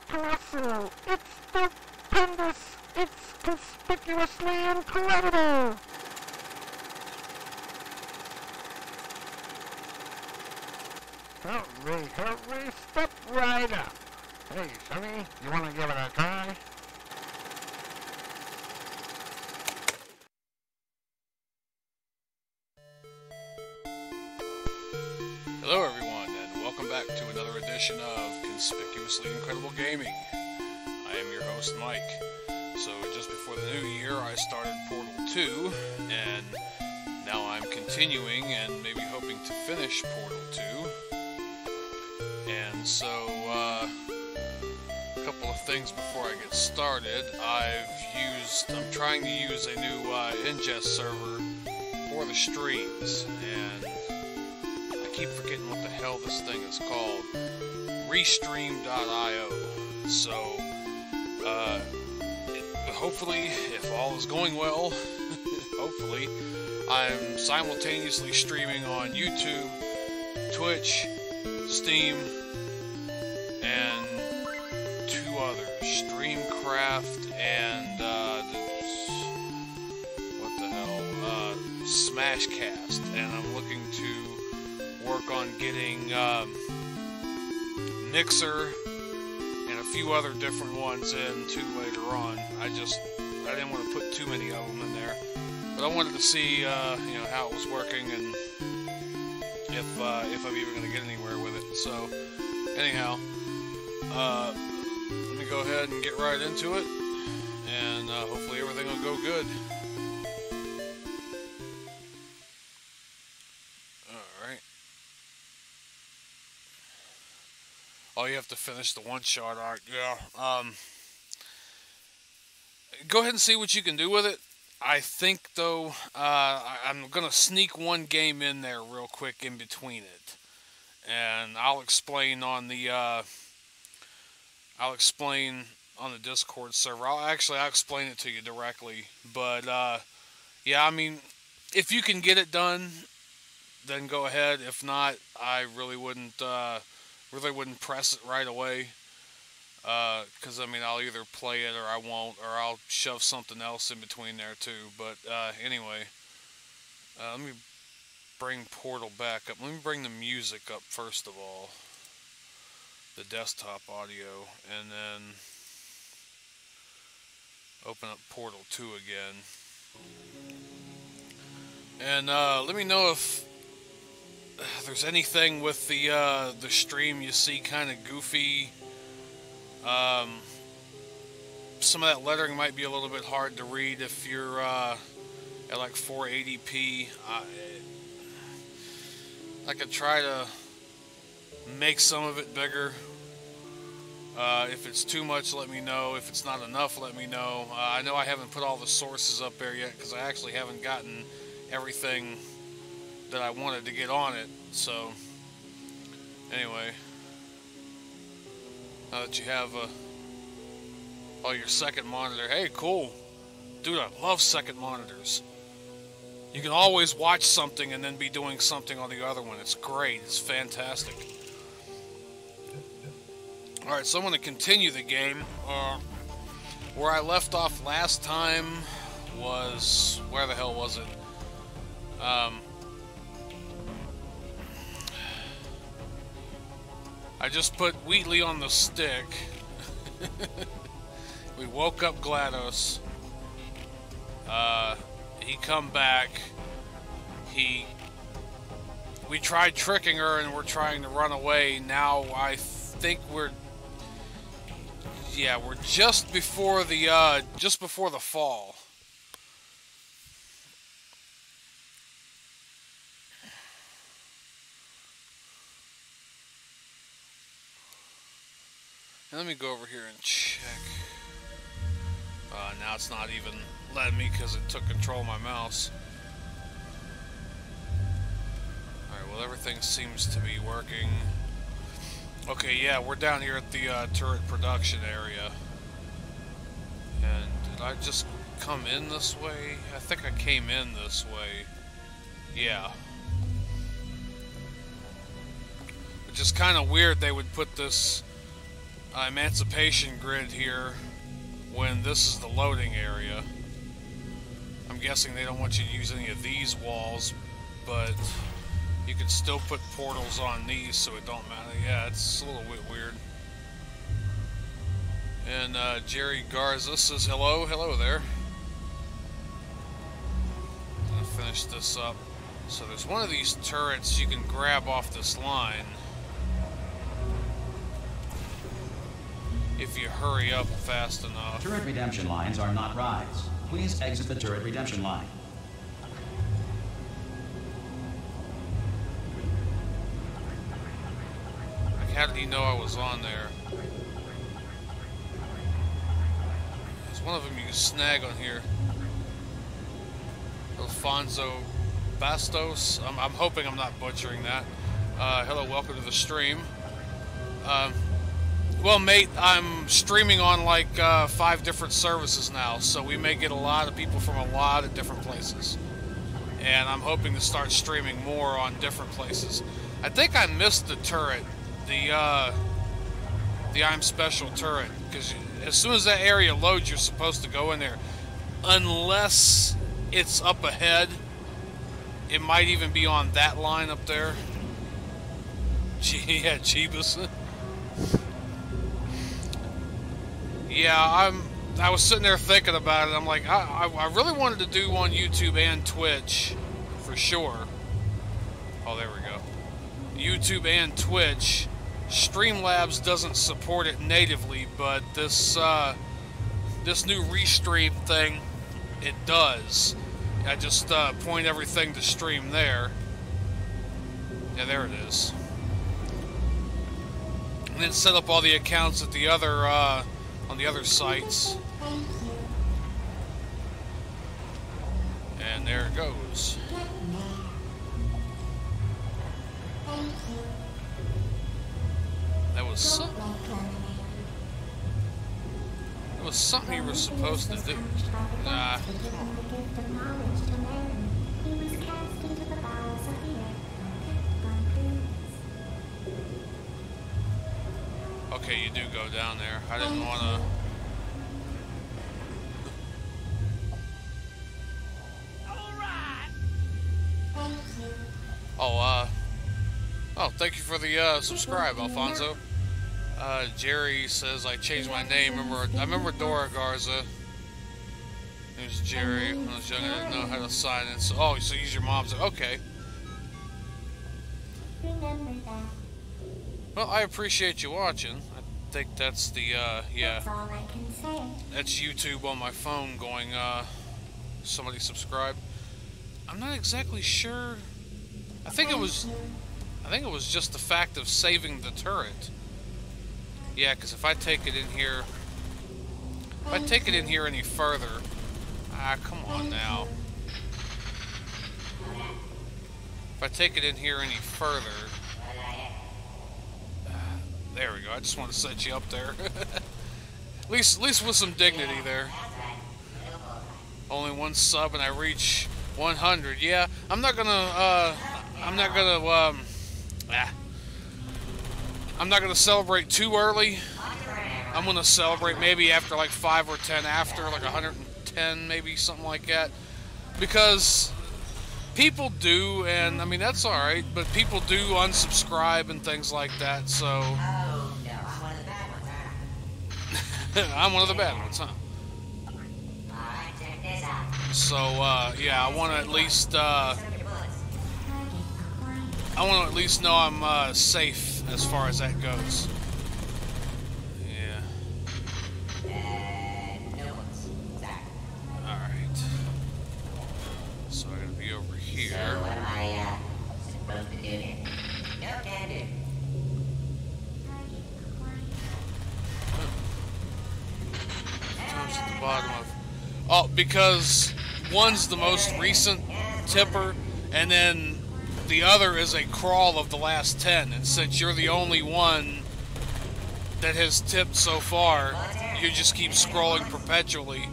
colossal, it's stupendous, it's conspicuously incredible. Hurry, step right up. Hey, Sonny, you want to give it a try? Hello everyone, and welcome back to another edition of Conspicuously Incredible Gaming. I am your host, Mike. So just before the new year, I started Portal 2, and now I'm continuing and maybe hoping to finish Portal 2. And so, a couple of things before I get started. I'm trying to use a new ingest server for the streams, and I keep forgetting what the hell this thing is called. Restream.io. So, hopefully, if all is going well, hopefully, I'm simultaneously streaming on YouTube, Twitch, Steam, and two others, Streamcraft and what the hell, Smashcast. And I'm looking to work on getting Mixer and a few other different ones in too later on. I didn't want to put too many of them in there, but I wanted to see how it was working and if I'm even going to get anywhere with it. So anyhow, let me go ahead and get right into it, and hopefully everything will go good. Alright. Oh, you have to finish the one-shot art. Yeah. Go ahead and see what you can do with it. I think, though, I'm going to sneak one game in there real quick in between it. And I'll explain on the Discord server. I'll explain it to you directly. But, yeah, I mean, if you can get it done, then go ahead. If not, I really wouldn't press it right away. Because, I mean, I'll either play it or I won't, or I'll shove something else in between there too. But anyway, let me bring Portal back up. Let me bring the music up first of all, the desktop audio, and then open up Portal 2 again. And let me know if there's anything with the stream you see kind of goofy. Some of that lettering might be a little bit hard to read if you're at like 480p. I could try to make some of it bigger. If it's too much, let me know. If it's not enough, let me know. I know I haven't put all the sources up there yet because I actually haven't gotten everything that I wanted to get on it. So, anyway. Now that you have your second monitor. Hey, cool. Dude, I love second monitors. You can always watch something and then be doing something on the other one. It's great. It's fantastic. Alright, so I'm going to continue the game. Where I left off last time was... Where the hell was it? I just put Wheatley on the stick. We woke up GLaDOS. He come back. We tried tricking her and we're trying to run away. Now I think we're just before the fall. Let me go over here and check. Now it's not even letting me because it took control of my mouse. Alright, well everything seems to be working. Okay, yeah, we're down here at the turret production area. And did I just come in this way? I think I came in this way. Yeah. Which is kind of weird they would put this emancipation grid here when this is the loading area. I'm guessing they don't want you to use any of these walls, but you can still put portals on these so it don't matter. Yeah, it's a little bit weird. And Jerry Garza says hello. Hello there. I'm gonna finish this up. So there's one of these turrets you can grab off this line if you hurry up fast enough. Turret redemption lines are not rides. Please exit the turret redemption line. Like, how did he know I was on there? There's one of them you can snag on here. Alfonso Bastos. I'm hoping I'm not butchering that. Hello, welcome to the stream. Well, mate, I'm streaming on like 5 different services now, so we may get a lot of people from a lot of different places. And I'm hoping to start streaming more on different places. I think I missed the turret, the I'm Special turret, because as soon as that area loads, you're supposed to go in there. Unless it's up ahead. It might even be on that line up there. Yeah, Jeebus. Yeah, I was sitting there thinking about it. I'm like, I really wanted to do on YouTube and Twitch, for sure. Oh, there we go. YouTube and Twitch. Streamlabs doesn't support it natively, but this new Restream thing, it does. I just point everything to stream there. Yeah, there it is. And then set up all the accounts at the other on the other sites. And there it goes. That was something. That was something you were supposed to do. Nah. Okay, you do go down there. I didn't want to... Oh, thank you for the subscribe, Alfonso. Jerry says I changed my name. I remember Dora Garza. There's Jerry. When I was young, I didn't know how to sign in. So, oh, so use your mom's. Okay. Well, I appreciate you watching. I think that's the, yeah. That's YouTube on my phone going, somebody subscribed. I'm not exactly sure. I think it was just the fact of saving the turret. Yeah, because if I take it in here, any further, come on now. If I take it in here any further, there we go. I just want to set you up there. at least with some dignity there. Only one sub and I reach 100. Yeah, I'm not gonna celebrate too early. I'm gonna celebrate maybe after like 5 or 10 after, like 110 maybe, something like that. Because people do, and I mean that's alright, but people do unsubscribe and things like that, so... I'm one of the bad ones, huh? So, yeah, I want to at least, know I'm, safe as far as that goes. Yeah. Alright. So I gotta be over here. So what am I, supposed to do here? No can do. At the bottom of... Oh, because one's the most recent tipper, and then the other is a crawl of the last 10. And since you're the only one that has tipped so far, you just keep scrolling perpetually.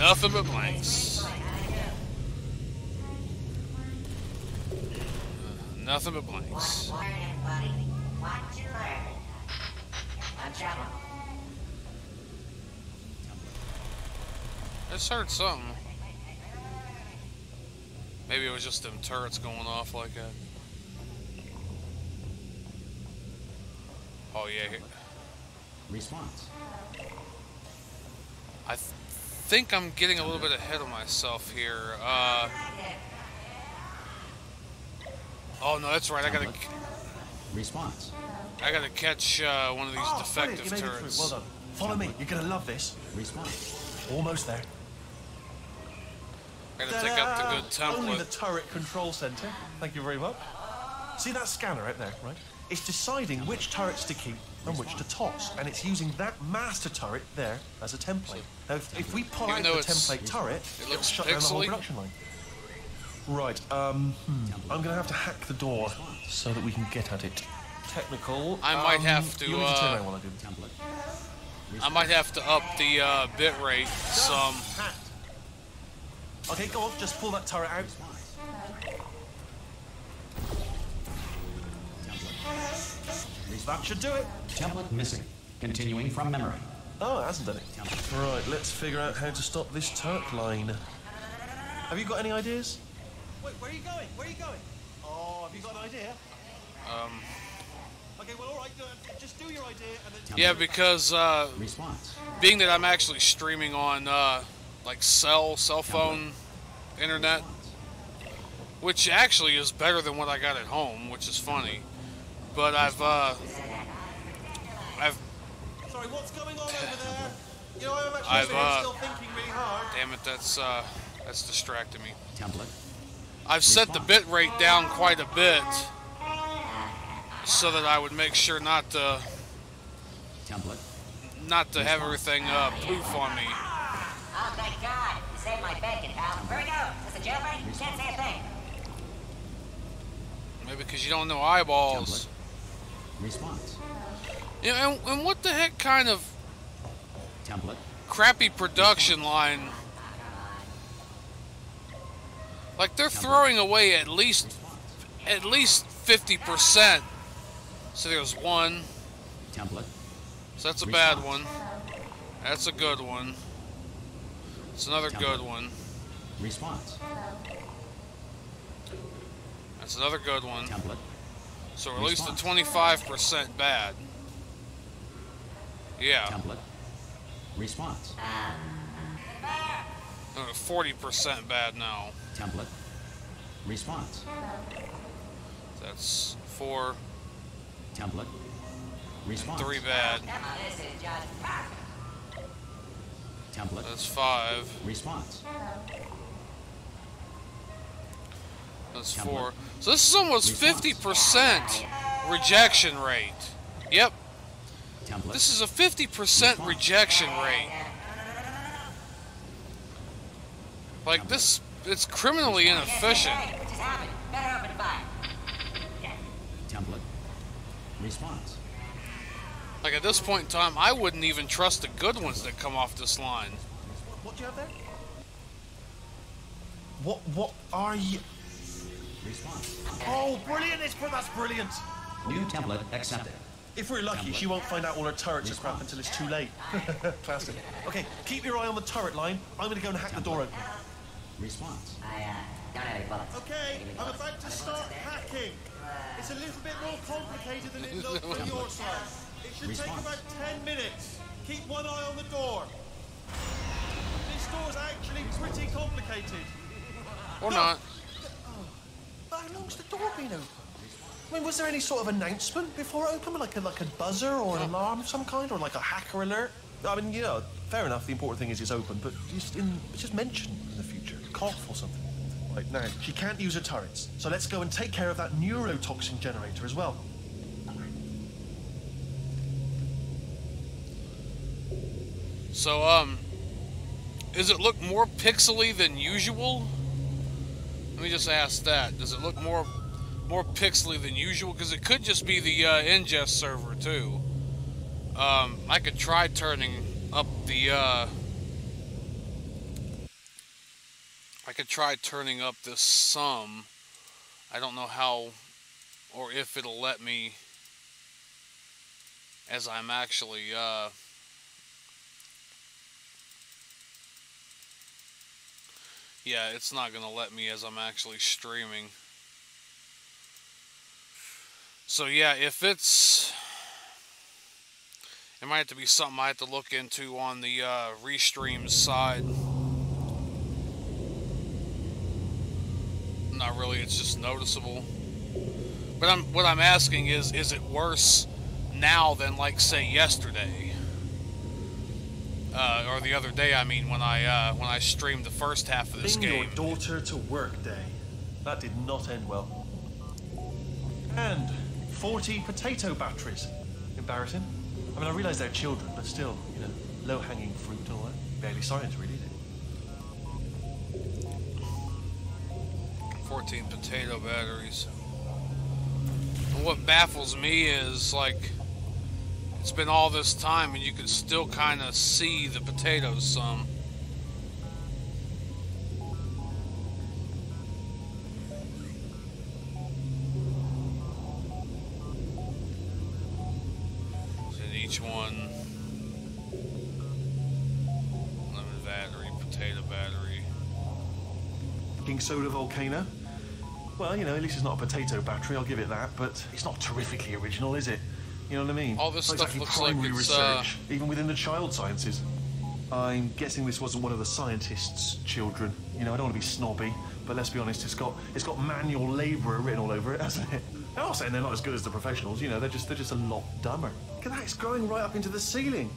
Nothing but blanks. Nothing but blanks. I just heard something. Maybe it was just them turrets going off like that. Oh yeah. Response. I think I'm getting a little bit ahead of myself here. Oh no, that's right. Response. I gotta catch one of these defective turrets. Well done. Follow me. You're gonna love this. Response. Almost there. I gotta take out the good Only the template. turret control center. Thank you very much. See that scanner out there, right? It's deciding which turrets to keep and which to toss, and it's using that master turret there as a template. Now, if we pull out the template turret, it'll looks shut down the whole pixely. production line. Right. I'm gonna have to hack the door so that we can get at it. Technical. I might have to, You want me to turn around while I do the Template. I might have to up the bit rate some. Hacked. Okay, go on. Just pull that turret out. That should do it. Template missing. Continuing from memory. Oh, it hasn't done it. Right, let's figure out how to stop this turret line. Have you got any ideas? Wait, where are you going? Where are you going? Oh, have you got an idea? Okay, well, all right. Just do your idea and then... Yeah, because Response. being that I'm actually streaming on like cell phone internet, which actually is better than what I got at home, which is funny. But I've Sorry, what's going on over there? You know, I'm I've, actually still thinking really hard. damn it, that's distracting me. Template. I've set the bit rate down quite a bit so that I would make sure not to Template. have everything poof on me. Oh, thank God. You saved my bacon, pal. Where'd it go? Is this a jailbreak? Can't say a thing. Maybe because you don't know eyeballs. Template. Response. Yeah, and what the heck kind of Template. crappy production line? Like they're throwing away at least 50%. So there's one. Template. So that's a bad one. That's a good one. It's another good one. Response. That's another good one. Template. So at least the 25% bad. Yeah. Template. Response. 40% bad now. Template. Response. That's 4, Template. Response. 3 bad. This is just Template. That's 5. Response. That's 4. So this is almost 50% rejection rate. Yep. Template. This is a 50% rejection rate. Like this, it's criminally inefficient. Hey, what just happened? Better open fire. Template. Response. Like at this point in time, I wouldn't even trust the good ones that come off this line. What do you have there? What are you... Response. Oh, brilliant! That's brilliant! New template accepted. If we're lucky, she won't find out all her turrets are crap until it's too late. Classic. Okay, keep your eye on the turret line. I'm gonna go and hack the door open. Response. I don't have any bullets. Okay, I'm about to start hacking. It's a little bit more complicated than it looks from your side. It should take about 10 minutes. Keep one eye on the door. This door's actually pretty complicated. Or not. But how long's the door been open? I mean, was there any sort of announcement before it opened? Like a buzzer or an alarm of some kind? Or like a hacker alert? I mean, you know, fair enough, the important thing is it's open, but just mention in the future. Cough or something. Right, now, she can't use her turrets. So let's go and take care of that neurotoxin generator as well. So, does it look more pixely than usual? Let me just ask that. Does it look more pixely than usual? Because it could just be the ingest server too. I could try turning up the I could try turning up this some. I don't know how or if it'll let me, as I'm actually yeah, it's not gonna let me as I'm actually streaming. So yeah, if it's, it might have to be something I have to look into on the restream side. Not really, it's just noticeable. But what I'm asking is it worse now than, like, say, yesterday? Or the other day, I mean, when I streamed the first half of this game. Your daughter to work day. That did not end well. And 40 potato batteries. Embarrassing. I mean, I realise they're children, but still, you know, low-hanging fruit and all that. Barely science, really, is it? 14 potato batteries. And what baffles me is, like, it's been all this time and you can still kind of see the potatoes some. In each one, lemon battery, potato battery. King soda volcano. Well, you know, at least it's not a potato battery, I'll give it that, but it's not terrifically original, is it? You know what I mean? All this not stuff exactly looks like primary it's, research, even within the child sciences. I'm guessing this wasn't one of the scientists' children. You know, I don't want to be snobby, but let's be honest, it's got manual labourer written all over it, hasn't it? I'm not saying they're not as good as the professionals, you know, they're just a lot dumber. Look at that, it's growing right up into the ceiling.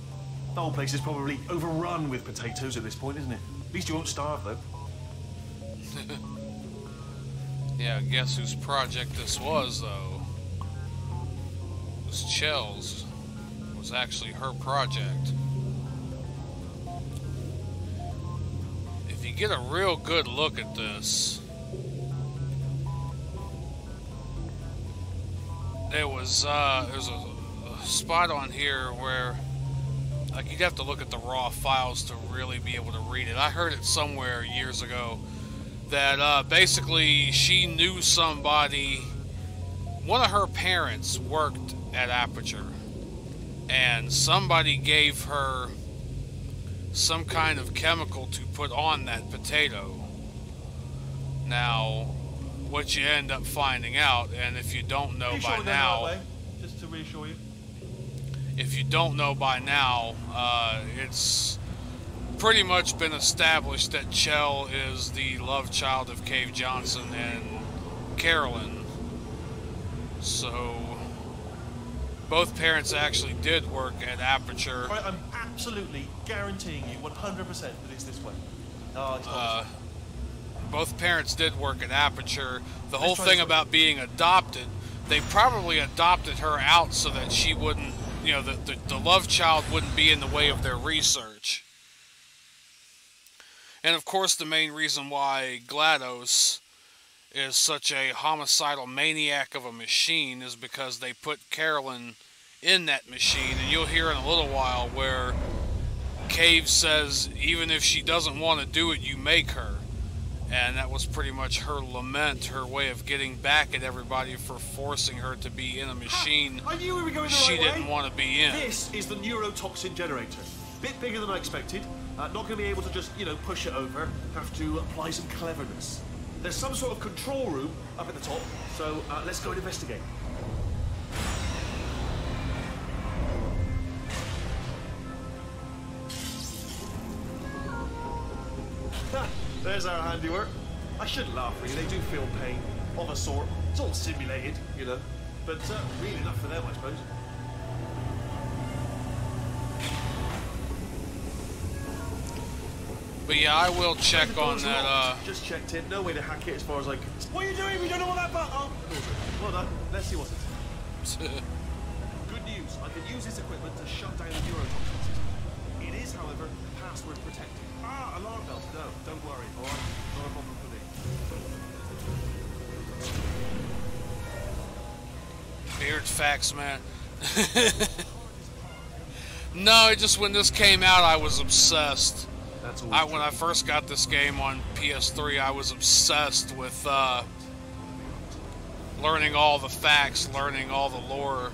The whole place is probably overrun with potatoes at this point, isn't it? At least you won't starve, though. Yeah, guess whose project this was, though? It was Chell's. It was actually her project. If you get a real good look at this, there's a spot on here where, like, you'd have to look at the raw files to really be able to read it. I heard it somewhere years ago that basically she knew somebody, one of her parents worked at Aperture, and somebody gave her some kind of chemical to put on that potato. Now, what you end up finding out, and if you don't know by now, just to reassure you, if you don't know by now, it's pretty much been established that Chell is the love child of Cave Johnson and Carolyn. So both parents actually did work at Aperture. Right, I'm absolutely guaranteeing you 100% that it's this way. No, it's not. Both parents did work at Aperture. The whole thing about being adopted, they probably adopted her out so that she wouldn't, you know, the love child wouldn't be in the way of their research. And of course, the main reason why GLaDOS is such a homicidal maniac of a machine is because they put Carolyn in that machine. And you'll hear in a little while where Cave says, even if she doesn't want to do it, you make her. And that was pretty much her lament, her way of getting back at everybody for forcing her to be in a machine I knew we were going the she right didn't way. want to be in. This is the neurotoxin generator. Bit bigger than I expected. Not going to be able to just, you know, push it over. Have to apply some cleverness. There's some sort of control room up at the top, so let's go and investigate. There's our handiwork. I shouldn't laugh, really. They do feel pain, of a sort. It's all simulated, you know. But real enough for them, I suppose. But yeah, I will check on that. Just checked it. No way to hack it as far as I can. What are you doing? We don't know what that button. Oh, well done. Let's see what's it. Good news. I can use this equipment to shut down the neurotoxin system. It is, however, password protected. Ah, alarm bells. No, don't worry. All right, not a problem for me. Weird facts, man. No, just when this came out, I was obsessed. That's all. When I first got this game on PS3, I was obsessed with learning all the facts, learning all the lore.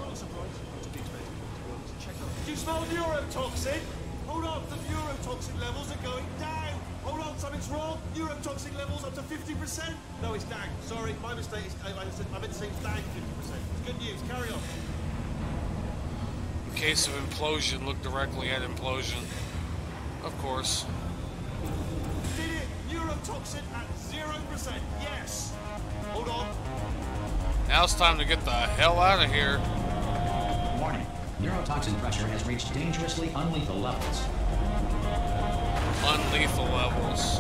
Do you smell neurotoxin? Hold on, the neurotoxin levels are going down. Hold on, something's wrong. Neurotoxin levels up to 50%. No, it's down. Sorry, my mistake. I meant to say it's down 50%. It's good news. Carry on. In case of implosion, look directly at implosion. Of course. Did it? Neurotoxin at 0%. Yes. Hold on. Now it's time to get the hell out of here. Warning. Neurotoxin pressure has reached dangerously unlethal levels. Unlethal levels.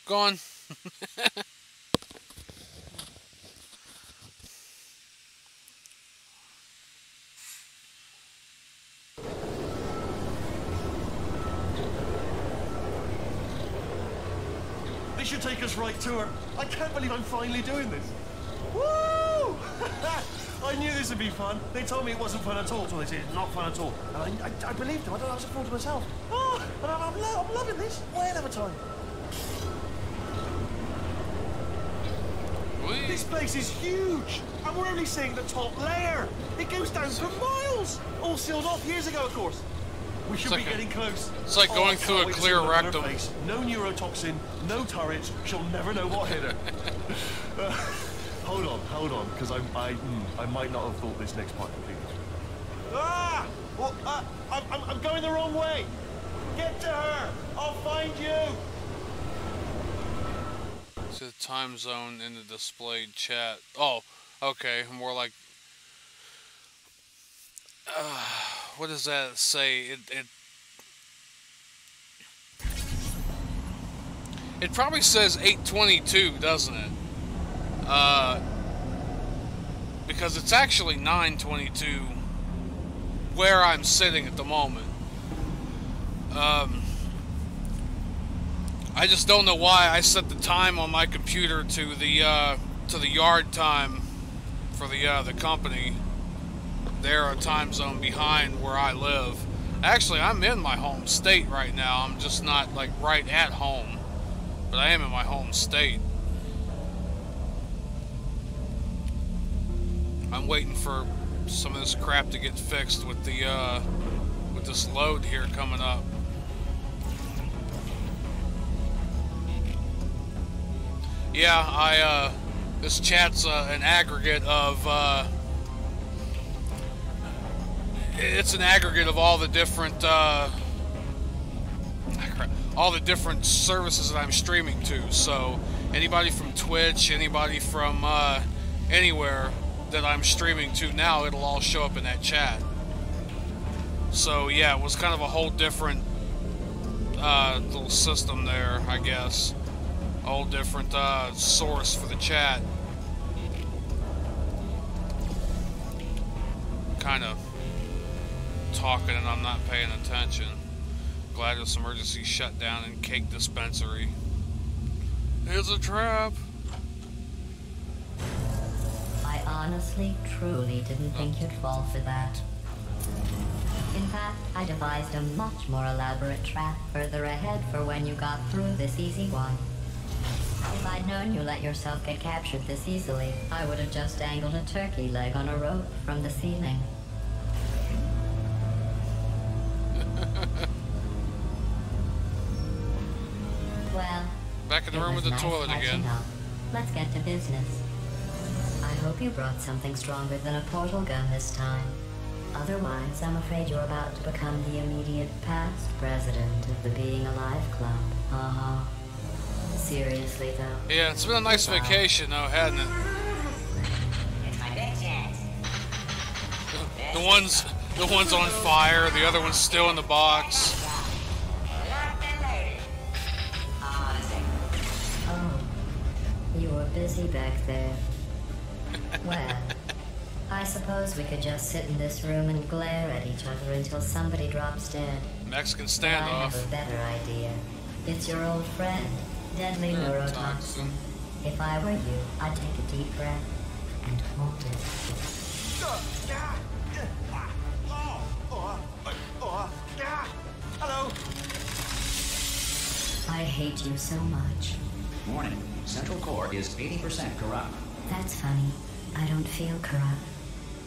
Gone. This should take us right to her. I can't believe I'm finally doing this. Woo! I knew this would be fun. They told me it wasn't fun at all, so they said it's not fun at all. And I believed them. I don't know, I was a fool to myself. Oh, and I'm loving this. Whale of a time. This place is huge, and we're only seeing the top layer. It goes down for miles. All sealed off years ago, of course. We should be getting close. It's like going through a clear rectum. No neurotoxin, no turrets. She'll never know what hit her. Hold on, because I might not have thought this next part completely. Ah! Well, I'm going the wrong way. Get to her. I'll find you. To the time zone in the displayed chat. Oh, okay. More like. What does that say? It probably says 8:22, doesn't it? Because it's actually 9:22 where I'm sitting at the moment. I just don't know why I set the time on my computer to the yard time for the company. They're a time zone behind where I live. Actually, I'm in my home state right now. I'm just not like right at home, but I am in my home state. I'm waiting for some of this crap to get fixed with the with this load here coming up. Yeah, this chat's an aggregate of it's an aggregate of all the different services that I'm streaming to. So anybody from Twitch, anybody from anywhere that I'm streaming to now, it'll all show up in that chat. So yeah, it was kind of a whole different little system there, I guess. A whole different source for the chat. Kind of talking and I'm not paying attention. GLaDOS emergency shutdown and cake dispensary. It's a trap. I honestly, truly didn't think you'd fall for that. In fact, I devised a much more elaborate trap further ahead for when you got through this easy one. If I'd known you let yourself get captured this easily, I would have just dangled a turkey leg on a rope from the ceiling. Well, back in the room with the nice toilet again. Up. Let's get to business. I hope you brought something stronger than a portal gun this time. Otherwise, I'm afraid you're about to become the immediate past president of the Being Alive Club. Seriously, though. Yeah, it's been a nice vacation, though, hasn't it? It's my big chance. The one's on fire. The other one's still in the box. Oh, you were busy back there. Well, I suppose we could just sit in this room and glare at each other until somebody drops dead. Mexican I standoff. have a better idea. It's your old friend, deadly neurotoxin. If I were you, I'd take a deep breath and haunted. Hello. I hate you so much. Warning. Central core is 80% corrupt. That's funny. I don't feel corrupt.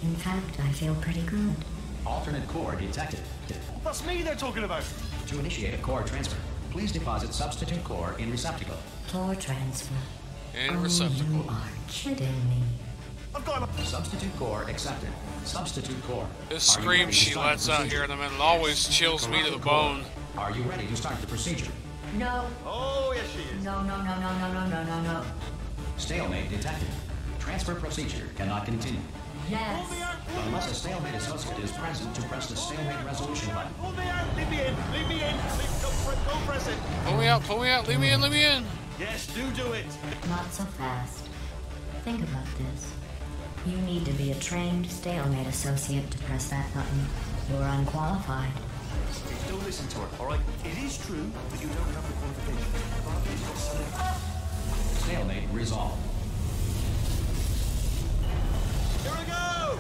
In fact, I feel pretty good. Alternate core detected. That's me they're talking about. To initiate a core transfer, please deposit substitute core in receptacle. Core transfer. And receptacle. You are kidding me. I've got him. Substitute core accepted. Substitute core. This Are you scream ready to she start the lets out procedure? here in a minute always chills me to the bone. Are you ready to start the procedure? No. Oh, yes, she is. No, no, no, no, no, no, no, no, no. Stalemate detected. Transfer procedure cannot continue. Yes. Pull me out. Unless a stalemate associate is present to press the stalemate resolution button. Pull me out. Leave me in. Leave me in. Don't press it. Pull me out, leave me in, let me in. Yes, do it. Not so fast. Think about this. You need to be a trained stalemate associate to press that button. You're unqualified. Don't listen to her, all right? It is true that you don't have the qualification, but you've got something. Stalemate resolved. Here we go.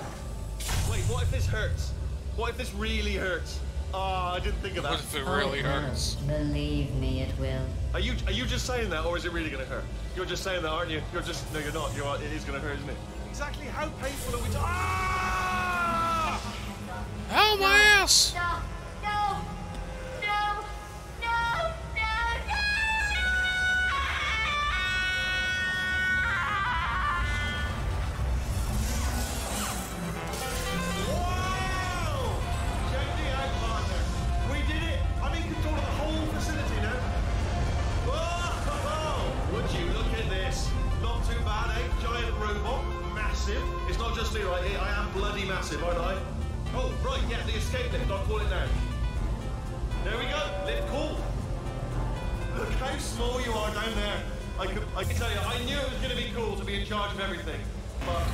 Wait, what if this hurts? What if this really hurts? Oh, I didn't think of that. What if it really hurts? Believe me, it will. Are you just saying that, or is it really going to hurt? You're just saying that, aren't you? No, you're not. It is going to hurt, isn't it? Exactly how painful are we talking? Ah! Ow, my ass! No, no, no, no, no, Wow! Check the out, partner. We did it. I'm in control of the whole facility now. Whoa! Would you look at this? Not too bad, eh? Giant robot, massive. It's not just me right here. I am bloody massive, aren't I? Oh, right, yeah, the escape lift. I'll call it now. There we go. Lift cool. Look how small you are down there. I can tell you, I knew it was going to be cool to be in charge of everything. But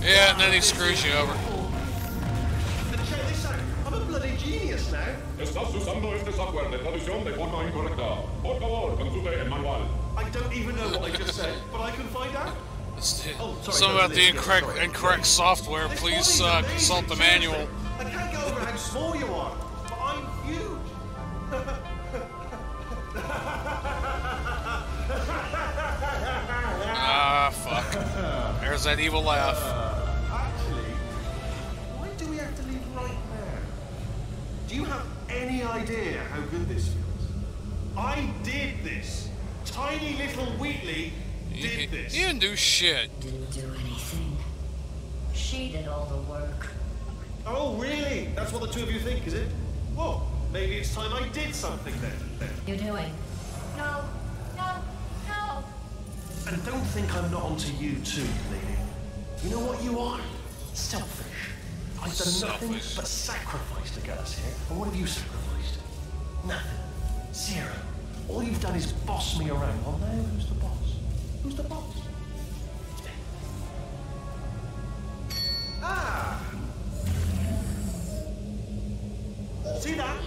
Yeah, and then he screws you over. and check this out. I'm a bloody genius now. Estás usando este software de traducción de forma incorrecta. Por favor, consulte el manual. I don't even know what I just said, but I can find out. Oh, sorry, Some no, about the Liz, sorry. incorrect software, This please body's amazing, consult the manual. seriously. I can't get over how small you are, but I'm huge. Ah, fuck. There's that evil laugh. Actually, why do we have to leave right now? Do you have any idea how good this feels? I did this. Tiny little Wheatley did this. He didn't do shit. Didn't do anything. She did all the work. Oh, really? That's what the two of you think, is it? Well, maybe it's time I did something then. You're doing. No, no, no. And don't think I'm not onto you too, lady. You know what you are? Selfish. I've done nothing Selfish. but sacrifice to get us here. And what have you sacrificed? Nothing. Zero. All you've done is boss me around. Well, now who's the boss? Who's the boss? Ah! See that?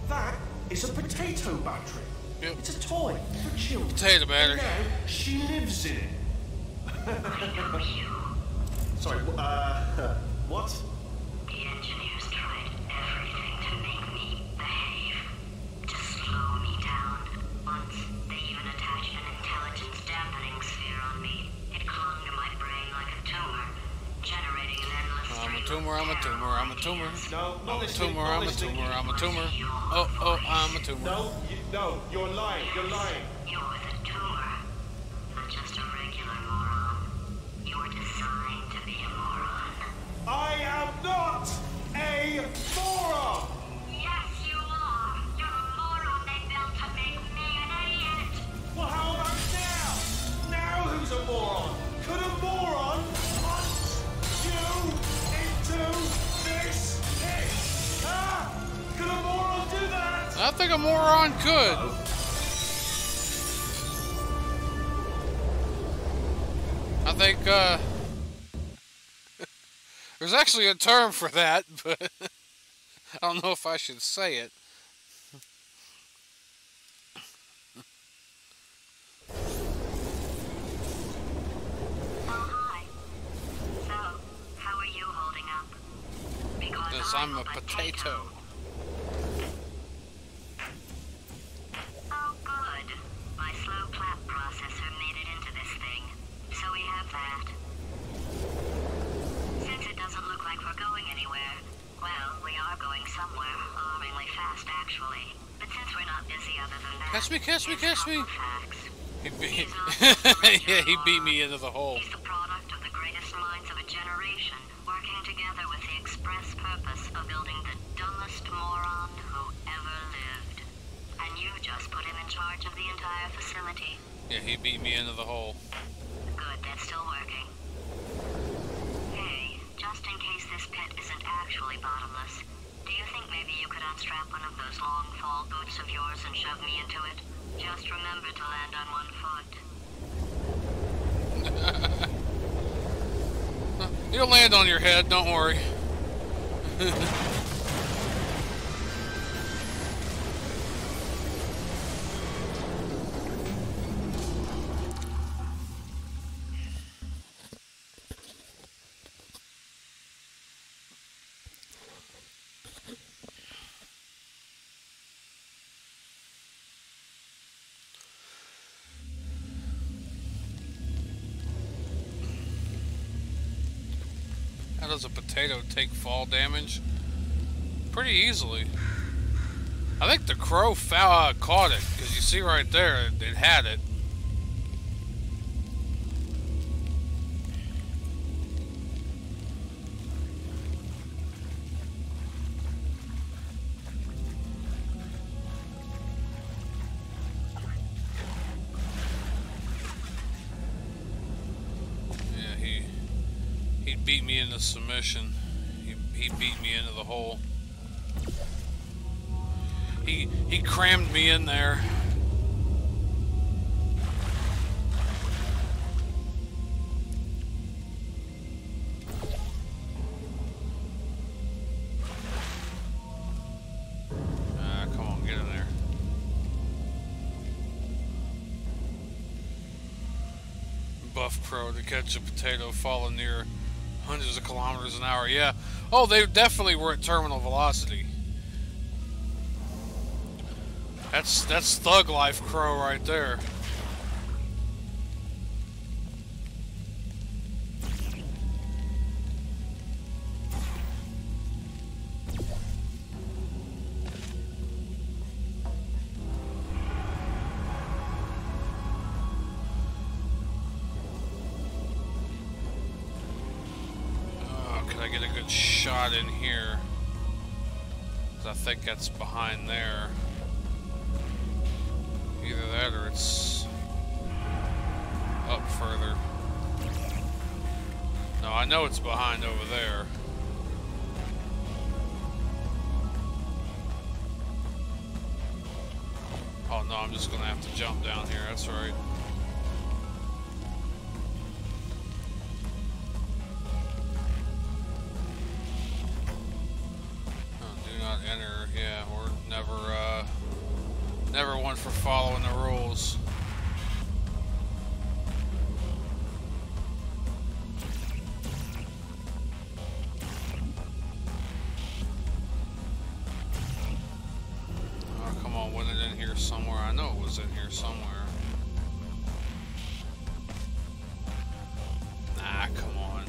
That is a potato battery. Yep. It's a toy for children. Potato battery. And now she lives in it. Sorry, what? The engineers tried everything to make me behave, to slow me down. Once, they even attached an intelligence dampening sphere on me. It clung to my brain like a tumor, generating an endless I'm a stream tumor, I'm a tumor, I'm a tumor. No, I'm not a listening. tumor, not I'm a listening. tumor, I'm a tumor. Oh, I'm a tumor. No, you're lying. You're lying. You're the tumor, not just a regular moron. You're designed to be a moron. I am not a moron. Yes, you are. You're a moron they built to make me an idiot. Well, how about now? Now who's a moron? Could a moron punch you into this pit? Huh? Could a moron do that? I think a moron could. I think, there's actually a term for that, but I don't know if I should say it. Oh, hi. 'cause I'm a potato. Oh, good. My slow clap processor made it into this thing, so we have that. Since it doesn't look like we're going anywhere, well, we are going somewhere, alarmingly fast, actually. But since we're not busy other than that, Catch me, catch me, catch me! He beat, He's yeah, he beat me into the hole. He's the product of the greatest minds of a generation, working together with the express purpose of building the dumbest moron who ever lived. And you just put him in charge of the entire facility. Yeah, he beat me into the hole. Good, that's still working. Hey, just in case this pit isn't actually bottomless, do you think maybe you could unstrap one of those long fall boots of yours and shove me into it? Just remember to land on one foot. You'll land on your head, don't worry. How does a potato take fall damage? Pretty easily. I think the crow caught it, because you see right there, it had it. He beat me into submission. He beat me into the hole. He crammed me in there. Come on, get in there. Buff crow to catch a potato falling near hundreds of kilometers an hour. Yeah. Oh, they definitely were at terminal velocity. That's thug life crow right there. Can I get a good shot in here? 'Cause I think that's behind there. Either that or it's up further. No, I know it's behind over there. Oh no, I'm just gonna have to jump down here, that's right. Enter, yeah, we're never one for following the rules. Oh, come on, wasn't it in here somewhere? I know it was in here somewhere. Nah, come on.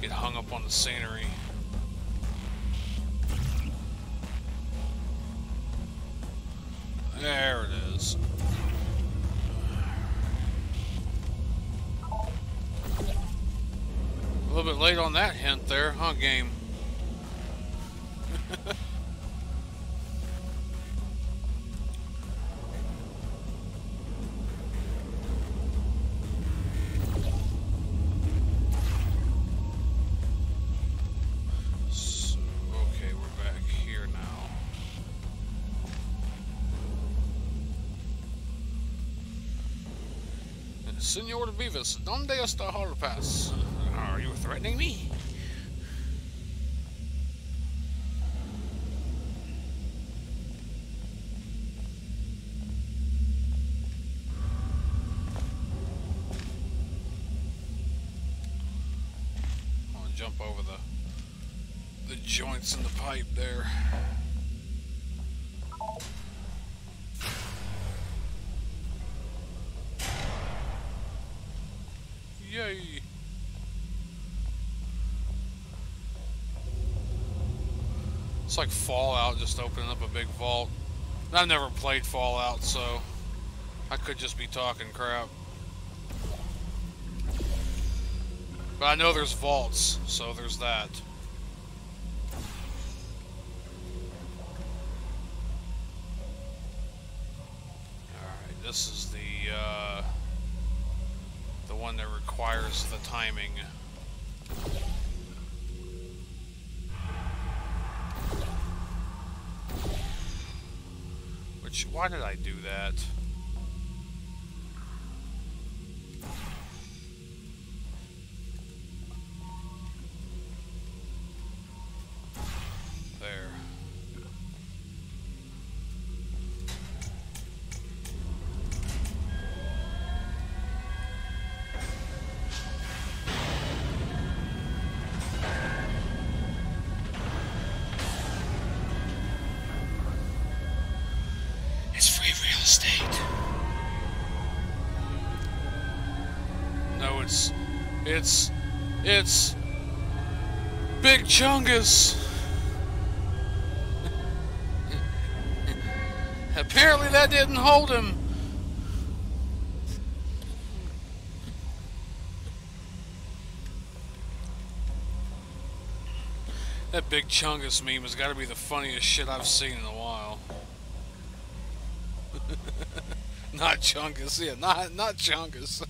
Get hung up on the scenery. There it is. A little bit late on that hint there, huh, game? So, okay, we're back here now. Senor Vivas, ¿dónde está Harpass? Are you threatening me? I'm gonna jump over the the joints in the pipe there. Yay! It's like Fallout, just opening up a big vault. I've never played Fallout, so I could just be talking crap. But I know there's vaults, so there's that. Alright, this is the one that requires the timing. Which, why did I do that? There. It's free real estate. No, it's Big Chungus. Apparently that didn't hold him. That Big Chungus meme has got to be the funniest shit I've seen in a while. Not Chungus, yeah, not Chungus.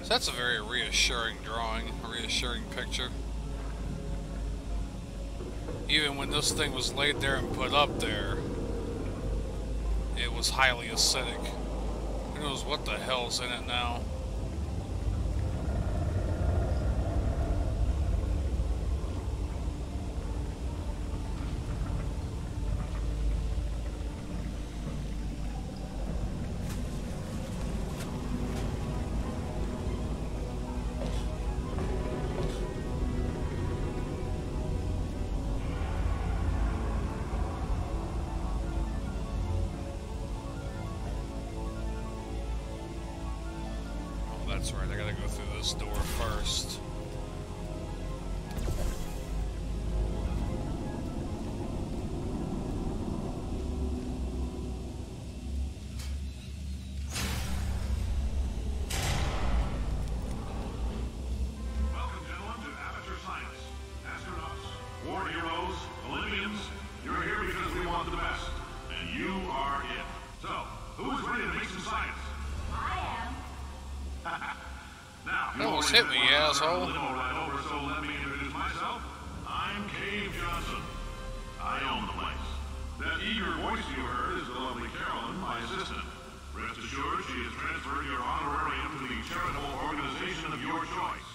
So that's a very reassuring drawing, a reassuring picture. Even when this thing was laid there and put up there, it was highly acidic. Who knows what the hell's in it now? That's right, I gotta go through this door first. Welcome, gentlemen, to Aperture Science. Astronauts, war heroes, Olympians, you're here because we want the best. And you are it. So, who's ready to make some science? Now, That almost hit me, you asshole. Limo ride over, so let me introduce myself. I'm Cave Johnson. I own the place. That eager voice you heard is the lovely Carolyn, my assistant. Rest assured, she has transferred your honorarium to the charitable organization of your choice.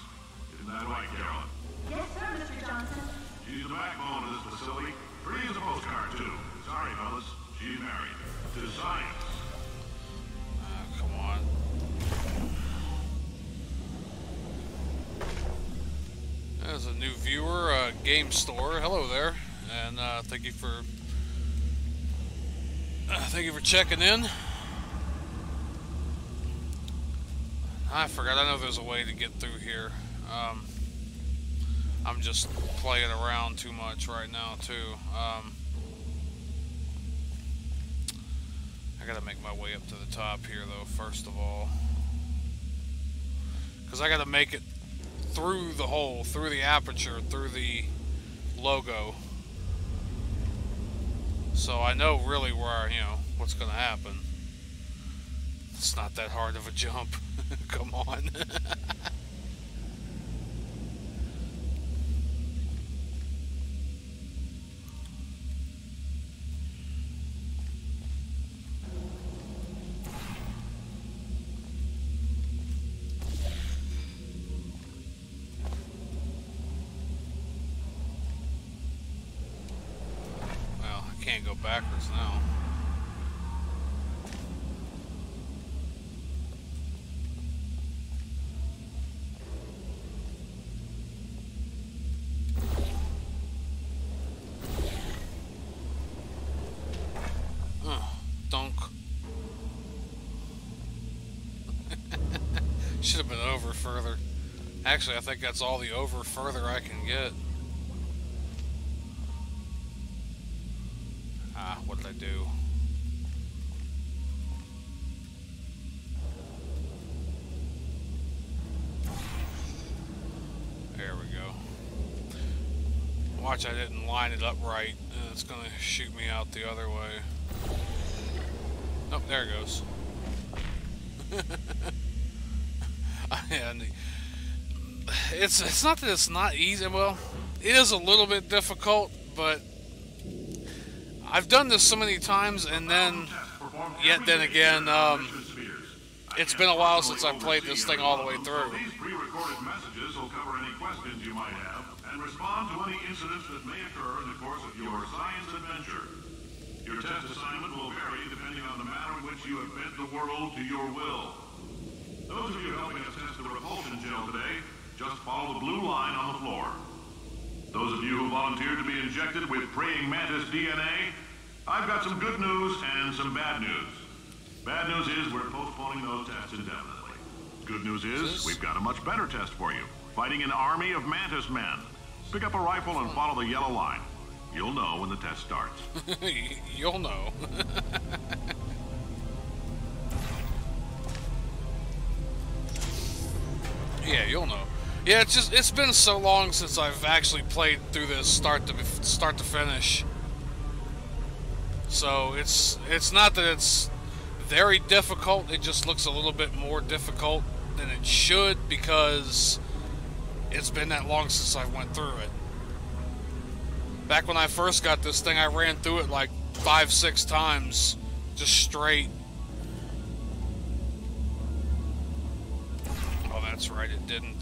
Isn't that right, Carolyn? Yes, sir, Mr. Johnson. She's the backbone of this facility. Pretty as a postcard, too. Sorry, fellas. She's married. To science. Come on. There's a new viewer, Game Store. Hello there, and thank you for checking in. I forgot. I know there's a way to get through here. I'm just playing around too much right now too. I gotta make my way up to the top here though. First of all, because I gotta make it through the hole, through the aperture, through the logo. So I know really where, what's gonna happen. It's not that hard of a jump. Come on. Can't go backwards now. Dunk. Should have been over further. Actually, I think that's all the over further I can get. Ah, what did I do? There we go. Watch, I didn't line it up right, and it's gonna shoot me out the other way. Oh, there it goes. And it's not that it's not easy. Well, it is a little bit difficult, but I've done this so many times, and then then again, it's been a while since I played this thing all the way through. These pre-recorded messages will cover any questions you might have and respond to any incidents that may occur in the course of your science adventure. Your test assignment will vary depending on the manner in which you have bent the world to your will. Those of you helping us test the repulsion gel today, just follow the blue line on the floor. Those of you who volunteered to be injected with praying mantis DNA, I've got some good news and some bad news. Bad news is we're postponing those tests indefinitely. Good news is we've got a much better test for you. Fighting an army of mantis men. Pick up a rifle and follow the yellow line. You'll know when the test starts. You'll know. Yeah, you'll know. Yeah, it's been so long since I've actually played through this start to finish. So it's not that it's very difficult. It just looks a little bit more difficult than it should because it's been that long since I went through it. Back when I first got this thing, I ran through it like 5-6 times, just straight. Oh, that's right, it didn't,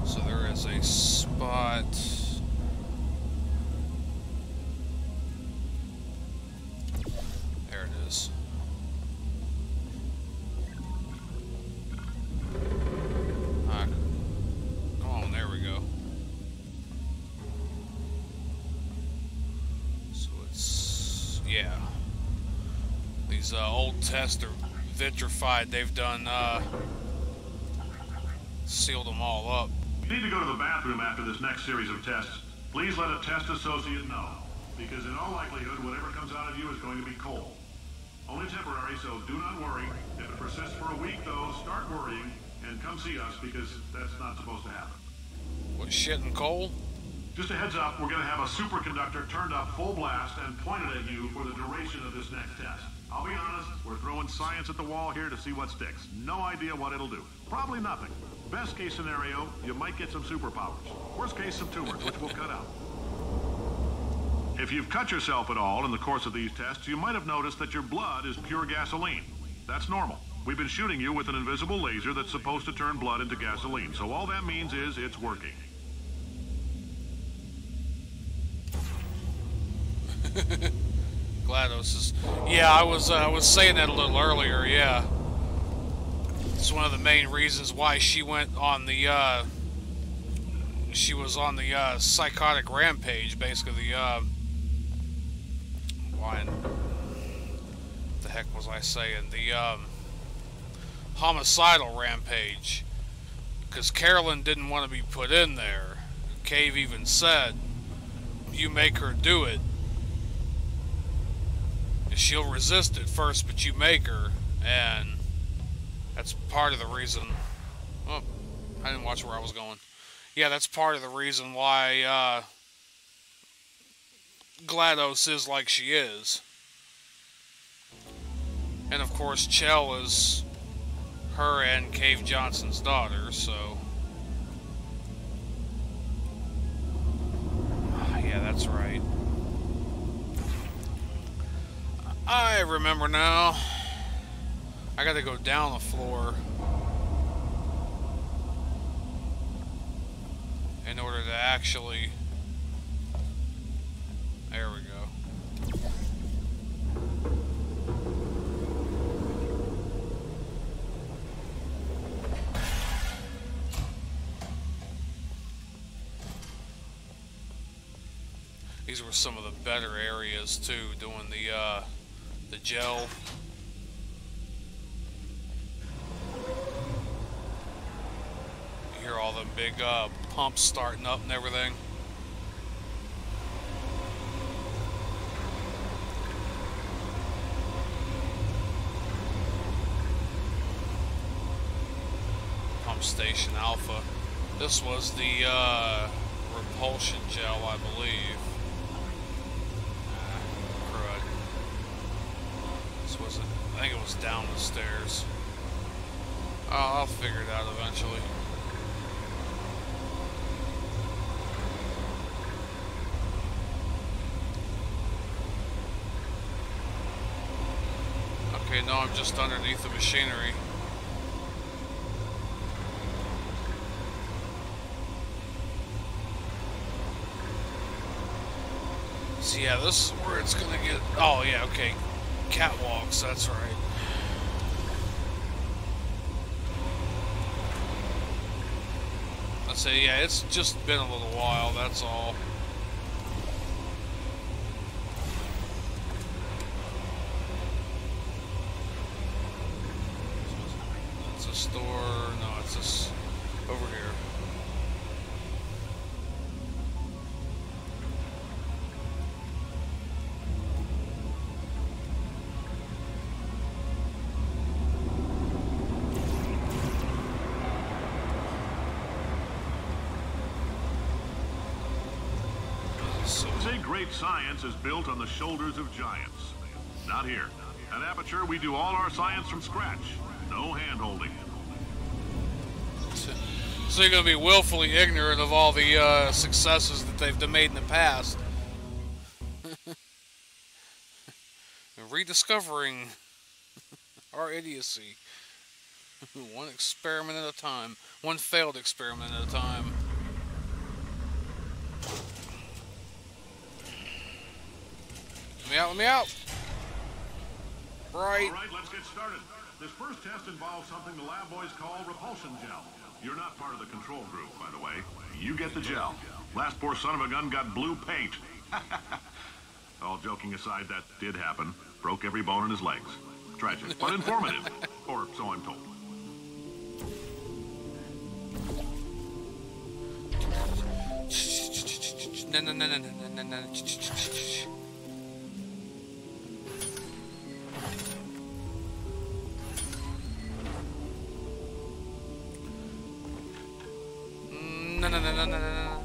so there is a spot. There it is. Come on, there we go. So it's, yeah. These old tests are vitrified. They've done, sealed them all up. If you need to go to the bathroom after this next series of tests, please let a test associate know. Because in all likelihood, whatever comes out of you is going to be coal. Only temporary, so do not worry. If it persists for a week, though, start worrying and come see us because that's not supposed to happen. What, shit and coal? Just a heads up, we're going to have a superconductor turned up full blast and pointed at you for the duration of this next test. I'll be honest, we're throwing science at the wall here to see what sticks. No idea what it'll do. Probably nothing. Best case scenario, you might get some superpowers. Worst case, some tumors, which we'll cut out. If you've cut yourself at all in the course of these tests, you might have noticed that your blood is pure gasoline. That's normal. We've been shooting you with an invisible laser that's supposed to turn blood into gasoline, so all that means is it's working. GLaDOS is... Yeah, I was saying that a little earlier, yeah. It's one of the main reasons why she went on the, she was on the, psychotic rampage, basically, the, what the heck was I saying? The, homicidal rampage. Because Carolyn didn't want to be put in there. Cave even said, you make her do it. She'll resist it first, but you make her, and that's part of the reason. Oh, I didn't watch where I was going. Yeah, that's part of the reason why GLaDOS is like she is. And of course, Chell is her and Cave Johnson's daughter, so. Yeah, that's right. I remember now. I gotta go down the floor in order to actually There we go. These were some of the better areas too, doing the gel. You hear all the big pumps starting up and everything. Pump Station Alpha. This was the repulsion gel, I believe. Crud. This wasn't. I think it was down the stairs. I'll figure it out eventually. Okay, no, I'm just underneath the machinery. So yeah, this is where it's gonna get. Oh yeah, okay. Catwalks, that's right. I say, yeah, it's just been a little while, that's all. It's a store. No, it's this over here. Great science is built on the shoulders of giants. Not here. At Aperture, we do all our science from scratch. No hand-holding. So you're going to be willfully ignorant of all the successes that they've made in the past. Rediscovering our idiocy. One experiment at a time. One failed experiment at a time. Let me out. Right. All right, let's get started. This first test involves something the lab boys call repulsion gel. You're not part of the control group, by the way. You get the gel. Last poor son of a gun got blue paint. All joking aside, that did happen. Broke every bone in his legs. Tragic, but informative. Or so I'm told. No.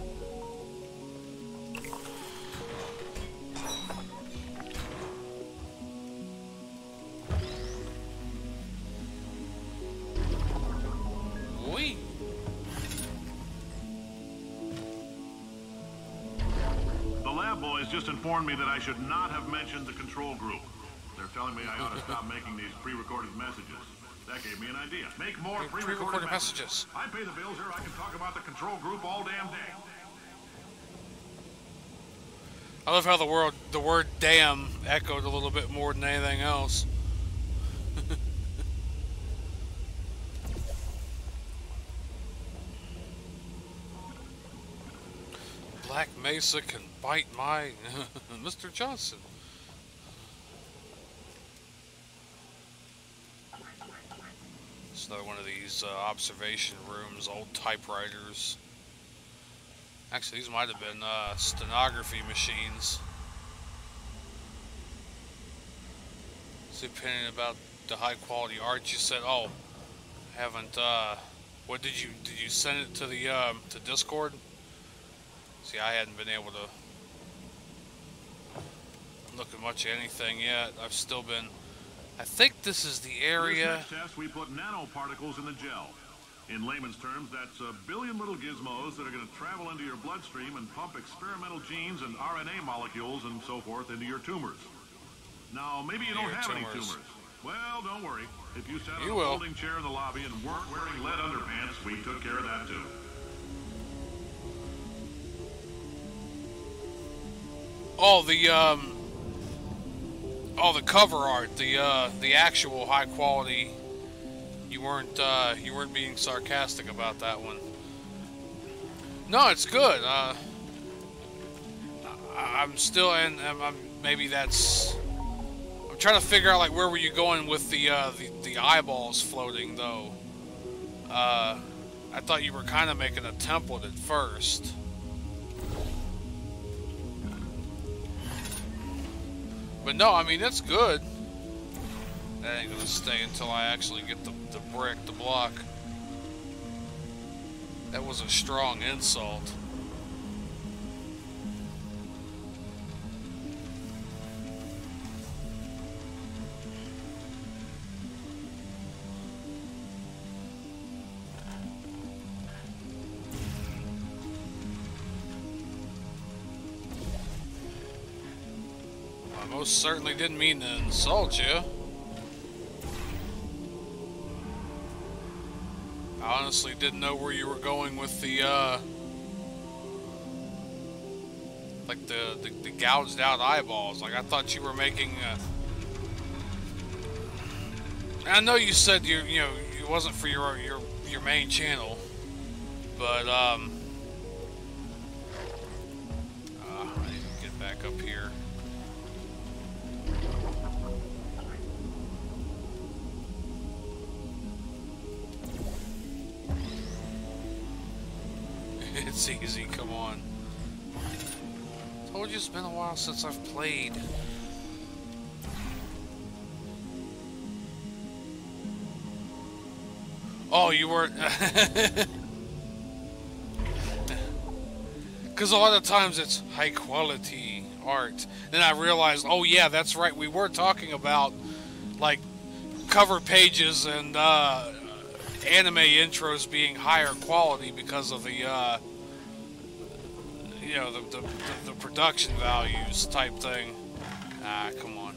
Wee. The lab boys just informed me that I should not have mentioned the control group. They're telling me I ought to stop making these pre-recorded messages. That gave me an idea. Make more pre-recorded messages. I pay the bills here. I can talk about the control group all damn day. I love how the word damn echoed a little bit more than anything else. Black Mesa can bite my Mr. Johnson. It's another one of these observation rooms, old typewriters. Actually, these might have been stenography machines. So opinion about the high quality art you said. Oh, haven't. What did you send it to the to Discord? See, I hadn't been able to look at much of anything yet. I've still been. I think this is the area. This next test, we put nanoparticles in the gel. In layman's terms, that's a billion little gizmos that are going to travel into your bloodstream and pump experimental genes and RNA molecules and so forth into your tumors. Now, maybe you don't have any tumors. Well, don't worry. If you sat on a folding chair in the lobby and weren't wearing lead underpants, we took care of that too. Oh, the cover art, the actual high quality. You weren't being sarcastic about that one. No, it's good. I'm still, and maybe that's. I'm trying to figure out like where were you going with the eyeballs floating though. I thought you were kind of making a template at first. But no, I mean, it's good. That ain't gonna stay until I actually get the brick, the block. That was a strong insult. I most certainly didn't mean to insult you. I honestly didn't know where you were going with the, like the gouged out eyeballs. Like I thought you were making. I know you said you know it wasn't for your main channel, but I need to get back up here. It's easy, come on. Told you it's been a while since I've played. Oh, you weren't. Because a lot of times it's high quality art. Then I realized, oh yeah, that's right. We were talking about like cover pages and anime intros being higher quality because of the you know, the production values type thing. Ah, come on.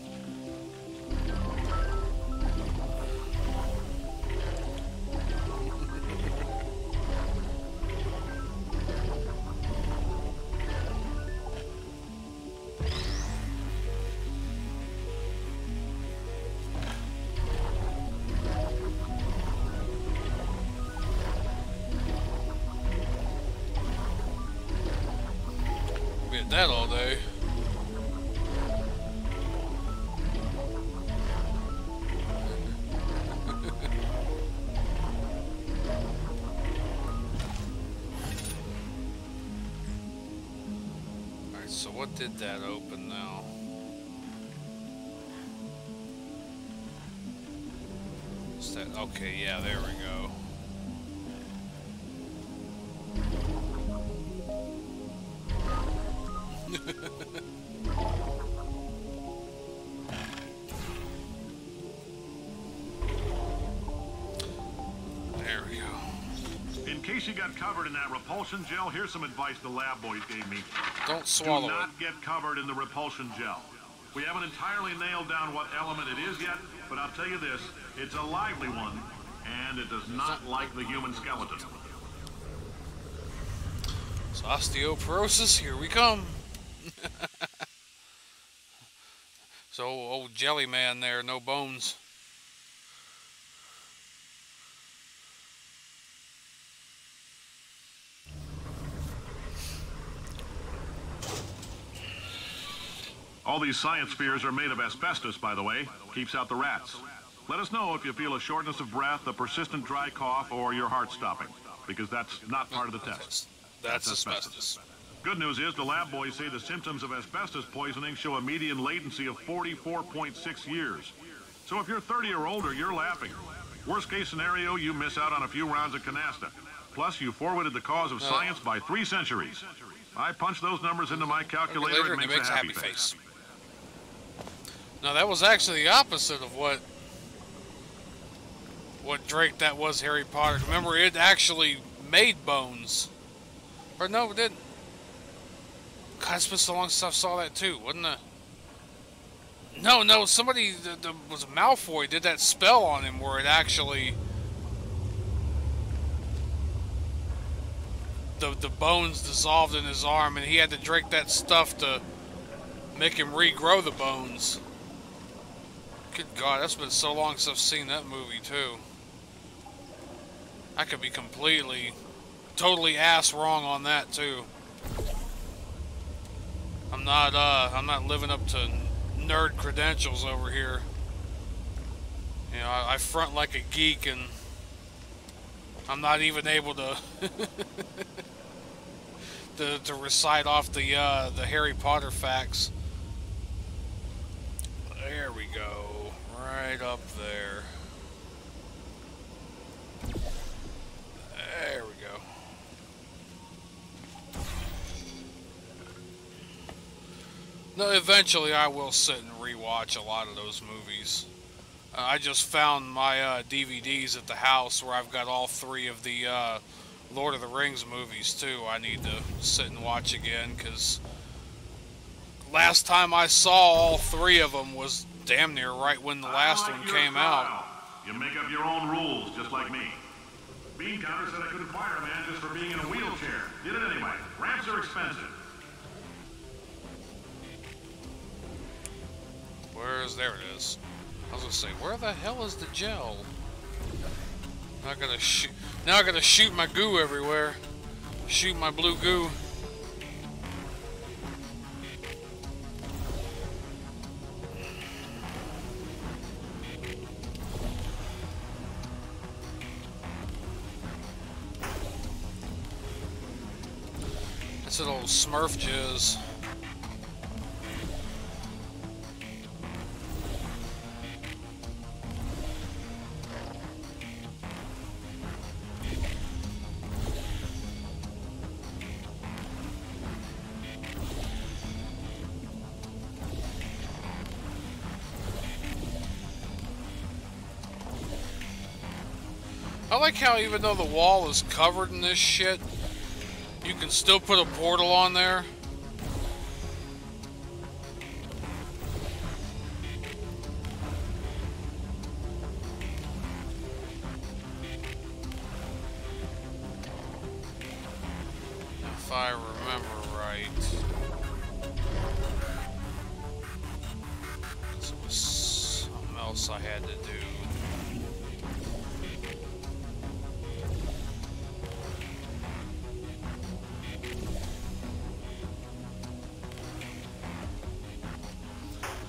That all day. Alright, so what did that open now? Is that okay? Yeah, there we go. There we go. In case you got covered in that repulsion gel, here's some advice the lab boys gave me. Don't swallow it. Do not get covered in the repulsion gel. We haven't entirely nailed down what element it is yet, but I'll tell you this, it's a lively one, and it does not like the human skeleton. So osteoporosis, here we come. So old jelly man there, no bones. All these science spheres are made of asbestos, by the way. Keeps out the rats. Let us know if you feel a shortness of breath, a persistent dry cough, or your heart stopping, because that's not part of the test. That's asbestos. Good news is the lab boys say the symptoms of asbestos poisoning show a median latency of 44.6 years. So if you're 30 or older, you're laughing. Worst case scenario, you miss out on a few rounds of canasta. Plus, you forwarded the cause of science by 3 centuries. I punched those numbers into my calculator, and it makes a happy face. No, that was actually the opposite of what Drake that was Harry Potter. Remember, it actually made bones. Or no, it didn't. God, it's been so long since I saw that too, wasn't it? No, somebody was Malfoy did that spell on him where it actually the bones dissolved in his arm, and he had to drink that stuff to make him regrow the bones. Good God, that's been so long since I've seen that movie too. I could be totally ass wrong on that too. I'm not living up to nerd credentials over here. You know, I front like a geek, and I'm not even able to to recite off the Harry Potter facts. There we go, right up there. There we go. No, eventually I will sit and rewatch a lot of those movies. I just found my DVDs at the house where I've got all 3 of the Lord of the Rings movies too. I need to sit and watch again, because last time I saw all 3 of them was damn near right when the last one came out. You make up your own rules, just like me. Bean Counter said I couldn't fire a man just for being in a wheelchair. Did it anyway. Ramps are expensive. There it is. I was gonna say, where the hell is the gel? Now I gotta shoot my goo everywhere. Shoot my blue goo. That's an old Smurf jizz. I like how even though the wall is covered in this shit, you can still put a portal on there. If I remember right. Because it was something else I had to do.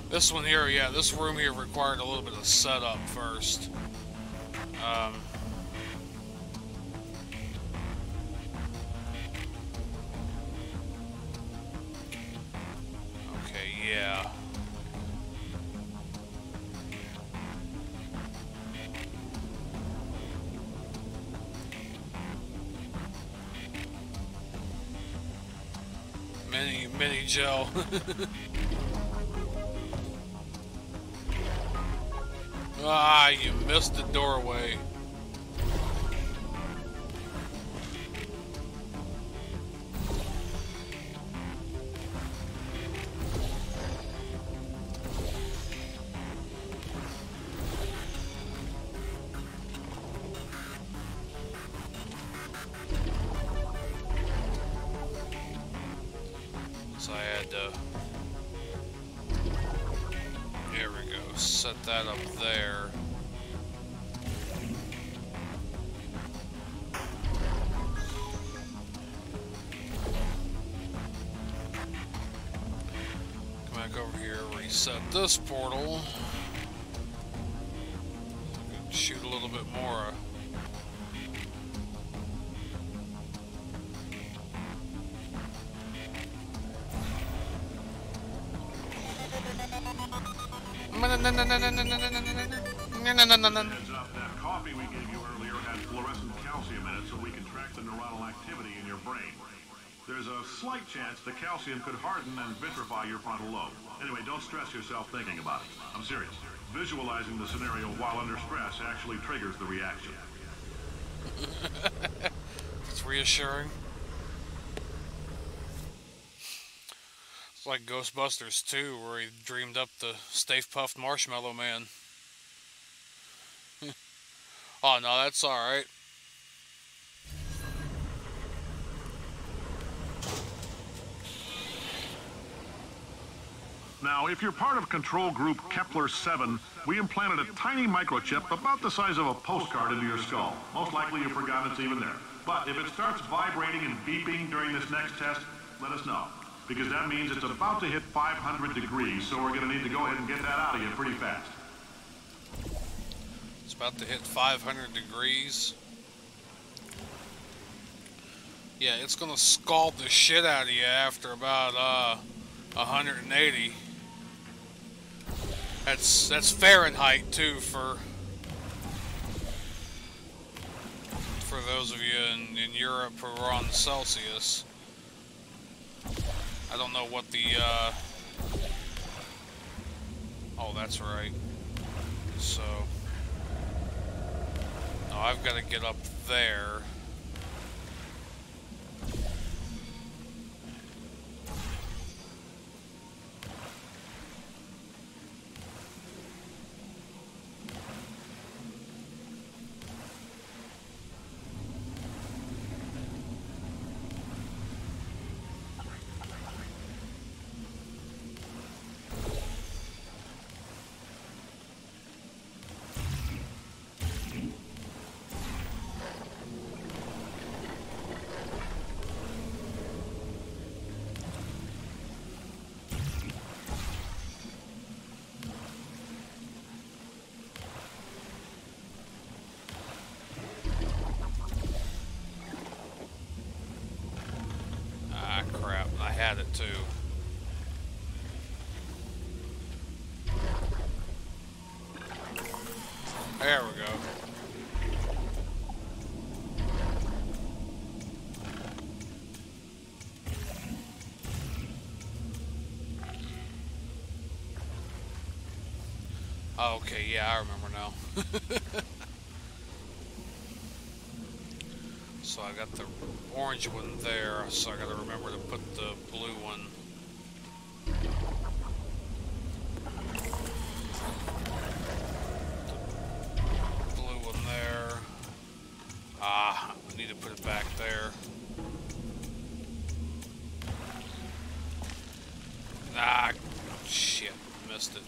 This one here, yeah, this room here required a little bit of setup first. Okay, yeah. Mini gel. Ah, you missed the doorway. So I had to... There we go. Set that up there. Come back over here, reset this portal. Shoot a little bit more. Heads up, that coffee we gave you earlier had fluorescent calcium in it, so we can track the neuronal activity in your brain. There's a slight chance the calcium could harden and vitrify your frontal lobe. Anyway, don't stress yourself thinking about it. I'm serious. Visualizing the scenario while under stress actually triggers the reaction. It's reassuring. It's like Ghostbusters 2, where he dreamed up the Stay Puft Marshmallow Man. Oh no, that's alright. Now, if you're part of Control Group Kepler-7, we implanted a tiny microchip about the size of a postcard into your skull. Most likely you've forgotten it's even there. But if it starts vibrating and beeping during this next test, let us know. Because that means it's about to hit 500 degrees, so we're going to need to go ahead and get that out of you pretty fast. It's about to hit 500 degrees. Yeah, it's going to scald the shit out of you after about 180. That's Fahrenheit too for those of you in Europe who are on Celsius. I don't know what the oh, that's right. So no, I've got to get up there. Crap, I had it too. There we go. Okay, yeah, I remember now. So I got the orange one there, so I gotta remember to put the blue one. The blue one there. Ah, I need to put it back there. Ah, shit, missed it.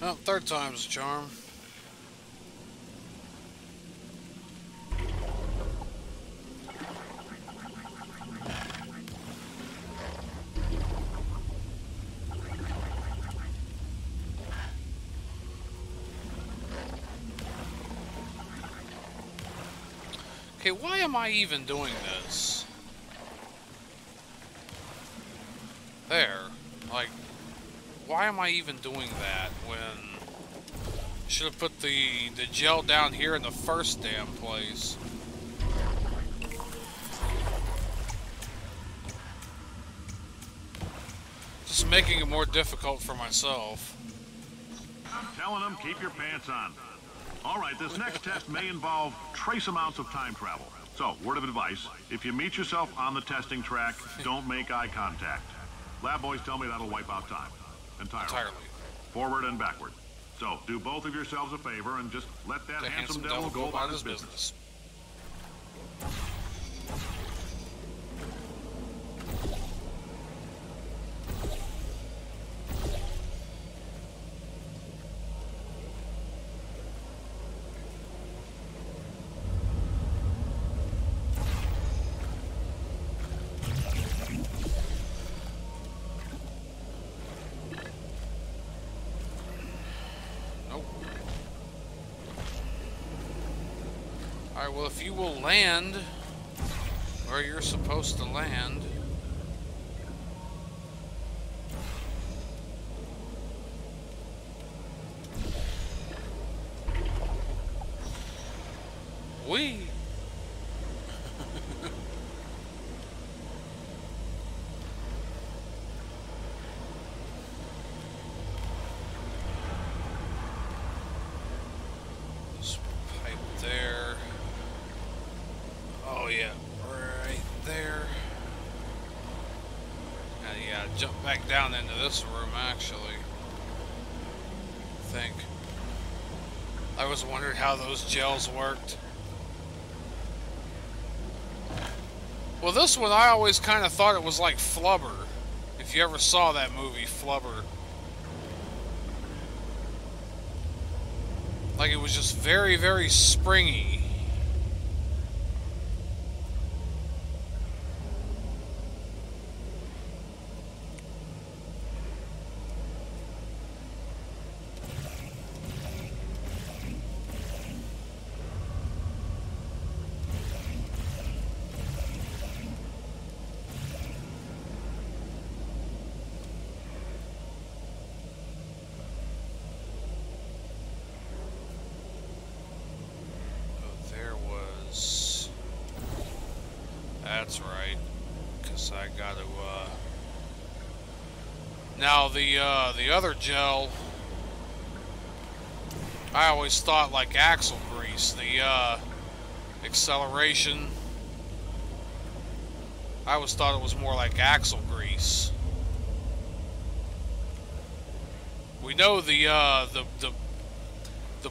Well, third time's a charm. Okay, why am I even doing this? There. Like, why am I even doing that when... Should have put the gel down here in the first damn place. Just making it more difficult for myself. I'm telling them, keep your pants on. All right, this next test may involve trace amounts of time travel. So, word of advice, if you meet yourself on the testing track, don't make eye contact. Lab boys tell me that'll wipe out time. Entirely. Forward and backward. So, do both of yourselves a favor and just let that handsome devil go about his business. Alright, well, if you will land where you're supposed to land. Whee! This pipe there. Oh yeah, right there. And yeah, jump back down into this room actually. I think. I was wondering how those gels worked. Well, this one I always kind of thought it was like flubber. If you ever saw that movie, Flubber, like it was just very, very springy. That's right, because I got to, now the other gel, I always thought like axle grease, the, acceleration, I always thought it was more like axle grease. We know the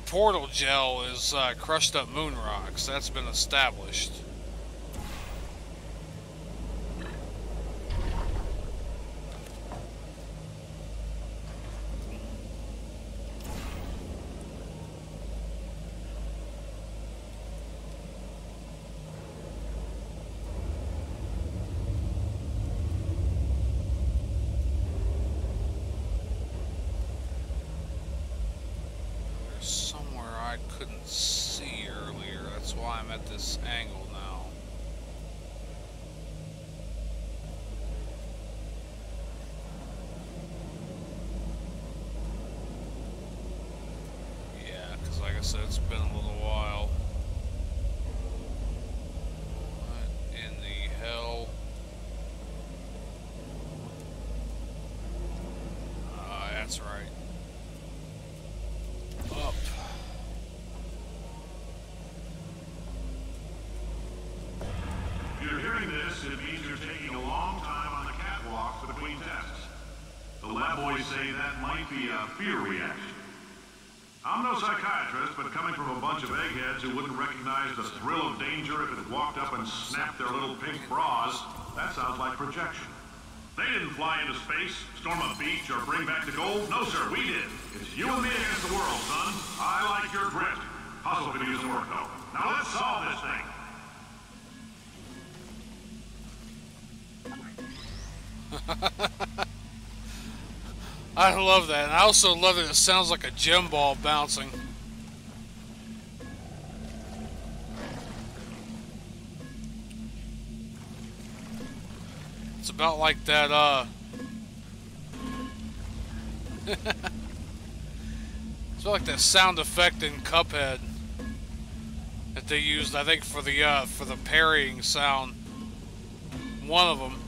portal gel is, crushed up moon rocks, that's been established. At this angle now. Yeah, because like I said, it's been a little while. What in the hell? That's right. Up. If you're hearing this, it means you're taking a long time on the catwalk between tests. The lab boys say that might be a fear reaction. I'm no psychiatrist, but coming from a bunch of eggheads who wouldn't recognize the thrill of danger if it walked up and snapped their little pink bras, that sounds like projection. They didn't fly into space, storm a beach, or bring back the gold. No, sir, we did. It's you and me against the world, son. I like your grit. Hustle could use some work, though. Now let's solve this thing. I love that, and I also love that it sounds like a gem ball bouncing. It's about like that, it's about like that sound effect in Cuphead that they used, I think, for the parrying sound. One of them.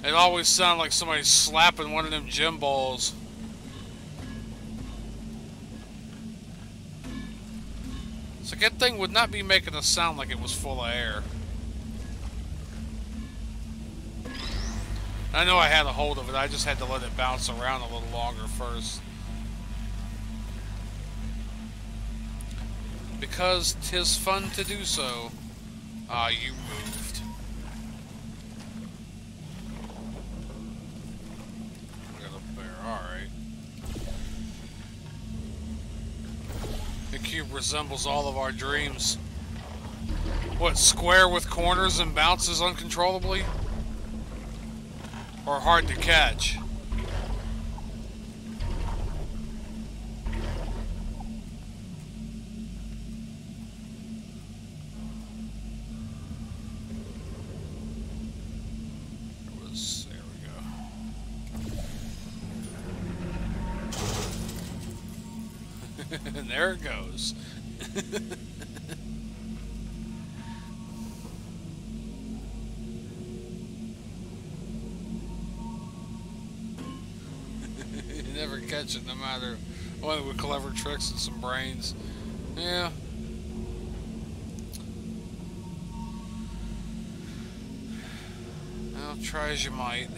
It always sounded like somebody slapping one of them gem balls. So that thing would not be making a sound like it was full of air. I know I had a hold of it, I just had to let it bounce around a little longer first. Because 'tis fun to do so. Ah, you moved. Got up there, alright. The cube resembles all of our dreams. What, square with corners and bounces uncontrollably? Or hard to catch? There we go. And there it goes. You never catch it, no matter what, with clever tricks and some brains. Yeah. Well, try as you might.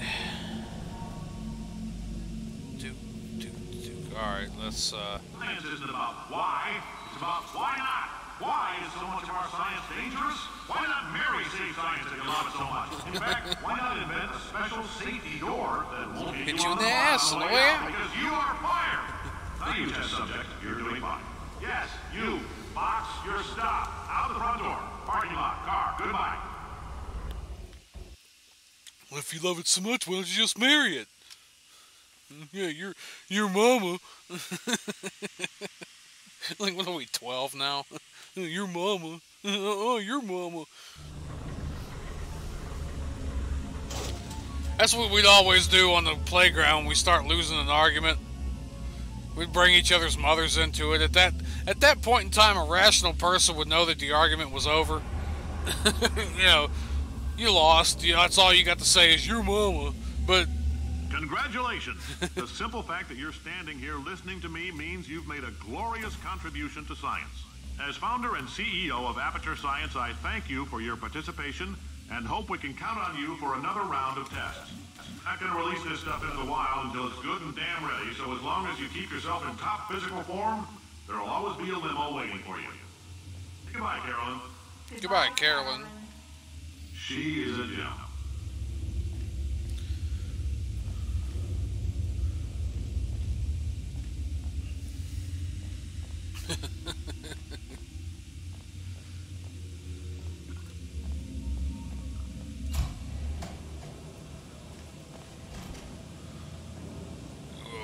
Alright, let's, Science isn't about why, it's about why not. Why is so much of our science dangerous? Why not marry safe science if you love it so much? In fact, why not invent a special safety door that won't hit you in on the the ass on on the the way way out? out. Because you are fired. Now you test subject, you're doing fine. Yes, you. Box your stop. Out the front door. Parking lot. Car. Goodbye. Well, if you love it so much, why don't you just marry it? Yeah, your mama. Like, what are we, 12 now? Your mama. Oh, your mama. That's what we'd always do on the playground when we start losing an argument. We'd bring each other's mothers into it. At that point in time, a rational person would know that the argument was over. You know, you lost. You know, that's all you got to say is your mama. But congratulations. The simple fact that you're standing here listening to me means you've made a glorious contribution to science. As founder and CEO of Aperture Science, I thank you for your participation and hope we can count on you for another round of tests. I'm not going to release this stuff into the wild until it's good and damn ready, so as long as you keep yourself in top physical form, there'll always be a limo waiting for you. Goodbye, Carolyn. goodbye, Carolyn. She is a gem.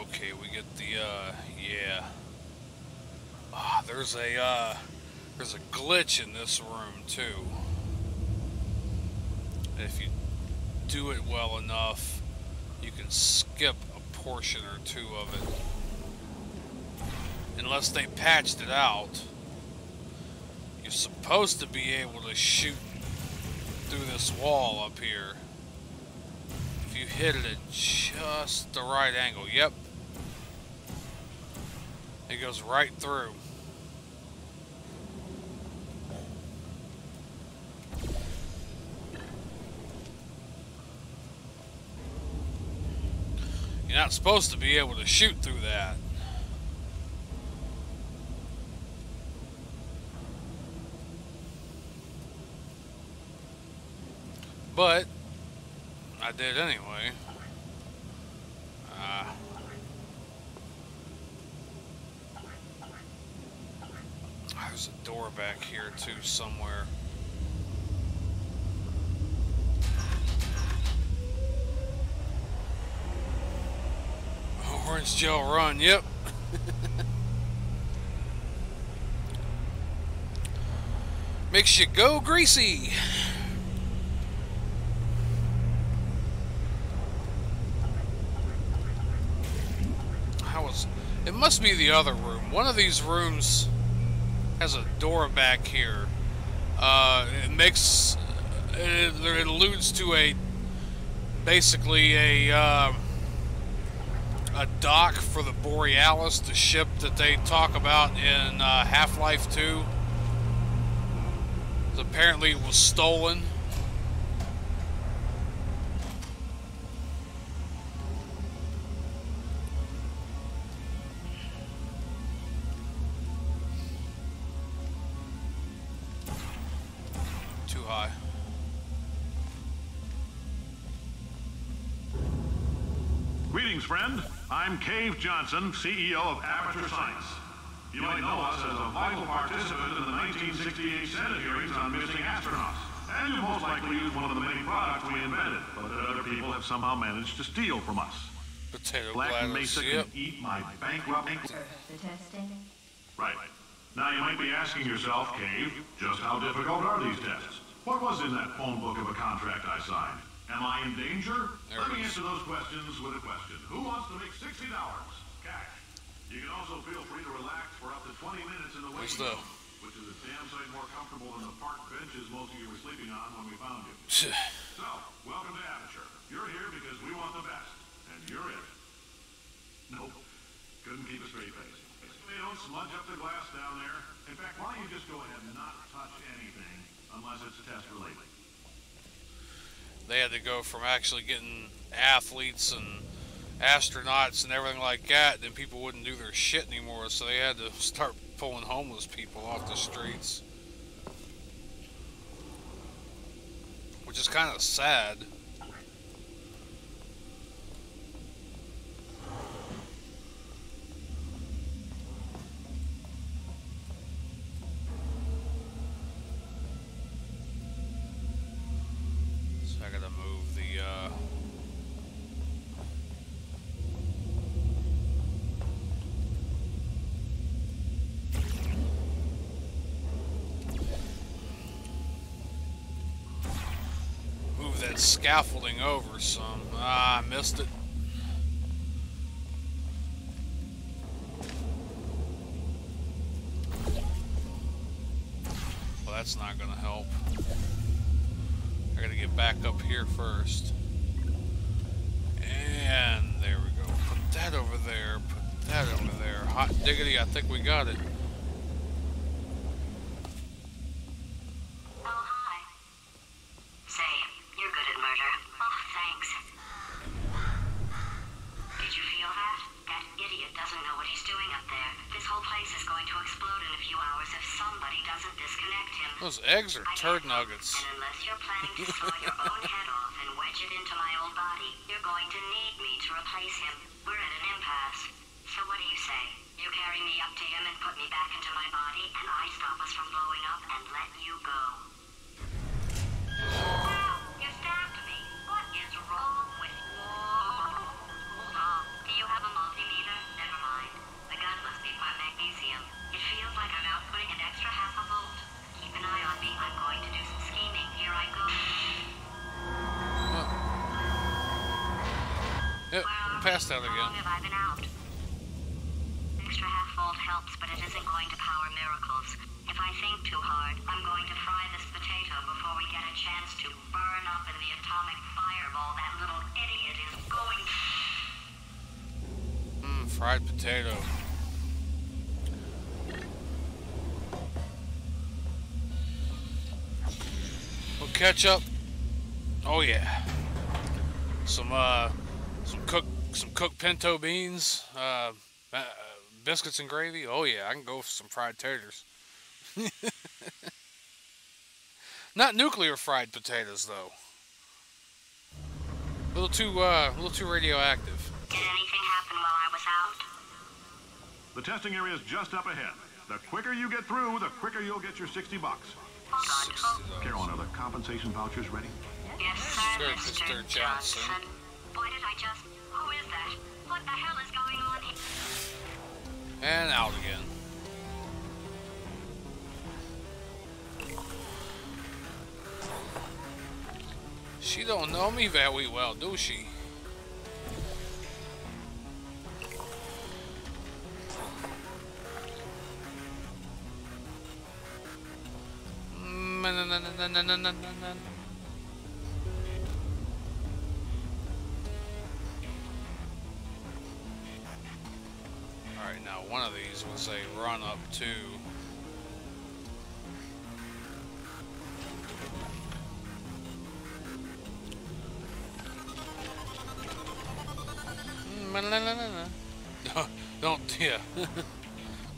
Okay, we get the, yeah. Ah, there's a glitch in this room, too. If you do it well enough, you can skip a portion or two of it. Unless they patched it out, you're supposed to be able to shoot through this wall up here. If you hit it at just the right angle. Yep. It goes right through. You're not supposed to be able to shoot through that. But I did anyway. There's a door back here too somewhere. Orange gel run, yep. Makes you go greasy. It must be the other room. One of these rooms has a door back here. It alludes to basically a dock for the Borealis, the ship that they talk about in Half-Life 2. Apparently it was stolen. Too high. Greetings, friend. I'm Cave Johnson, CEO of Aperture Science. You might know us as a vital participant in the 1968 Senate hearings on missing astronauts. And you most likely used one of the many products we invented, but that other people have somehow managed to steal from us. Potato Black Gladys, Mesa yep. can eat my bankrupt... The testing? Right. Now you might be asking yourself, Cave, just how difficult are these tests? What was in that phone book of a contract I signed? Am I in danger? Let me answer those questions with a question. Who wants to make $60? Cash. You can also feel free to relax for up to 20 minutes in the waiting room, which is a damn sight more comfortable than the park benches most of you were sleeping on when we found you. So, welcome to Aperture. You're here because we want the best, and you're it. Nope. Couldn't keep a straight face. They don't smudge up the glass down there. In fact, why don't you just go ahead and not touch anything unless it's test related? They had to go from actually getting athletes and astronauts and everything like that, then people wouldn't do their shit anymore, so they had to start pulling homeless people off the streets. which is kind of sad. So I gotta move the move that scaffolding over some. Ah, I missed it. Well, that's not gonna help. I gotta get back up here first. And there we go. Put that over there. Put that over there. Hot diggity, I think we got it. Oh, hi. Say, you're good at murder. Oh, thanks. Did you feel that? That idiot doesn't know what he's doing up there. This whole place is going to explode in a few hours if somebody doesn't disconnect him. Those eggs are turd nuggets. And unless you're planning to saw your own head off and wedge it into my old body, you're going to need me to replace him. We're at an impasse. So what do you say? You carry me up to him and put me back into my body, and I stop us from blowing up and let you go. Wow, you stabbed me. What is wrong with you? Oh, do you have a multimeter? Never mind. The gun must be from magnesium. It feels like I'm outputting an extra half a volt. Keep an eye on me. I'm going to do some scheming. Here I go. Yep, passed out again. How long have I been out? Extra half volt helps, but it isn't going to power miracles. If I think too hard, I'm going to fry this potato before we get a chance to burn up in the atomic fireball that little idiot is going to... Fried potato. Well, ketchup. Oh yeah. Some cooked pinto beans. Biscuits and gravy. Oh yeah, I can go for some fried taters. Not nuclear fried potatoes though. A little too radioactive. Did anything happen while I was out? The testing area is just up ahead. The quicker you get through, the quicker you'll get your $60. Carolyn, are the compensation vouchers ready? Yes, sir, Mr. Johnson. Why did I just... Who is that? What the hell is going on here? And out again. She don't know me very well, do she? Alright, now one of these was a run up to...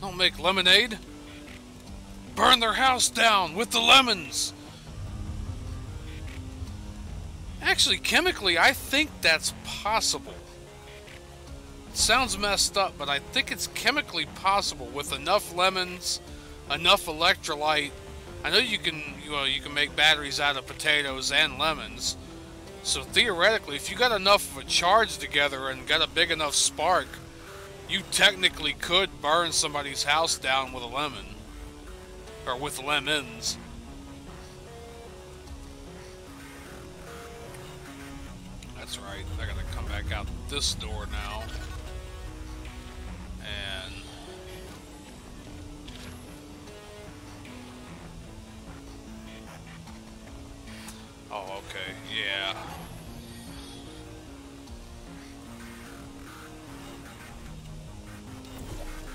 Don't make lemonade. Burn their house down with the lemons. Actually, chemically, I think that's possible. It sounds messed up, but I think it's chemically possible with enough lemons, enough electrolyte. I know you can make batteries out of potatoes and lemons. So theoretically, if you got enough of a charge together and got a big enough spark, you technically could burn somebody's house down with a lemon. Or with lemons. That's right. I gotta come back out this door now. And... oh, okay. Yeah.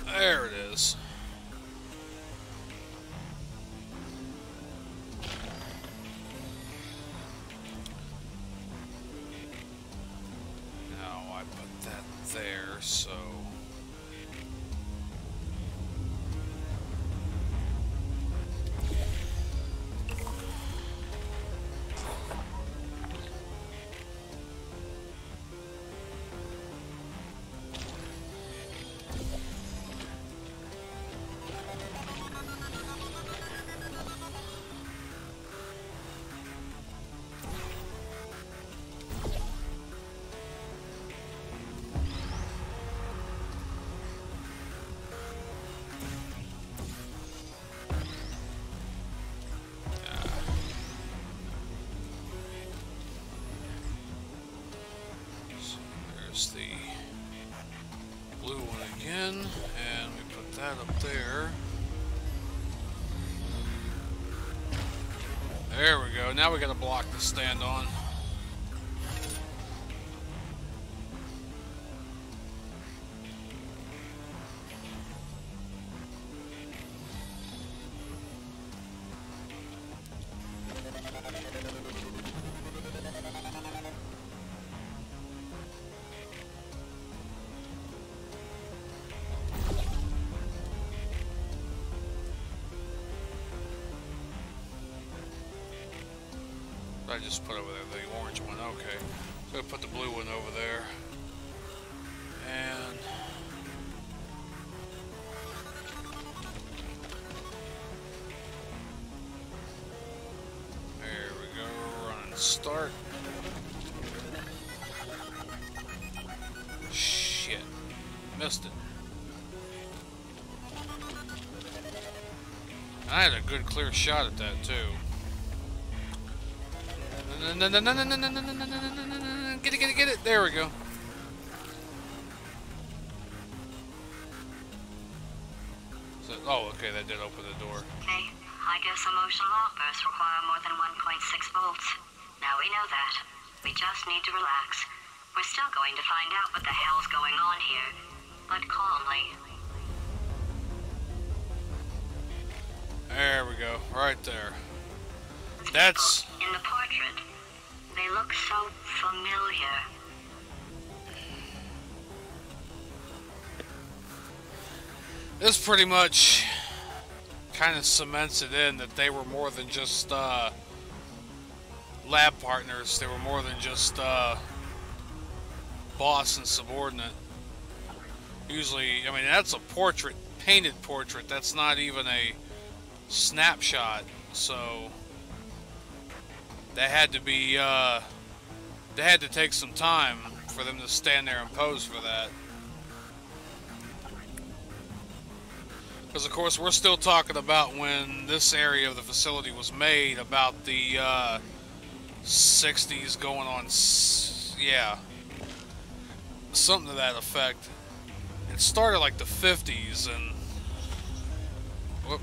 There it is. Now I put that there, so... there. There we go. Now we got a block to stand on. I just put over there the orange one. Okay, so I put the blue one over there, and there we go. Run and start. Shit, missed it. I had a good clear shot at that too. No, get it. There we go. So, oh, okay, that did open the door. Okay, I guess emotional outbursts require more than 1.6 volts. Now we know that. We just need to relax. We're still going to find out what the hell's going on here, but calmly. There we go, right there. That's... In the portrait, they look so familiar. This pretty much kind of cements it in that they were more than just lab partners. They were more than just boss and subordinate. Usually, I mean, that's a portrait, painted portrait. That's not even a snapshot. So they had to be, they had to take some time for them to stand there and pose for that. Because, of course, we're still talking about when this area of the facility was made, about the 60s going on, yeah, something to that effect. It started like the 50s, and whoop.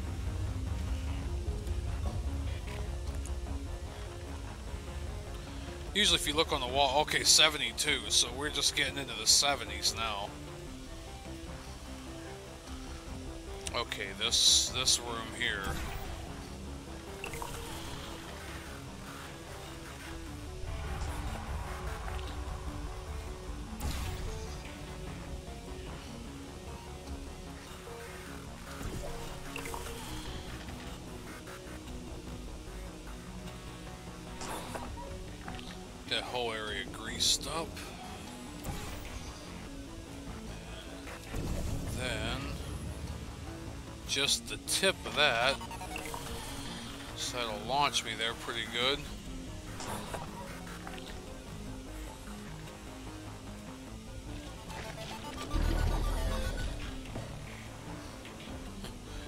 Usually if you look on the wall, okay, 72, so we're just getting into the 70s now. Okay, this room here. That whole area greased up. Then just the tip of that, so that'll launch me there pretty good.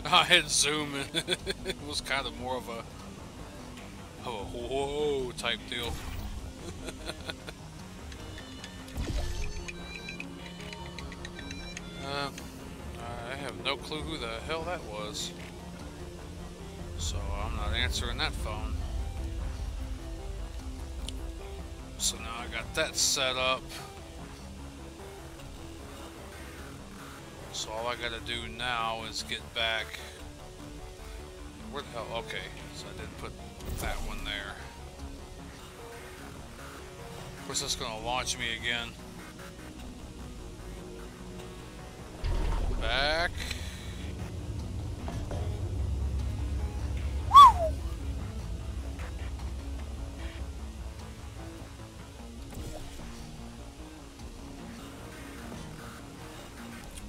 I had zoom in. It was kind of more of a whoa type deal. I have no clue who the hell that was, so I'm not answering that phone. So now I got that set up. So all I gotta do now is get back. Where the hell? Okay, so I didn't put that one there. Of course, that's gonna launch me again. Back.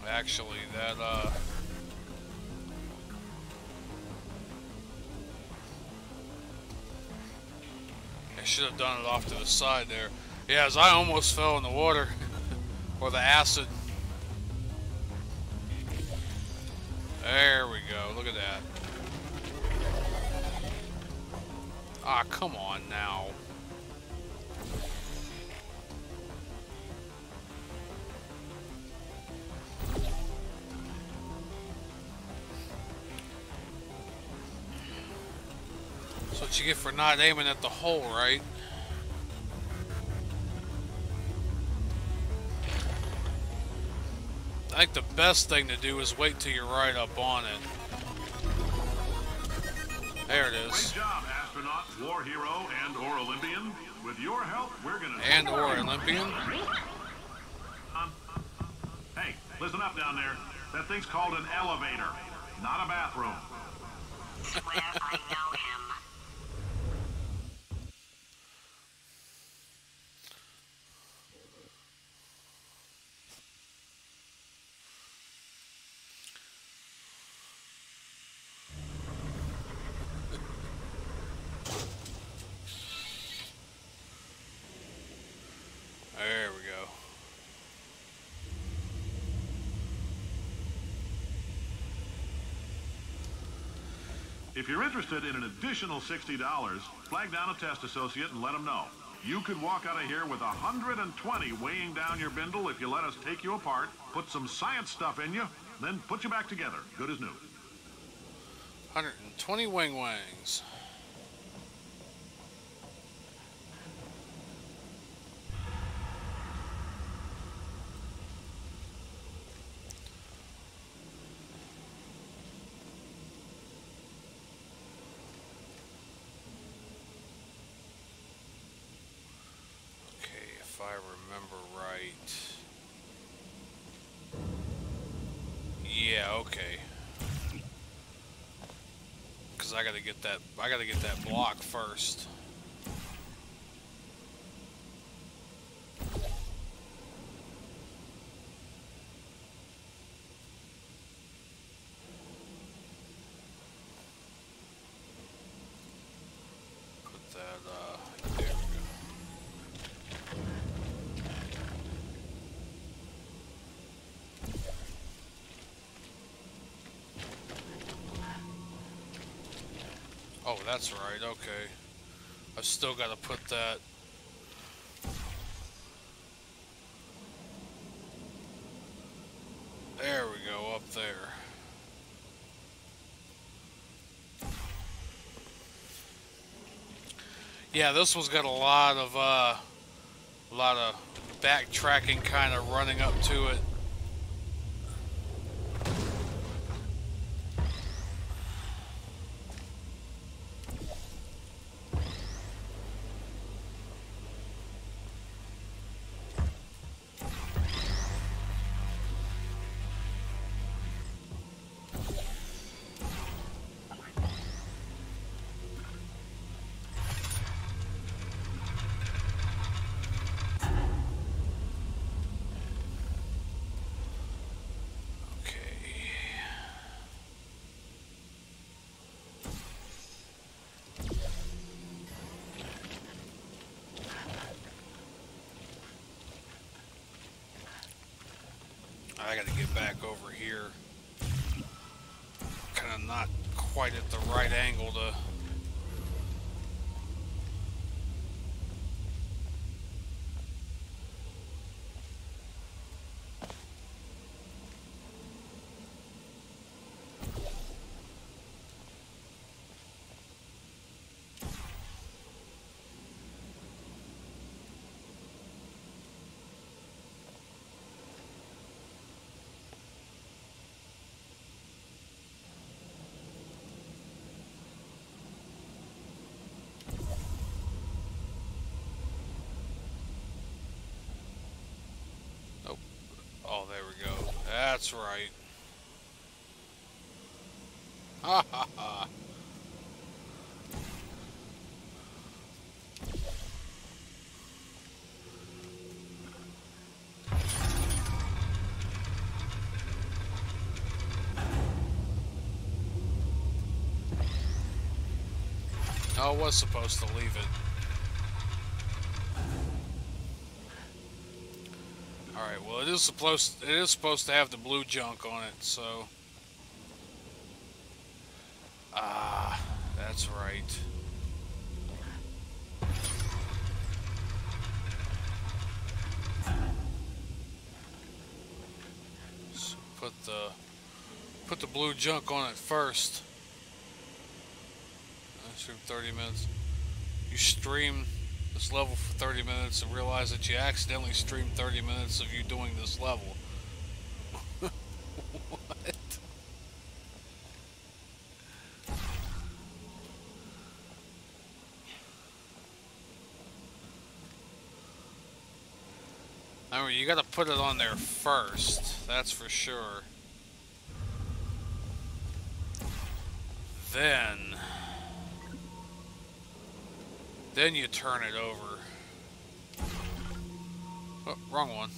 Actually, that I should have done it off to the side there. Yeah, as I almost fell in the water or the acid. There we go. Look at that. Ah, come on now. what you get for not aiming at the hole, right? I think the best thing to do is wait till you're right up on it. There it is. Great job, astronaut, war hero, and/or Olympian. With your help, we're gonna... And/or Olympian? Hey, listen up down there. That thing's called an elevator, not a bathroom. Swear I know him. There we go. If you're interested in an additional $60, flag down a test associate and let them know. You could walk out of here with 120 weighing down your bindle if you let us take you apart, put some science stuff in you, then put you back together, good as new. 120 wing wings. If I remember right. Yeah, okay. Cause I gotta get that block first. Put that there we go. Oh, that's right, okay. I've still got to put that. There we go, up there. Yeah, this one's got a lot of backtracking kind of running up to it. I gotta get back over here. Kind of not quite at the right angle to... Oh, there we go. That's right. Ha ha ha. I was supposed to leave it. Alright, well it is supposed to have the blue junk on it, so that's right. So put the blue junk on it first. Let's Stream 30 minutes. You stream this level for 30 minutes and realize that you accidentally streamed 30 minutes of you doing this level. What? I mean, you gotta put it on there first, that's for sure. Then you turn it over. Oh, wrong one.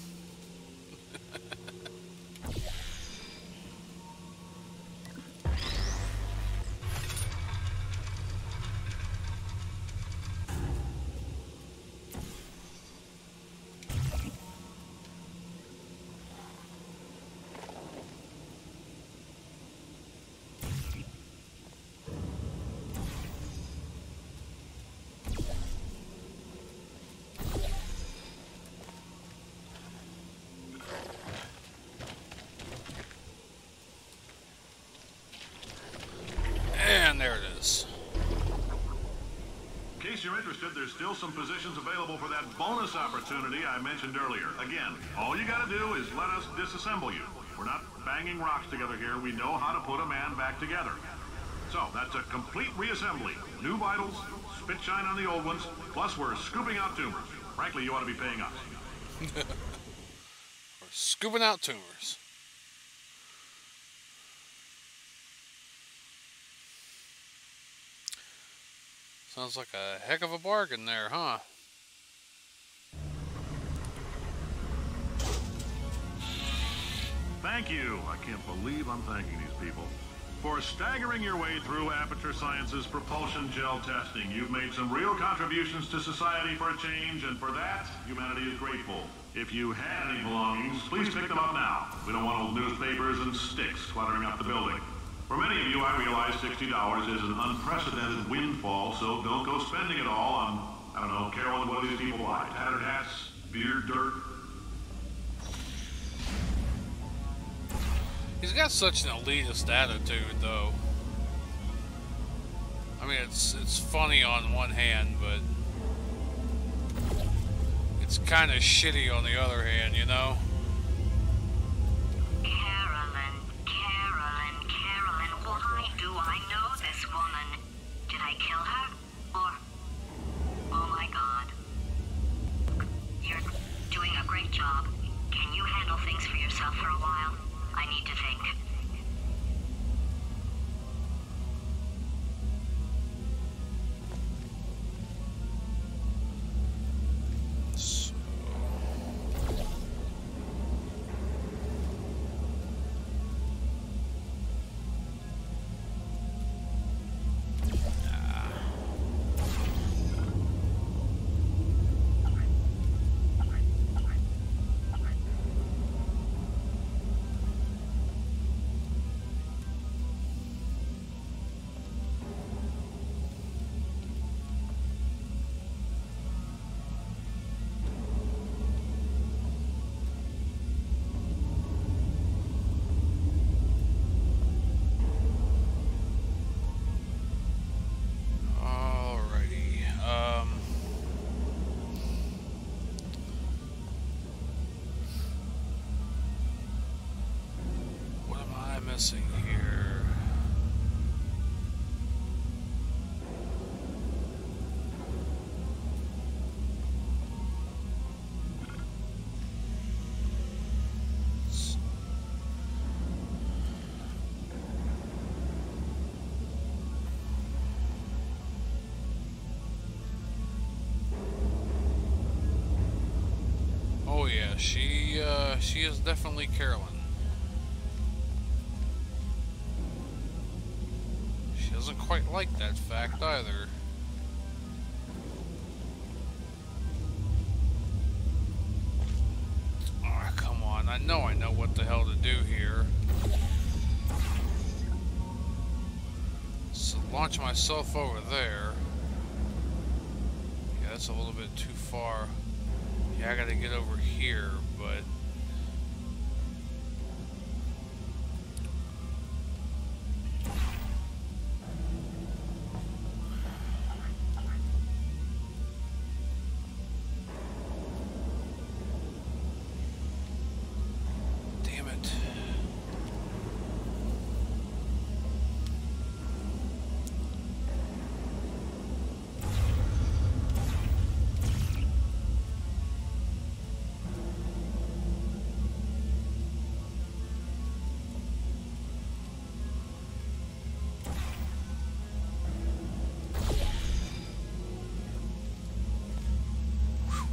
And there it is. In case you're interested, there's still some positions available for that bonus opportunity I mentioned earlier. Again, all you gotta do is let us disassemble you. We're not banging rocks together here. We know how to put a man back together. So, that's a complete reassembly. New vitals, spit shine on the old ones, plus we're scooping out tumors. Frankly, you ought to be paying us. We're scooping out tumors. Sounds like a heck of a bargain there, huh? Thank you. I can't believe I'm thanking these people. For staggering your way through Aperture Science's propulsion gel testing, you've made some real contributions to society for a change, and for that, humanity is grateful. If you had any belongings, please pick them up now. We don't want old newspapers and sticks cluttering up the building. For many of you, I realize $60 is an unprecedented windfall, so don't go spending it all on, I don't know, Carolyn, what do these people buy? Tattered hats? Beer? Dirt? He's got such an elitist attitude, though. I mean, it's funny on one hand, but it's kind of shitty on the other hand, you know? Why do I know this woman? Did I kill her? Or... Oh my god. You're doing a great job. Can you handle things for yourself for a while? I need to think. Missing here. Oh yeah, she is definitely Carolyn. Doesn't quite like that fact either. Oh, come on. I know what the hell to do here. So launch myself over there. Yeah, that's a little bit too far. Yeah, I gotta get over here, but...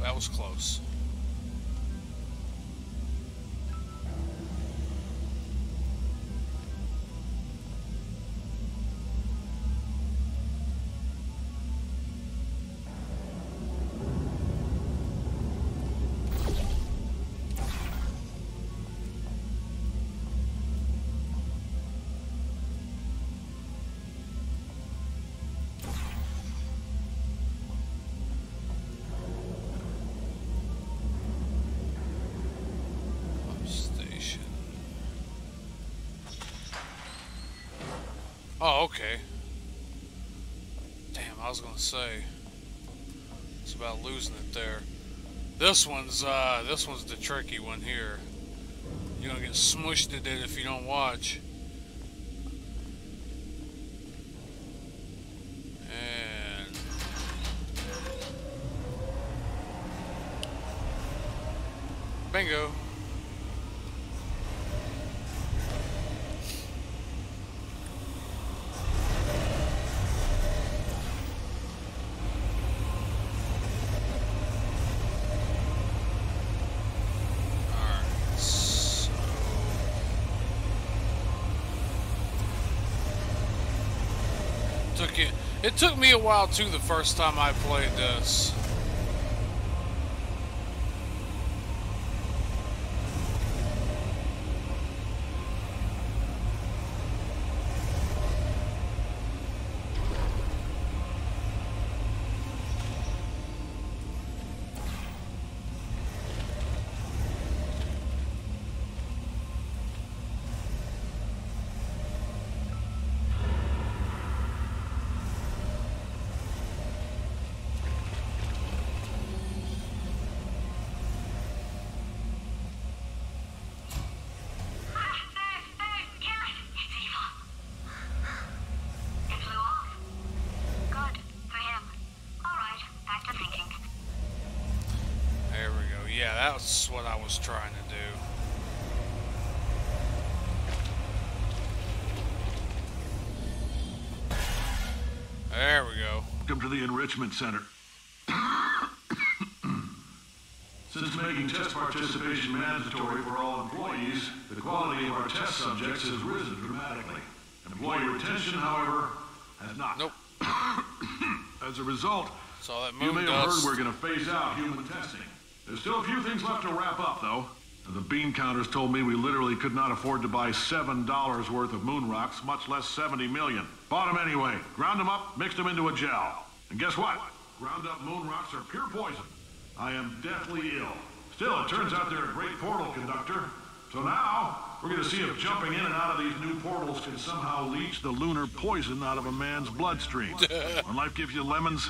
that was close. Oh, okay. Damn, I was gonna say it's about losing it there. This one's the tricky one here. You're gonna get smushed at it if you don't watch. And bingo. It took me a while too the first time I played this. That's what I was trying to do. There we go. Welcome to the Enrichment Center. Since making test participation mandatory for all employees, the quality of our test subjects has risen dramatically. Employee retention, however, has not. Nope. As a result, so that you may have heard we're going to phase out human testing. There's still a few things left to wrap up, though. The bean counters told me we literally could not afford to buy $7 worth of moon rocks, much less 70 million. Bought them anyway. Ground them up, mixed them into a gel. And guess what? Ground up moon rocks are pure poison. I am deathly ill. Still, it turns out they're a great portal conductor. So now, we're going to see if jumping in and out of these new portals can somehow leach the lunar poison out of a man's bloodstream. When life gives you lemons,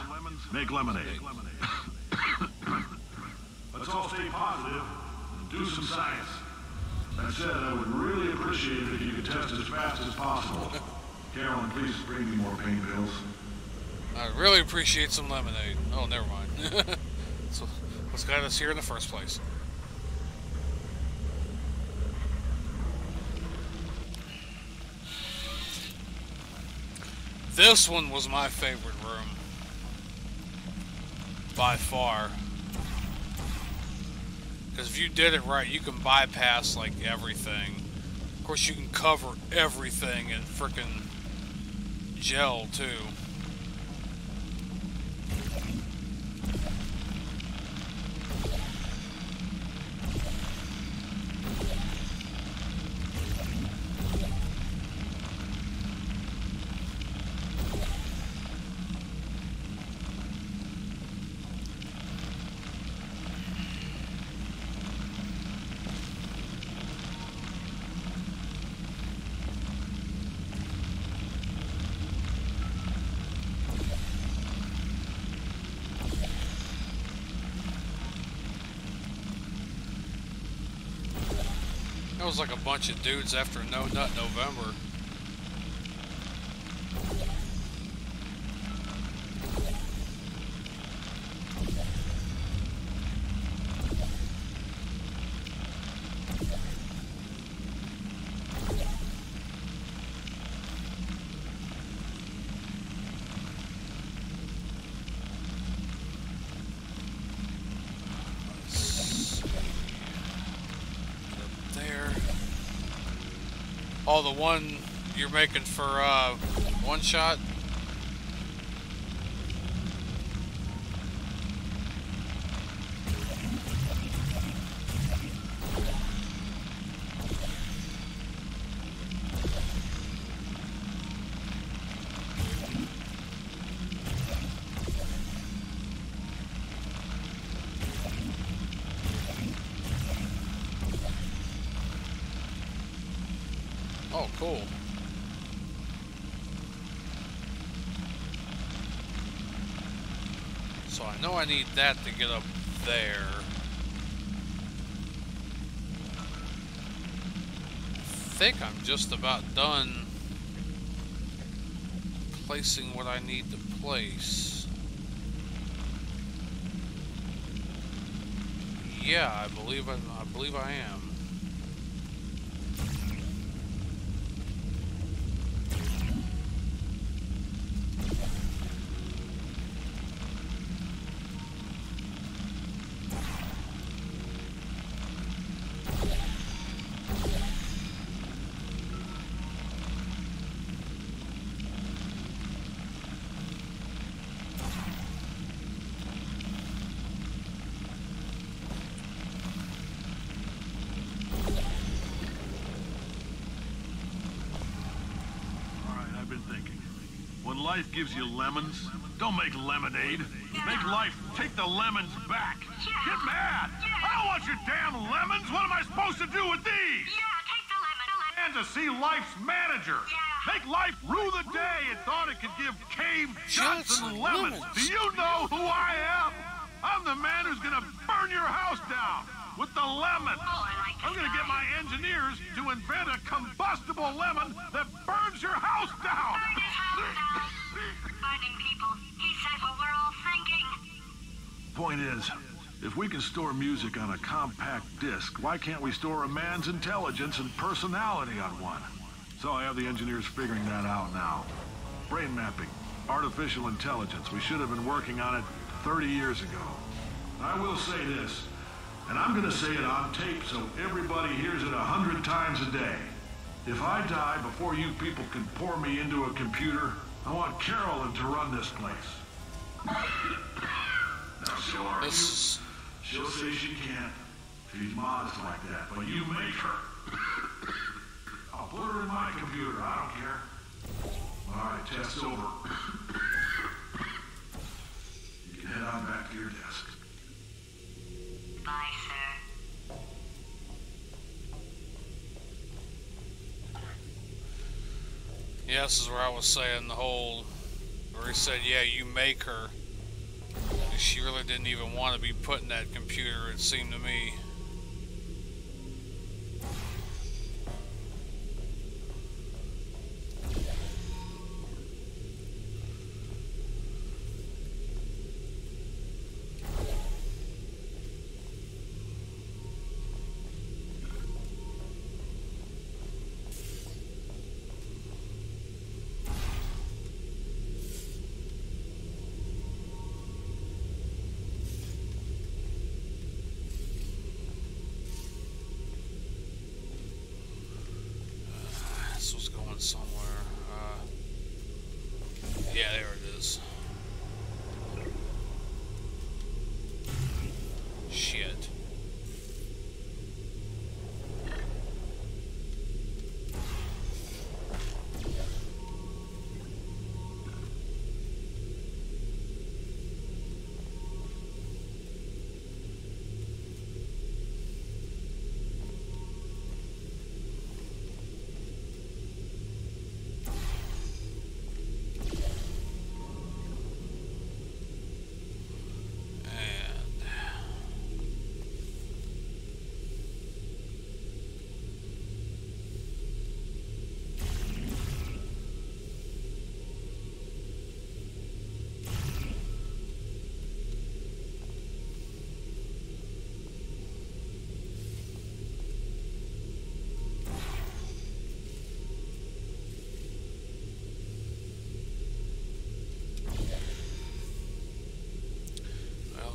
make lemonade. Let's all stay positive and do some science. That said, I would really appreciate it if you could test as fast as possible. Carolyn, please bring me more pain pills. I'd really appreciate some lemonade. Oh, never mind. So, what's got us here in the first place? This one was my favorite room. By far. Because if you did it right, you can bypass, like, everything. Of course, you can cover everything in frickin' gel, too. It was like a bunch of dudes after No Nut November. Oh, the one you're making for one shot? Oh, cool. So I know I need that to get up there. I think I'm just about done placing what I need to place. Yeah, I believe I am. Life gives you lemons. Don't make lemonade. Make life take the lemons back. Get mad. I don't want your damn lemons. What am I supposed to do with these? Take the lemon. And to see life's manager. Make life rue the day it thought it could give Cave Johnson lemons. Do you know who I am? I'm the man who's gonna burn your house down with the lemon. I'm gonna get my engineers to invent a combustible lemon that burns your house down. Burning people. He said what we're all thinking. Point is, if we can store music on a compact disc, why can't we store a man's intelligence and personality on one? So I have the engineers figuring that out now. Brain mapping, artificial intelligence. We should have been working on it 30 years ago. I will say this, and I'm gonna say it on tape so everybody hears it 100 times a day. If I die before you people can pour me into a computer, I want Carolyn to run this place. Now, so are you. She'll say she can't. She's modest like that, but you make her. I'll put her in my computer, I don't care. All right, test over. You can head on back to your desk. Bye, sir. Yeah, this is where I was saying the whole, where he said, yeah, you make her. She really didn't even want to be put in that computer, it seemed to me. Somewhere. Yeah, there it is. Shit.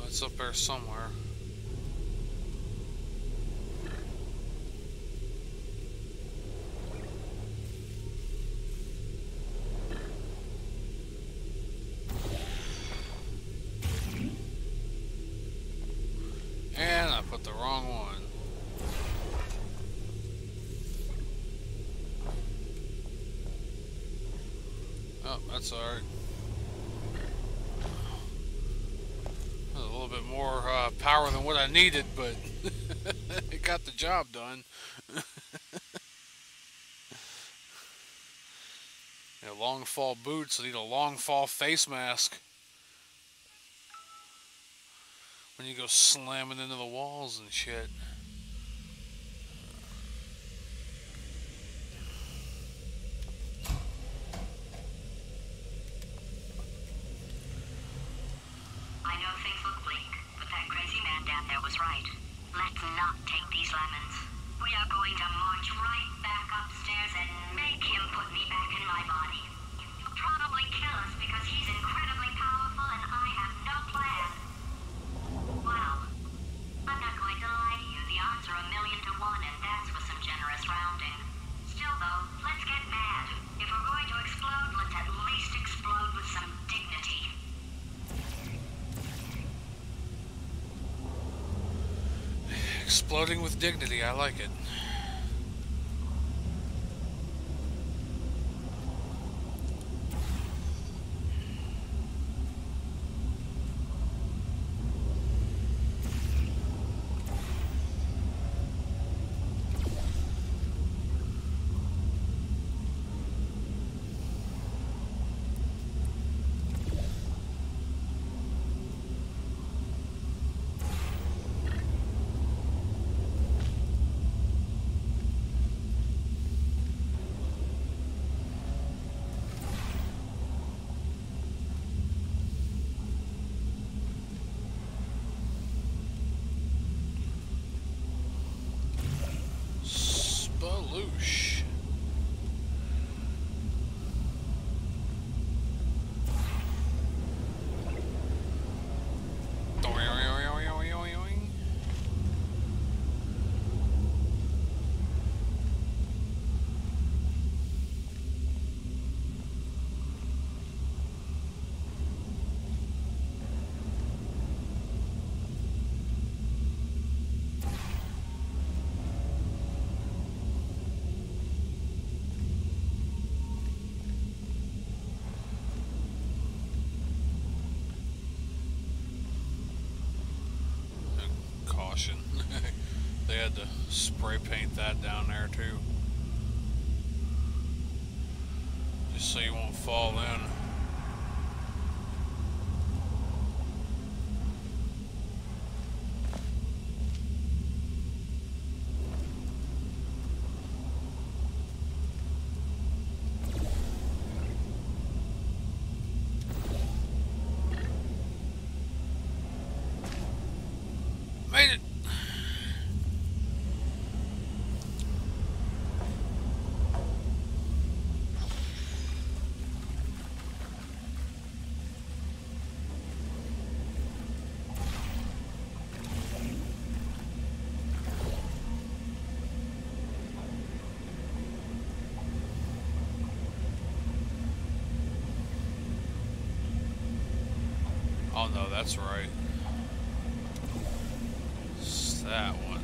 It's up there somewhere. put the wrong one. Oh, that's alright. A little bit more power than what I needed, but it got the job done. Yeah, long fall boots. I need a long fall face mask. When you go slamming into the walls and shit. I know things look bleak, but that crazy man down there was right. Let's not take these lemons. We are going to march right back upstairs and make him put me back in my body. He'll probably kill us because he's incredibly powerful and I have no plan. Well, I'm not going to lie to you. The odds are 1,000,000 to 1, and that's with some generous rounding. Still, though, let's get mad. If we're going to explode, let's at least explode with some dignity. Exploding with dignity, I like it. Baloosh. They had to spray paint that down there too, just so you won't fall in. Made it. Oh no, that's right. It's that one.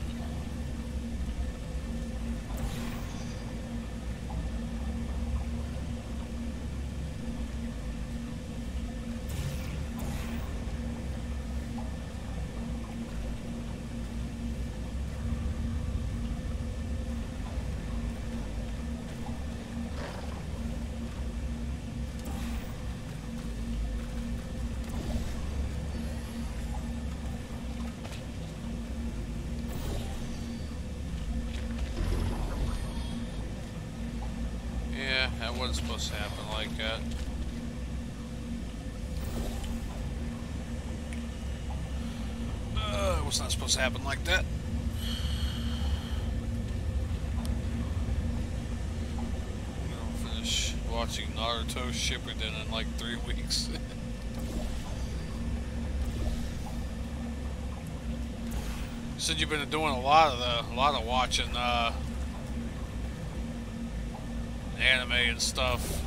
That wasn't supposed to happen like that. It was not supposed to happen like that. I'm gonna finish watching Naruto Shippuden in like 3 weeks. You said you've been doing a lot of watching anime and stuff.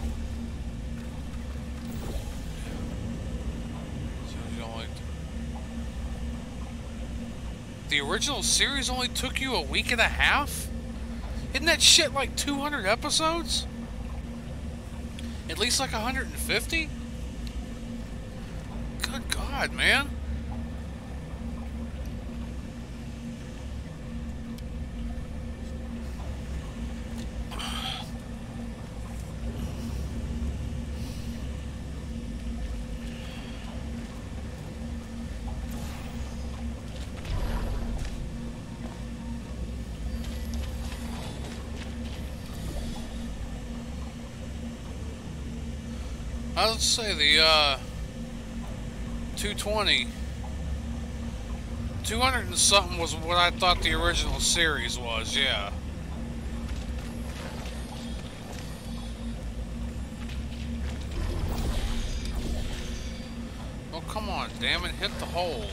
So you don't like The original series only took you a week and a half? Isn't that shit like 200 episodes? At least like 150? Good God, man. I would say the 220, 200 and something was what I thought the original series was, yeah. Oh, come on, damn it, hit the hole.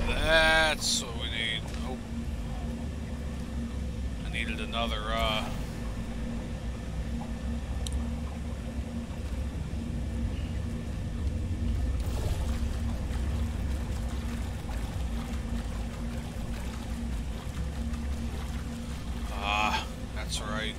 That's what we need. Oh. I needed another, that's right.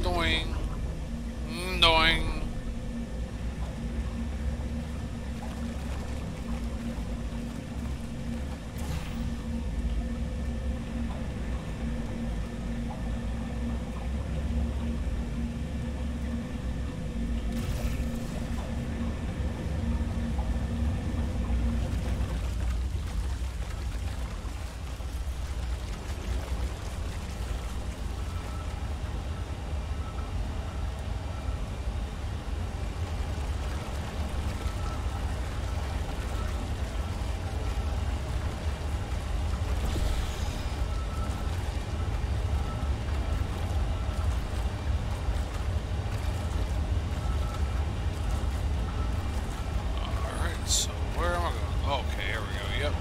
Doing. Doing. So where am I going? Okay, here we go, yep.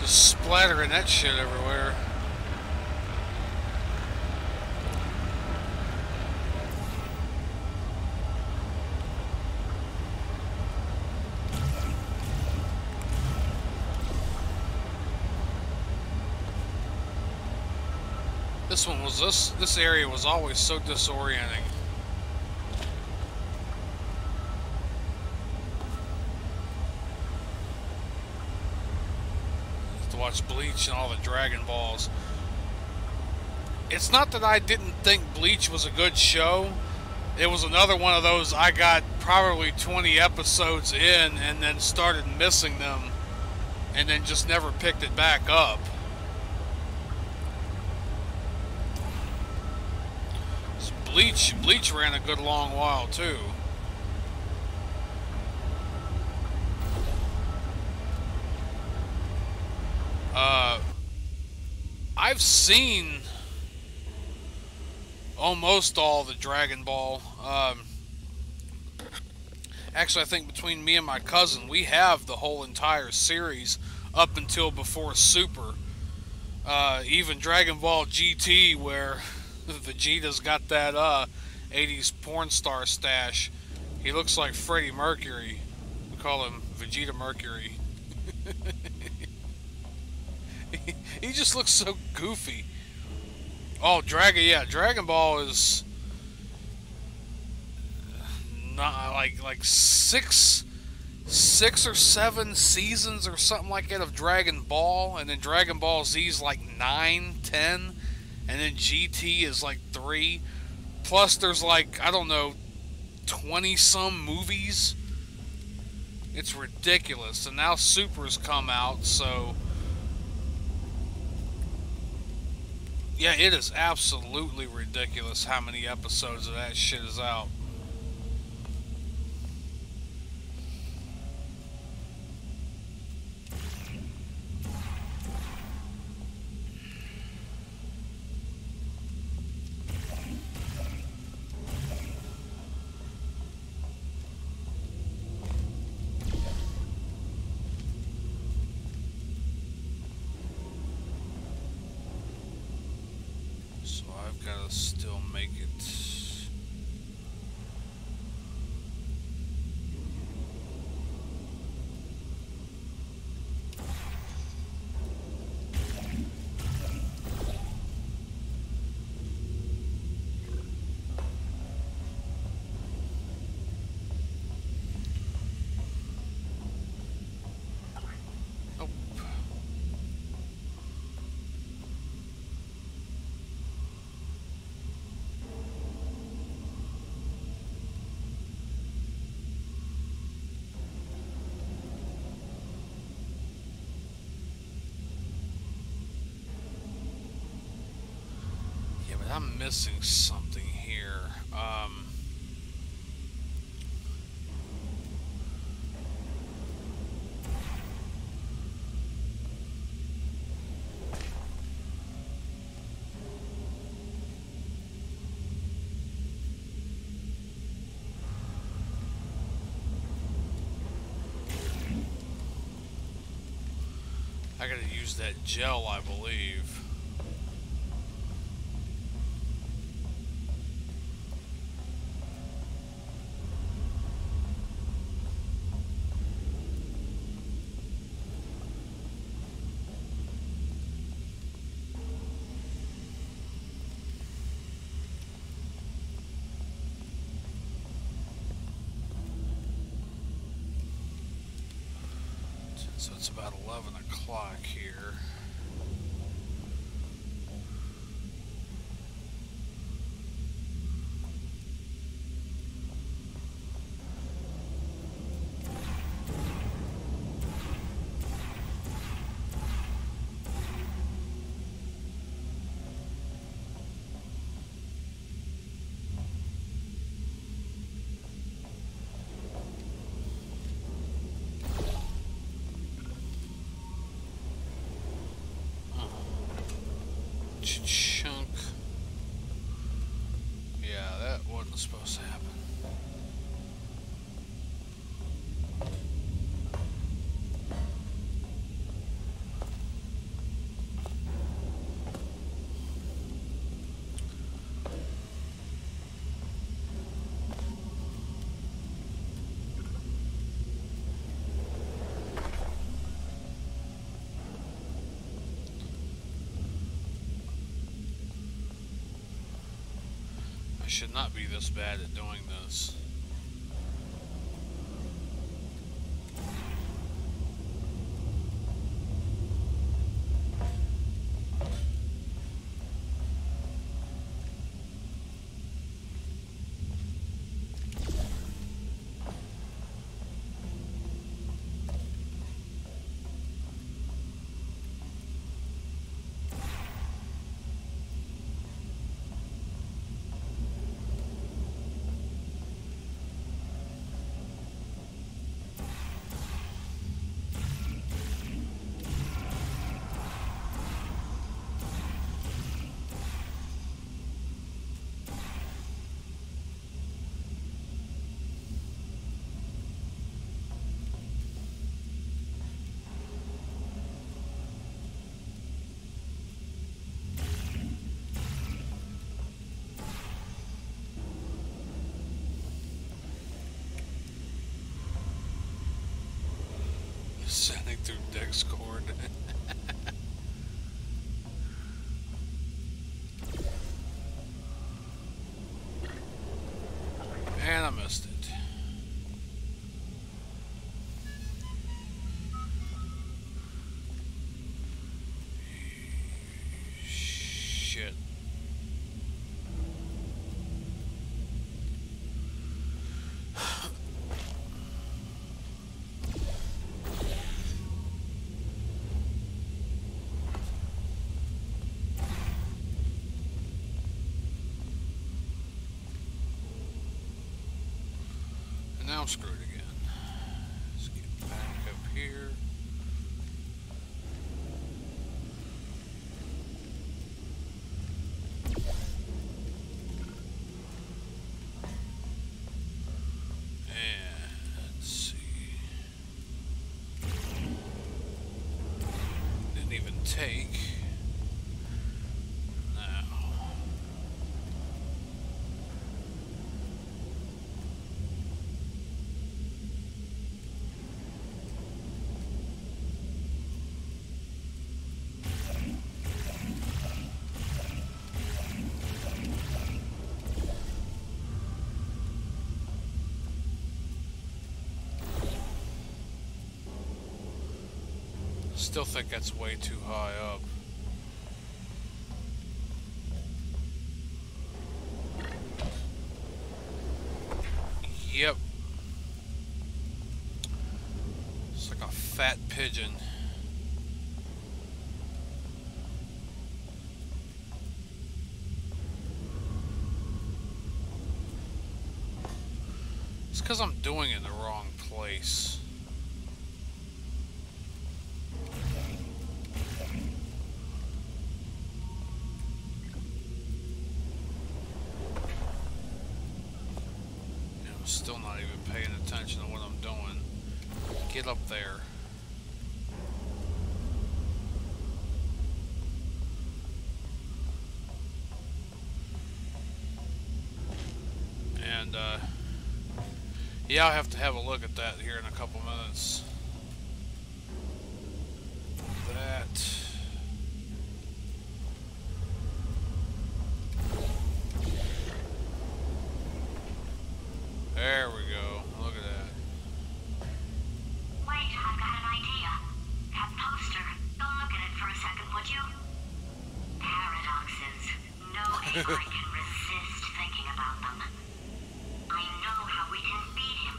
Just splattering that shit everywhere. This area was always so disorienting. To watch Bleach and all the Dragon Balls. It's not that I didn't think Bleach was a good show. It was another one of those I got probably 20 episodes in and then started missing them and then just never picked it back up. Bleach ran a good long while too. I've seen almost all the Dragon Ball. Actually, I think between me and my cousin, we have the whole entire series up until before Super. Even Dragon Ball GT, where Vegeta's got that 80s porn star stash. He looks like Freddie Mercury. We call him Vegeta Mercury. He just looks so goofy. Oh, Dragon Ball is not like six or seven seasons or something like that of Dragon Ball, and then Dragon Ball Z's like 9, 10. And then GT is like 3. Plus there's like, I don't know, 20-some movies. It's ridiculous. And now Super's come out, so yeah, it is absolutely ridiculous how many episodes of that shit is out. Gotta still make it. I'm missing something here. I gotta use that gel, I believe. So it's about 11 o'clock here. Chunk. Yeah, that wasn't supposed to happen. I should not be this bad at doing this. Sending through Discord. And I missed it. Shit. Now I'm screwed again. Let's get back up here. And let's see. Didn't even take. Still think that's way too high up. Yep. It's like a fat pigeon. It's because I'm doing it in the wrong place. Still not even paying attention to what I'm doing. Get up there. And, yeah, I'll have to have a look at that here in a couple minutes. That. There we go. Look at that. Wait, I've got an idea. That poster. Go look at it for a second, would you? Paradoxes. No AI can resist thinking about them. I know how we can beat him.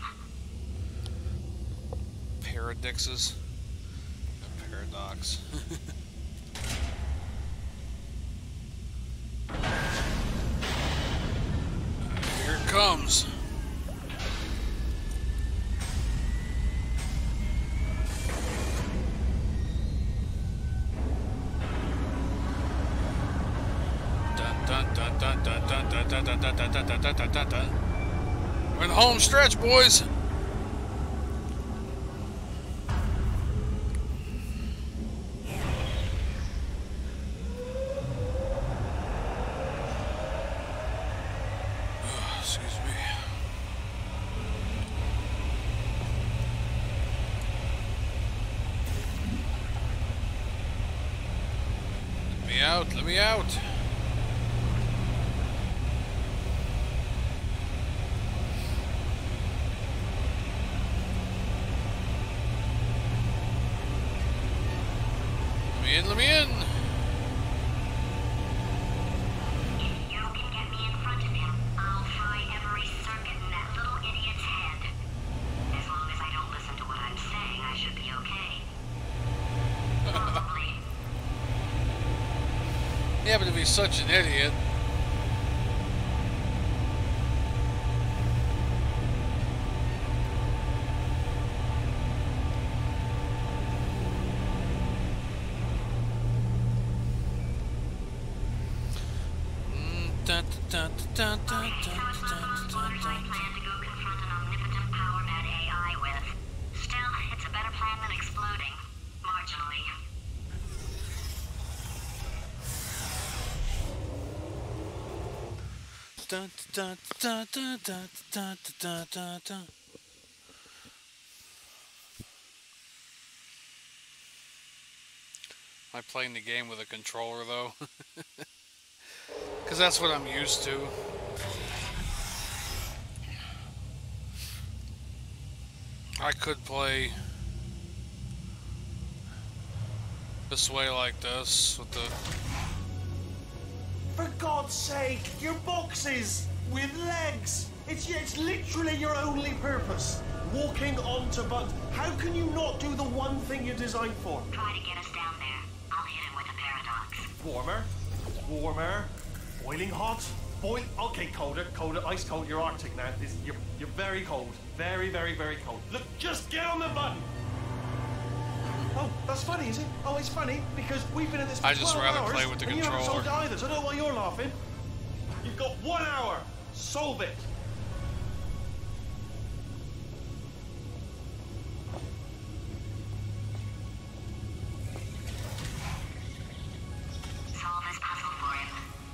Paradoxes. A paradox. Here it comes. We're in the home stretch, boys. Excuse me. Let me out, let me out. Let me in. If you can get me in front of him, I'll fry every circuit in that little idiot's head. As long as I don't listen to what I'm saying, I should be okay. Probably. Yeah, but if he's such an idiot. Am I playing the game with a controller though? Because that's what I'm used to. I could play this way like this with the... For God's sake, your boxes with legs. It's literally your only purpose. Walking onto buttons. How can you not do the one thing you're designed for? Try to get us down there. I'll hit him with a paradox. Warmer, warmer, boiling hot, Boy, okay, colder, ice cold. You're Arctic now. You're very cold. Very, very, very cold. Look, just get on the button. Oh, that's funny, is it? Oh, it's funny because we've been in this for 12 hours. I just rather play with the and controller. You haven't solved it either, so I don't know why you're laughing. You've got 1 hour. Solve it. Solve this puzzle for him.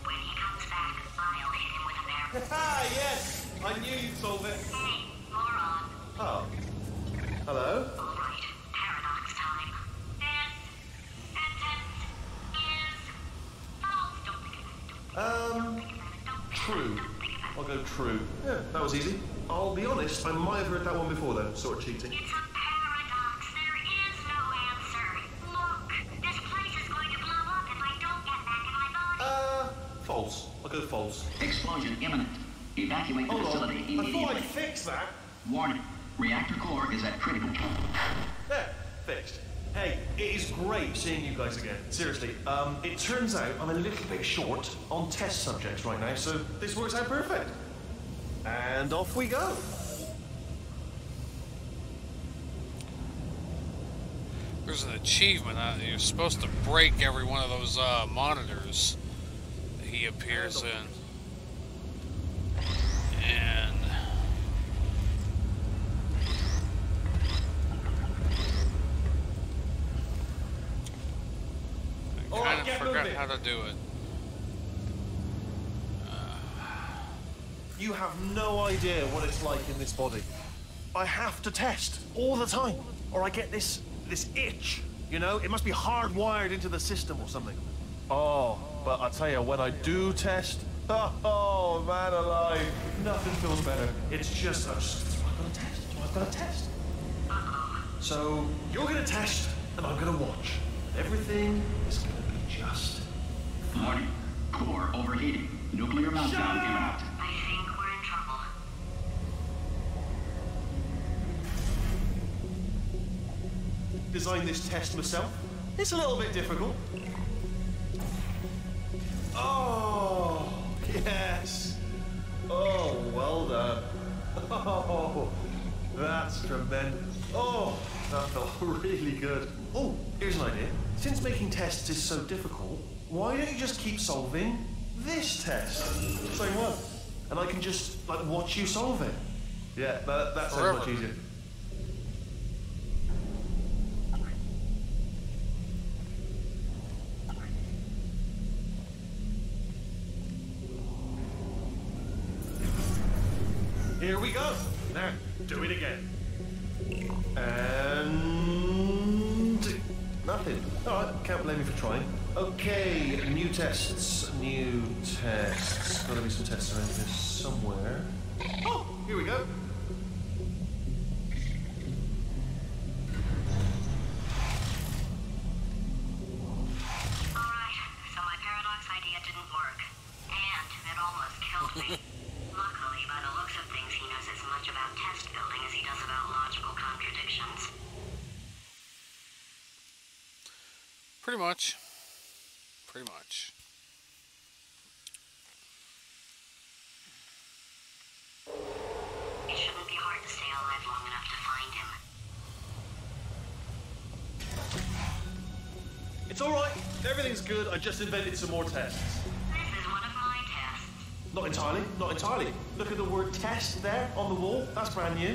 When he comes back, I'll hit him with a bear. Ah, yes. I knew you'd solve it. Hey, moron. Oh. Hello? All right, paradox time. This sentence is false. Don't think about it. True. I'll go true. Yeah, that was easy. I'll be honest, I might have heard that one before though, sort of cheating. It's a paradox. There is no answer. Look, this place is going to blow up if I don't get back in my body. False. I'll go false. Explosion imminent. Evacuate the Hold on. facility I immediately. thought I'd fix that. Warning. Reactor core is at critical. There, fixed. Hey, it is great seeing you guys again. Seriously, it turns out I'm a little bit short on test subjects right now, so this works out perfect. And off we go. There's an achievement. You're supposed to break every one of those monitors that he appears in. And I kind of forgot how to do it. You have no idea what it's like in this body. I have to test all the time, or I get this itch. You know, it must be hardwired into the system or something. Oh, but I tell you, when I do test, oh man alive, nothing feels better. It's just, I've got to test. So you're gonna test, and I'm gonna watch. Everything is gonna be just Warning. Core overheating. Nuclear meltdown imminent. I think we're in trouble. Designed this test myself. It's a little bit difficult. Oh, yes. Oh, well done. Oh, that's tremendous. Oh, that felt really good. Oh, here's an idea. Since making tests is so difficult, why don't you just keep solving this test? Same one. And I can just, like, watch you solve it. Yeah, that sounds much easier. Here we go. Now, do it again. And nothing. All right, can't blame me for trying. Okay, new tests. New tests. Gotta be some tests around here somewhere. Oh, here we go. Alright, so my paradox idea didn't work. And it almost killed me. Luckily, by the looks of things, he knows as much about test building as he does about logical contradictions. pretty much. Pretty much. It shouldn't be hard to stay alive long enough to find him. It's all right. Everything's good. I just invented some more tests. This is one of my tests. Not entirely. Not entirely. Look at the word test there on the wall. That's brand new.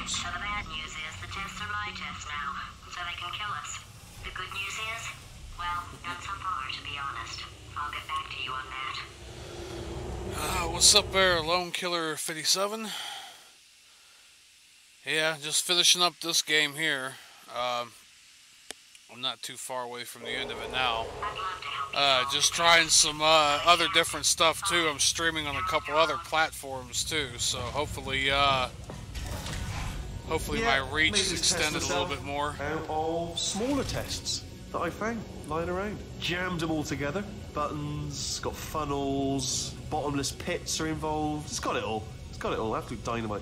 tests. So the bad news is the tests are my tests now, so they can kill us. The good news is, well, not so far, to be honest. I'll get back to you on that. What's up there, Lone Killer 57? Yeah, just finishing up this game here. I'm not too far away from the end of it now. Just trying some other different stuff too. I'm streaming on a couple other platforms too, so hopefully my reach is extended a little bit more. Out of smaller tests that I found lying around. Jammed them all together. Buttons, got funnels, bottomless pits are involved. It's got it all. It's got it all. Absolute dynamite.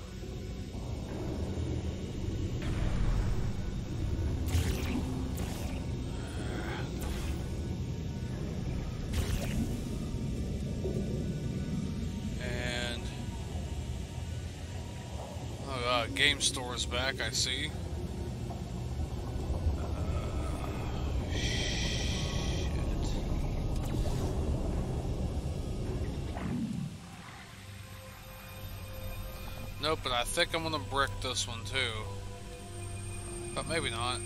Game store is back, I see. Shit. Nope, but I think I'm gonna brick this one too. But maybe not.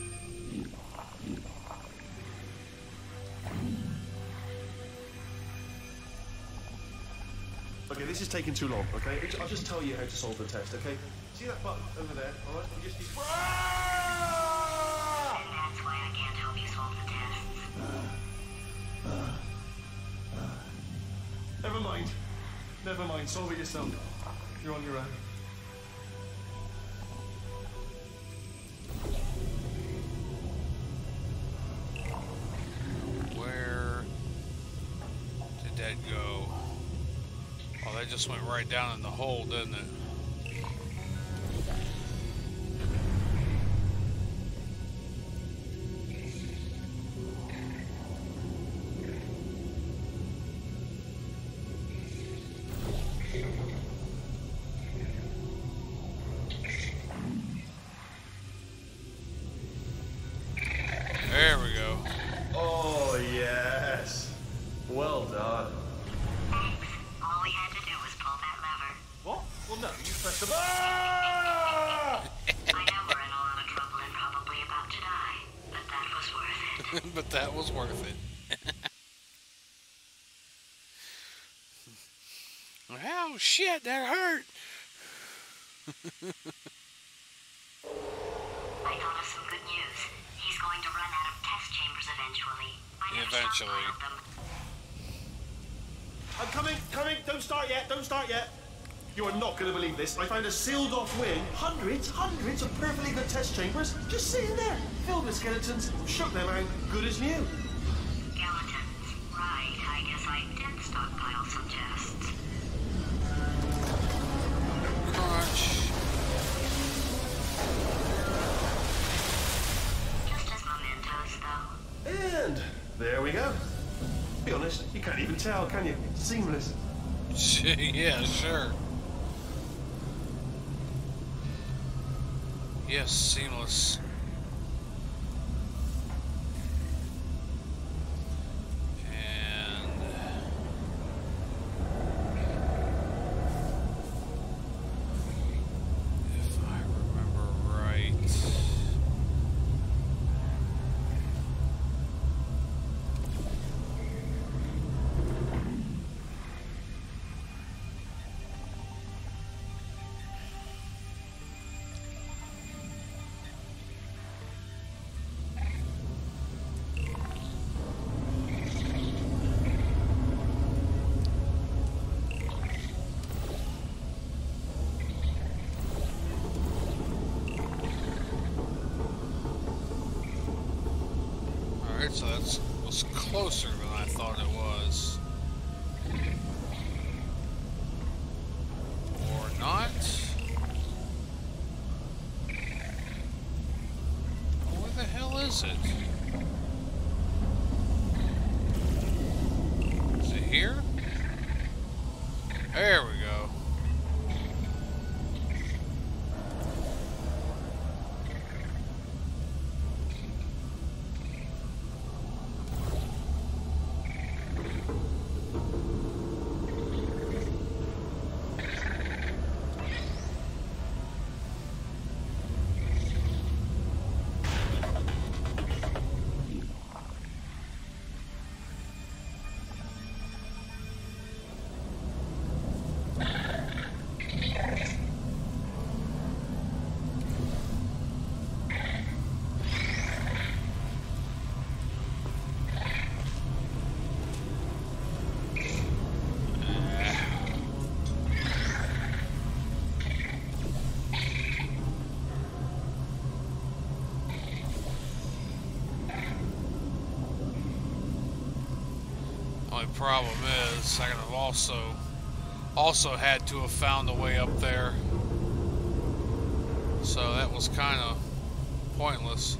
Okay, this is taking too long, okay? I'll just tell you how to solve the test, okay? See that button over there, alright? You just keep... And that's why I can't help you solve the tests. Never mind. Never mind, solve it yourself. You're on your own. Where did that go? Oh, that just went right down in the hole, didn't it? There we go. Oh, yes. Well done. Thanks. All we had to do was pull that lever. What? Well, no, you pressed the I know we're in a lot of trouble and probably about to die, but that was worth it. But that was worth it. Oh shit, that hurt. I thought of some good news. He's going to run out of test chambers eventually. Eventually. I'm coming. Don't start yet. You are not going to believe this. I found a sealed off wing. Hundreds of perfectly good test chambers just sitting there. Filled with skeletons. Shook them out. Good as new. Skeletons. Right, I guess I did stockpile some tests. Crunch. Just as mementos, though. And there we go. Be honest, you can't even tell, can you? It's seamless. Yeah, sure. Yes, seamless. So that was closer than I thought it was. Or not. Where the hell is it? Is it here? There we go. Only problem is, I could have also had to have found a way up there. So that was kind of pointless.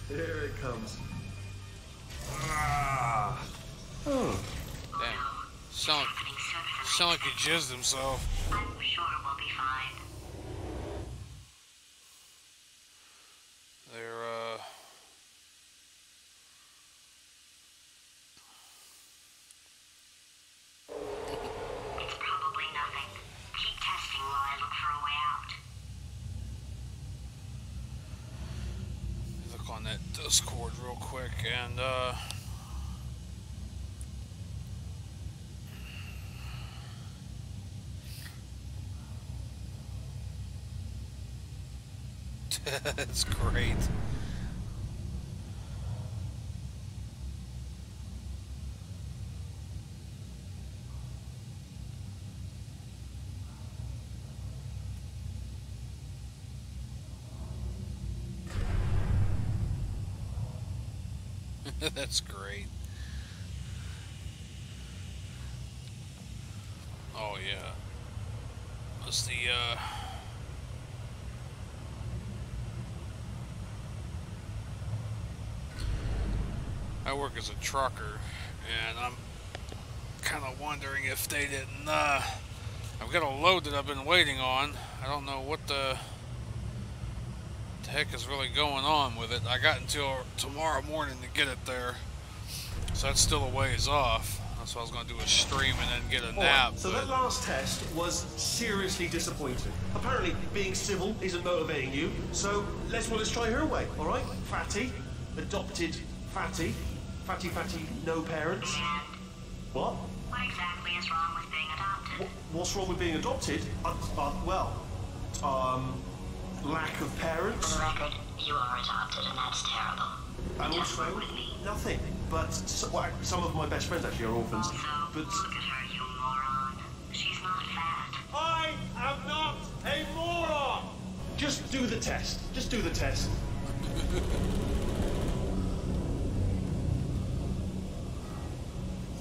Here it comes. Ah. Oh. Damn. Sound like he jizzed himself. I'm sure we'll be fine. They're, It's probably nothing. Keep testing while I look for a way out. look on that Discord real quick and, that's great. That's great. Oh yeah. That's the I work as a trucker, and I'm kind of wondering if they didn't, I've got a load that I've been waiting on. I don't know what the heck is really going on with it. I got until tomorrow morning to get it there, so that's still a ways off. That's what I was going to do, a stream and then get a nap. So that last test was seriously disappointing. Apparently being civil isn't motivating you, so let's try her way, all right? Fatty, adopted Fatty, Fatty, no parents. What? What exactly is wrong with being adopted? What's wrong with being adopted? Lack of parents. For the record, you are adopted, and that's terrible. And Just also, work with me. nothing. But some of my best friends actually are orphans. Also, But look at her, you moron. She's not fat. I am not a moron! just do the test. Just do the test.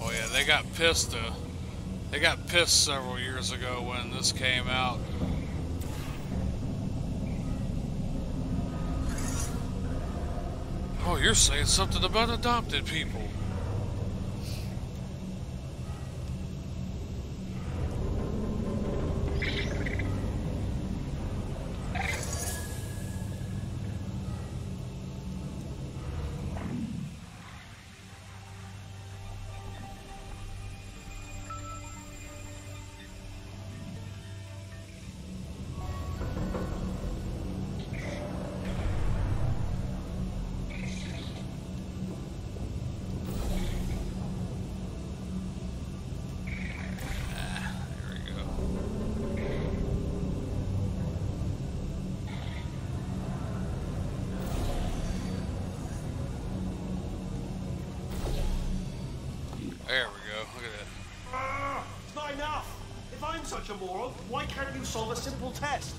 Oh yeah, they got pissed. They got pissed several years ago when this came out. Oh, you're saying something about adopted people. There we go. Look at that. It's not enough. If I'm such a moron, why can't you solve a simple test?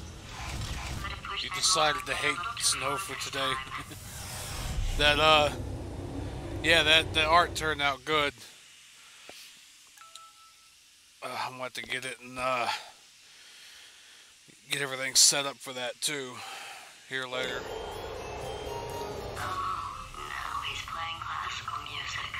You decided to hate snow for today. Yeah, that art turned out good. I'm going to get it and get everything set up for that too here later. Now he's playing classical music.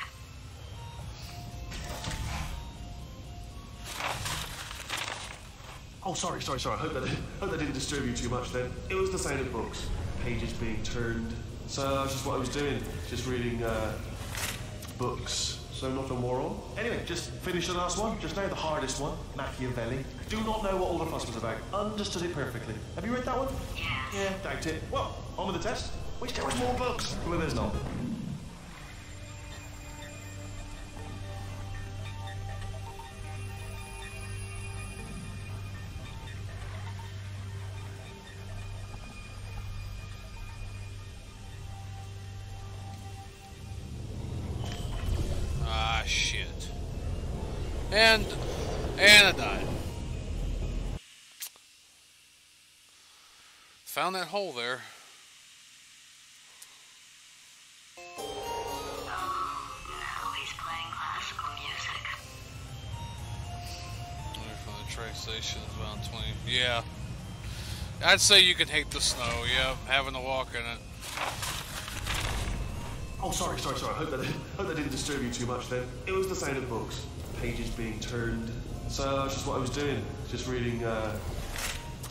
Oh, sorry. I hope that didn't disturb you too much then. It was the sound of books. Pages being turned. So that's just what I was doing. Just reading books. So not a moron. Anyway, just finish the last one. Just now the hardest one. Machiavelli. Do not know what all the fuss was about. Understood it perfectly. Have you read that one? Yes. Yeah, doubt it. Well, on with the test. Wish there was more books. Well, there's not. Ah, shit. And I died. Found that hole there. Now he's playing classical music. From the train station is about 20. Yeah. I'd say you can hate the snow, yeah, having to walk in it. Oh, sorry. I hope that didn't disturb you too much then. It was the sound of books. Pages being turned. So that's just what I was doing. Just reading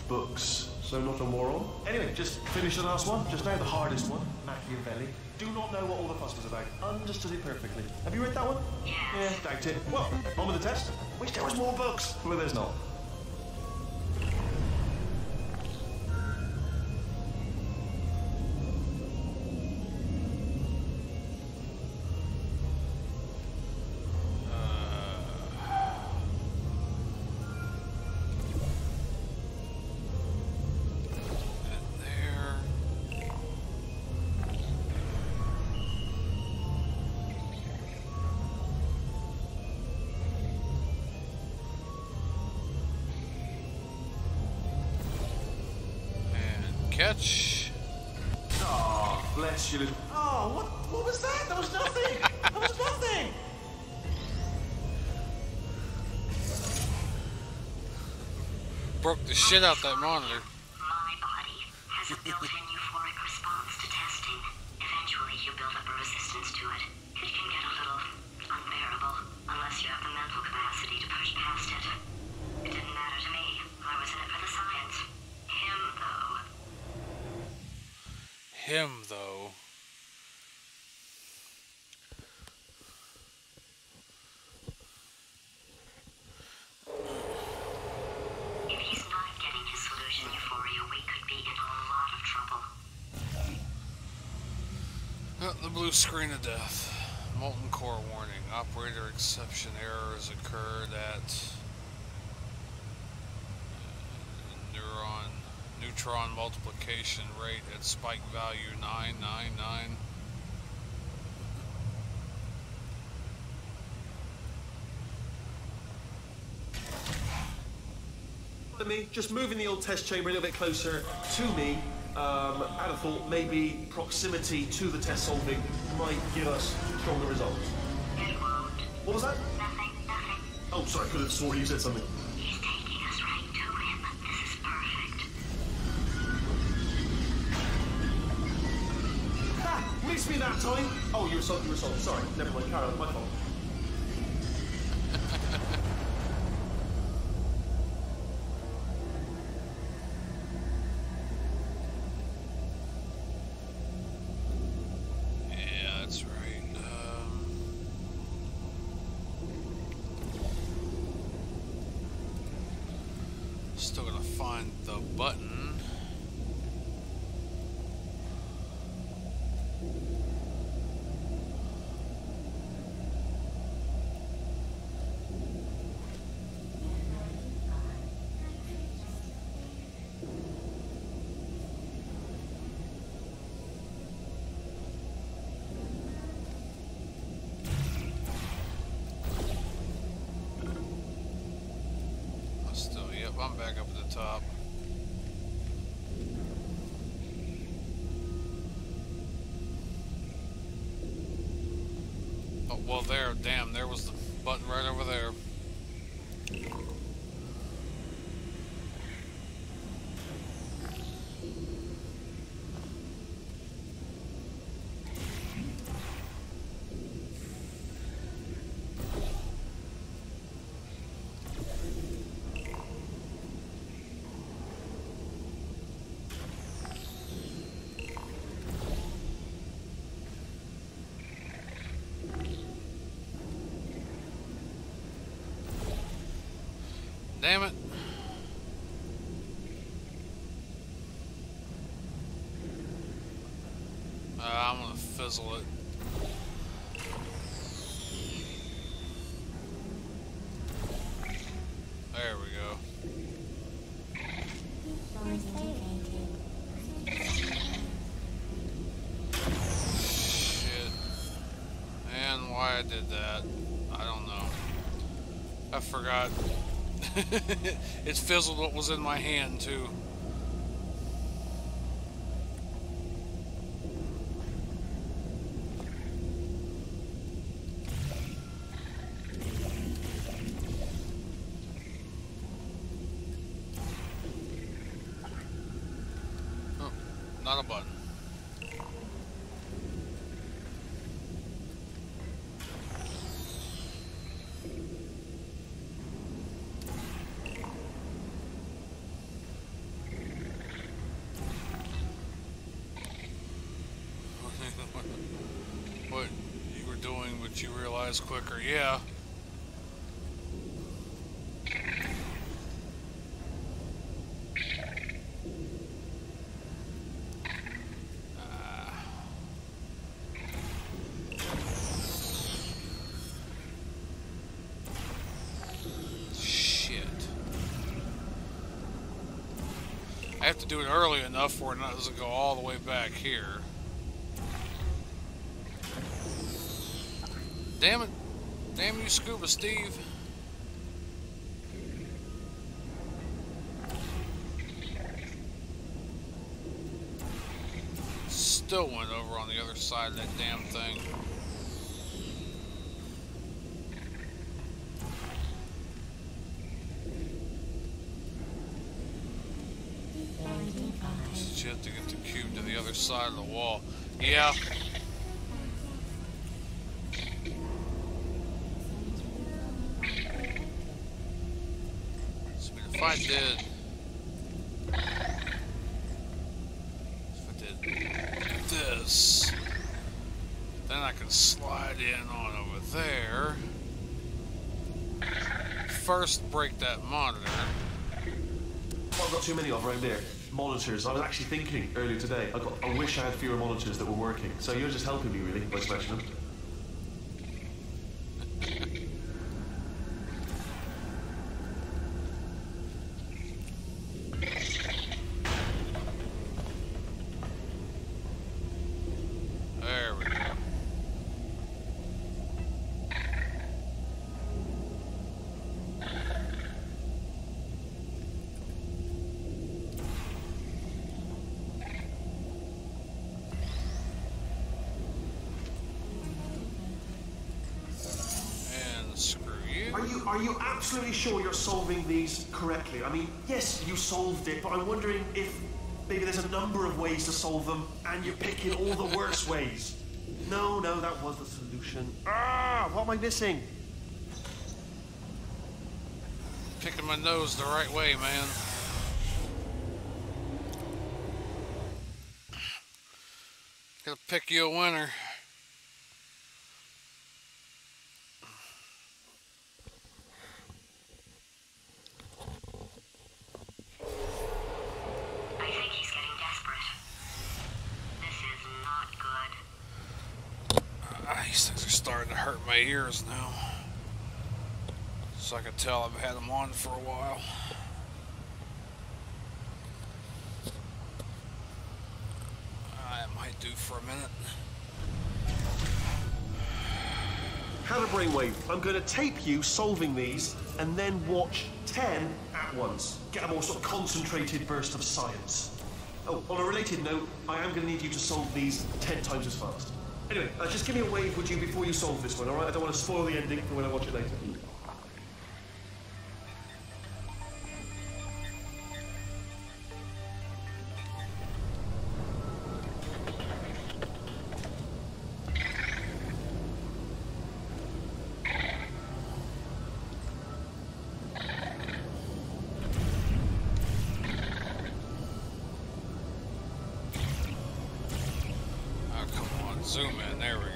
books. So not a moron. Anyway, just finish the last one. Just now the hardest one. Machiavelli. Do not know what all the fuss was about. Understood it perfectly. Have you read that one? Yeah, doubt it. Well, on with the test. Wish there was more books. Well, there's not. Catch. Oh, bless you. Oh, what was that? That was nothing. That was nothing. Broke the shit out that monitor. My body has a built-in euphoric response to testing. Eventually, you build up a resistance to it. It can get a little unbearable unless you have the mental capacity to push past it. It didn't matter to me. I was in it for the science. Him, though. If he's not getting his solution euphoria, we could be in a lot of trouble. The blue screen of death. Molten core warning. Operator exception errors occurred at neutron multiplication rate at spike value 999. Me, just moving the old test chamber a little bit closer to me. I'd have thought maybe proximity to the test solving might give us stronger results. It won't. What was that? Nothing. Oh, sorry, I could have sworn you said something. He's taking us right to him. This is perfect. Ha! Missed me that time! Oh, you were solved. Sorry, never mind, carry on, my fault. Still gonna find the button. I'm back up at the top. Oh, well, there was the button right over there. Damn it. I'm gonna fizzle it. There we go. Shit. And why I did that, I don't know. I forgot. It fizzled what was in my hand too. Oh, not a button. What you were doing, but you realized quicker, yeah. Shit. I have to do it early enough where it doesn't go all the way back here. Damn it. Damn you, Scuba Steve. Still went over on the other side of that damn thing. You have to get the cube to the other side of the wall. Yeah. If I did this, then I can slide in on over there. First, break that monitor. I've got too many of around there. Monitors. I was actually thinking earlier today, I wish I had fewer monitors that were working. So you're just helping me, really, by smashing them. There we go. Are you absolutely sure you're solving these correctly? I mean, yes, you solved it, but I'm wondering if maybe there's a number of ways to solve them, and you're picking all the worst ways. No, that was the solution. Ah, what am I missing? Picking my nose the right way, man. Gotta pick you a winner. These things are starting to hurt my ears now. So I can tell I've had them on for a while. That might do for a minute. Have a brainwave. I'm going to tape you solving these and then watch 10 at once. Get a more sort of concentrated burst of science. Oh, on a related note, I am going to need you to solve these 10 times as fast. Anyway, just give me a wave, would you, before you solve this one, alright? I don't want to spoil the ending for when I watch it later. Zoom in, there we go.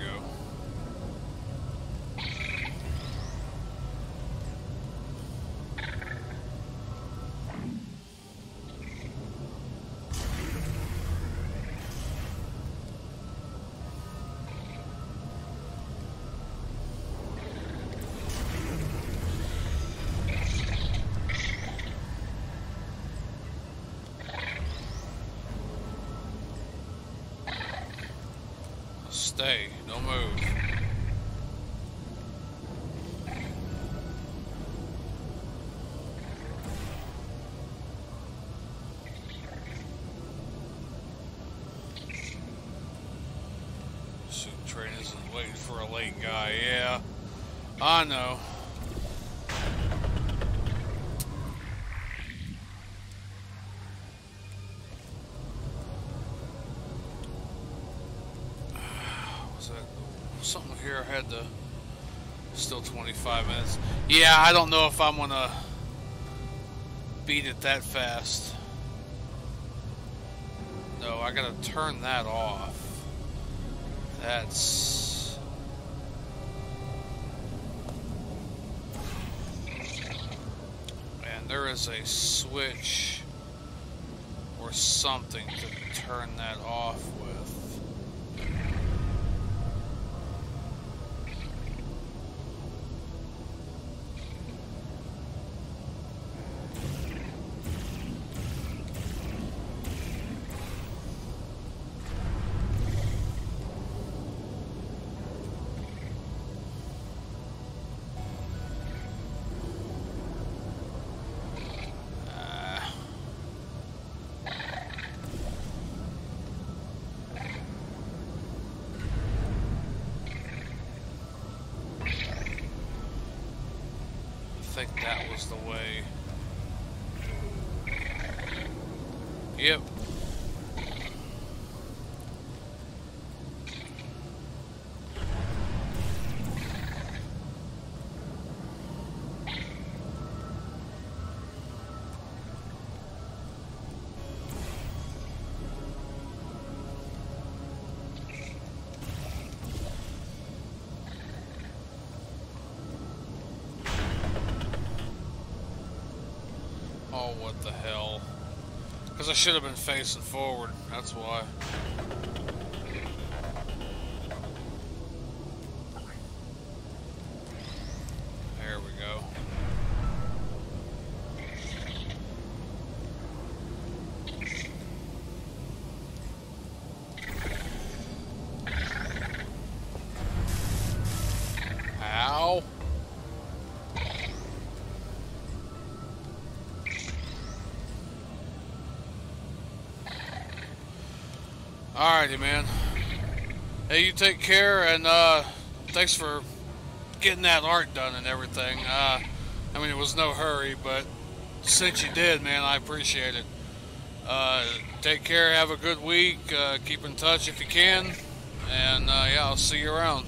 Stay. Don't move. Suit train isn't waiting for a late guy. Yeah, I know. Something here I had to still 25 minutes. Yeah, I don't know if I'm gonna beat it that fast. No, I gotta turn that off. That's and there is a switch or something to turn that off with. I think that was the way. Yep. Oh, what the hell. Because I should have been facing forward, that's why. There we go. Ow. Alrighty, man. Hey, you take care, and thanks for getting that art done and everything. I mean, it was no hurry, but since you did, man, I appreciate it. Take care, have a good week, keep in touch if you can, and yeah, I'll see you around.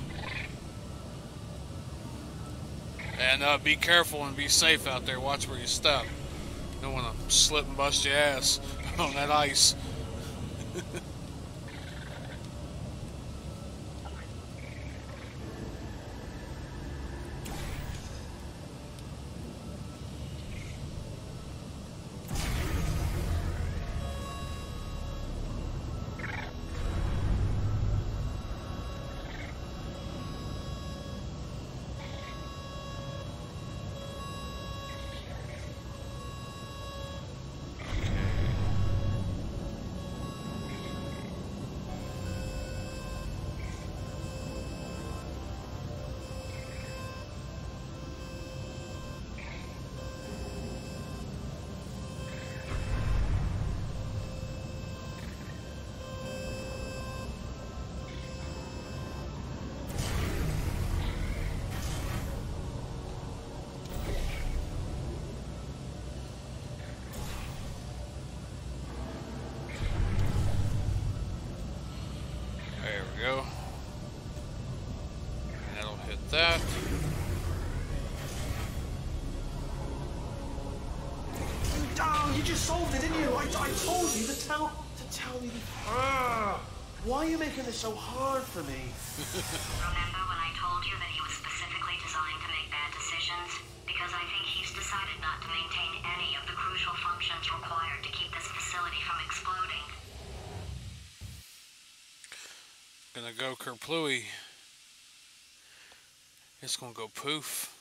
And be careful and be safe out there. Watch where you step. Don't want to slip and bust your ass on that ice. Go. And that'll hit that. Oh, you just solved it, didn't you? I told you to tell me. Why are you making this so hard for me? Remember when I told you that he was specifically designed to make bad decisions? Because I think he's decided not to maintain any of the crucial functions required to keep this facility from exploding. Gonna go kerplooey. It's gonna go poof.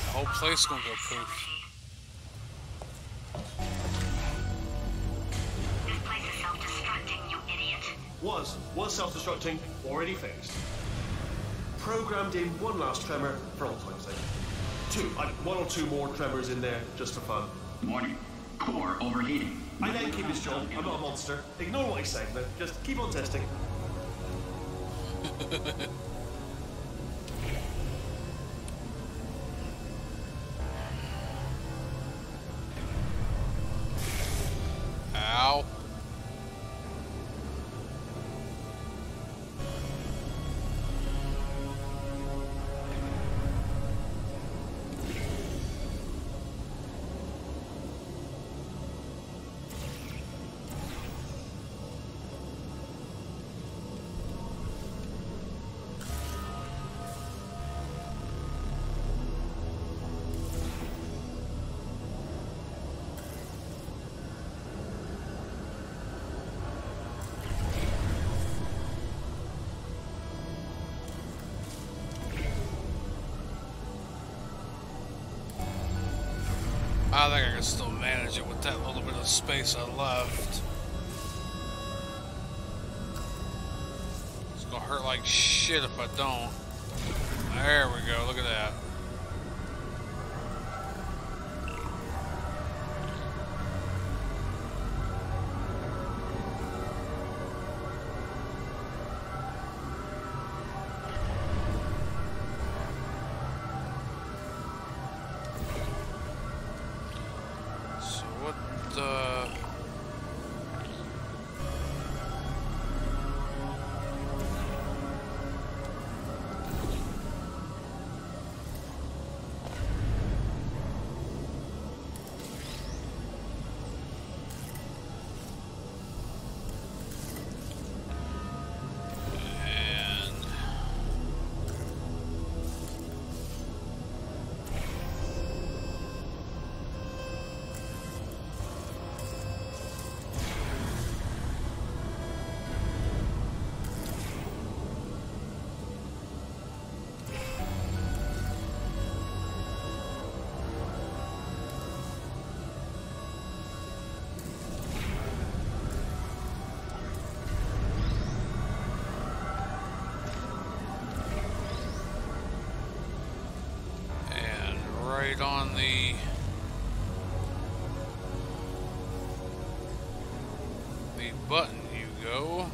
The whole place gonna go poof. Was self-destructing, already fixed. Programmed in one last tremor for old time's sake. One or two more tremors in there, just for fun. Warning. Core overheating. I let him keep his job. I'm not a monster. Ignore what he's saying, then. Just keep on testing. Ow. I think I can still manage it with that little bit of space I left. It's gonna hurt like shit if I don't. There we go, look at that. On the button you go.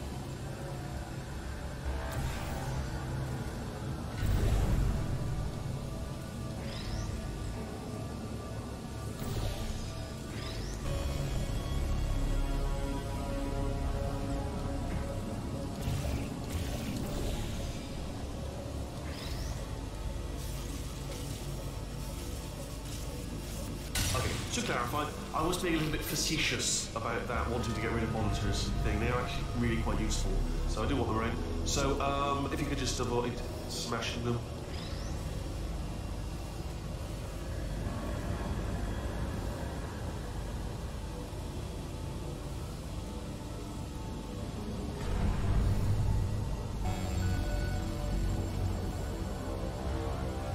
To clarify, I was being a little bit facetious about that, wanting to get rid of monitors thing. They are actually really quite useful, so I do want them around. So, if you could just avoid smashing them.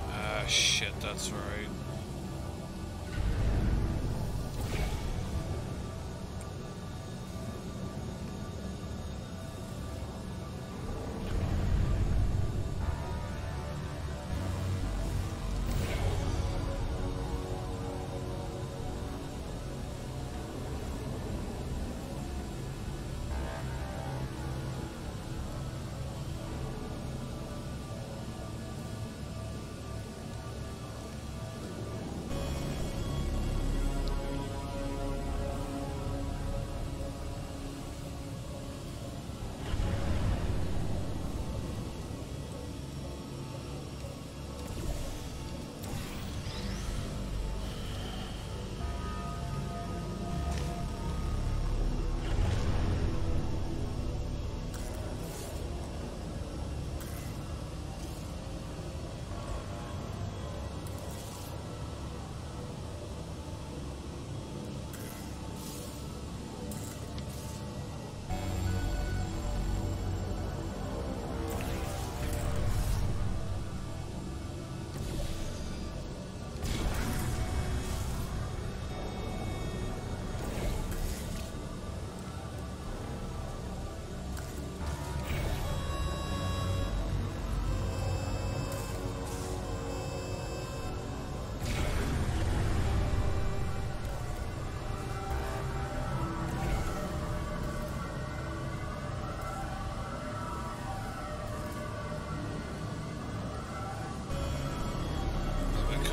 Ah, shit, that's right.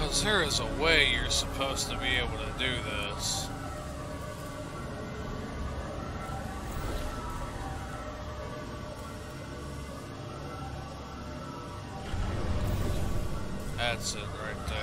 Because there is a way you're supposed to be able to do this. That's it right there.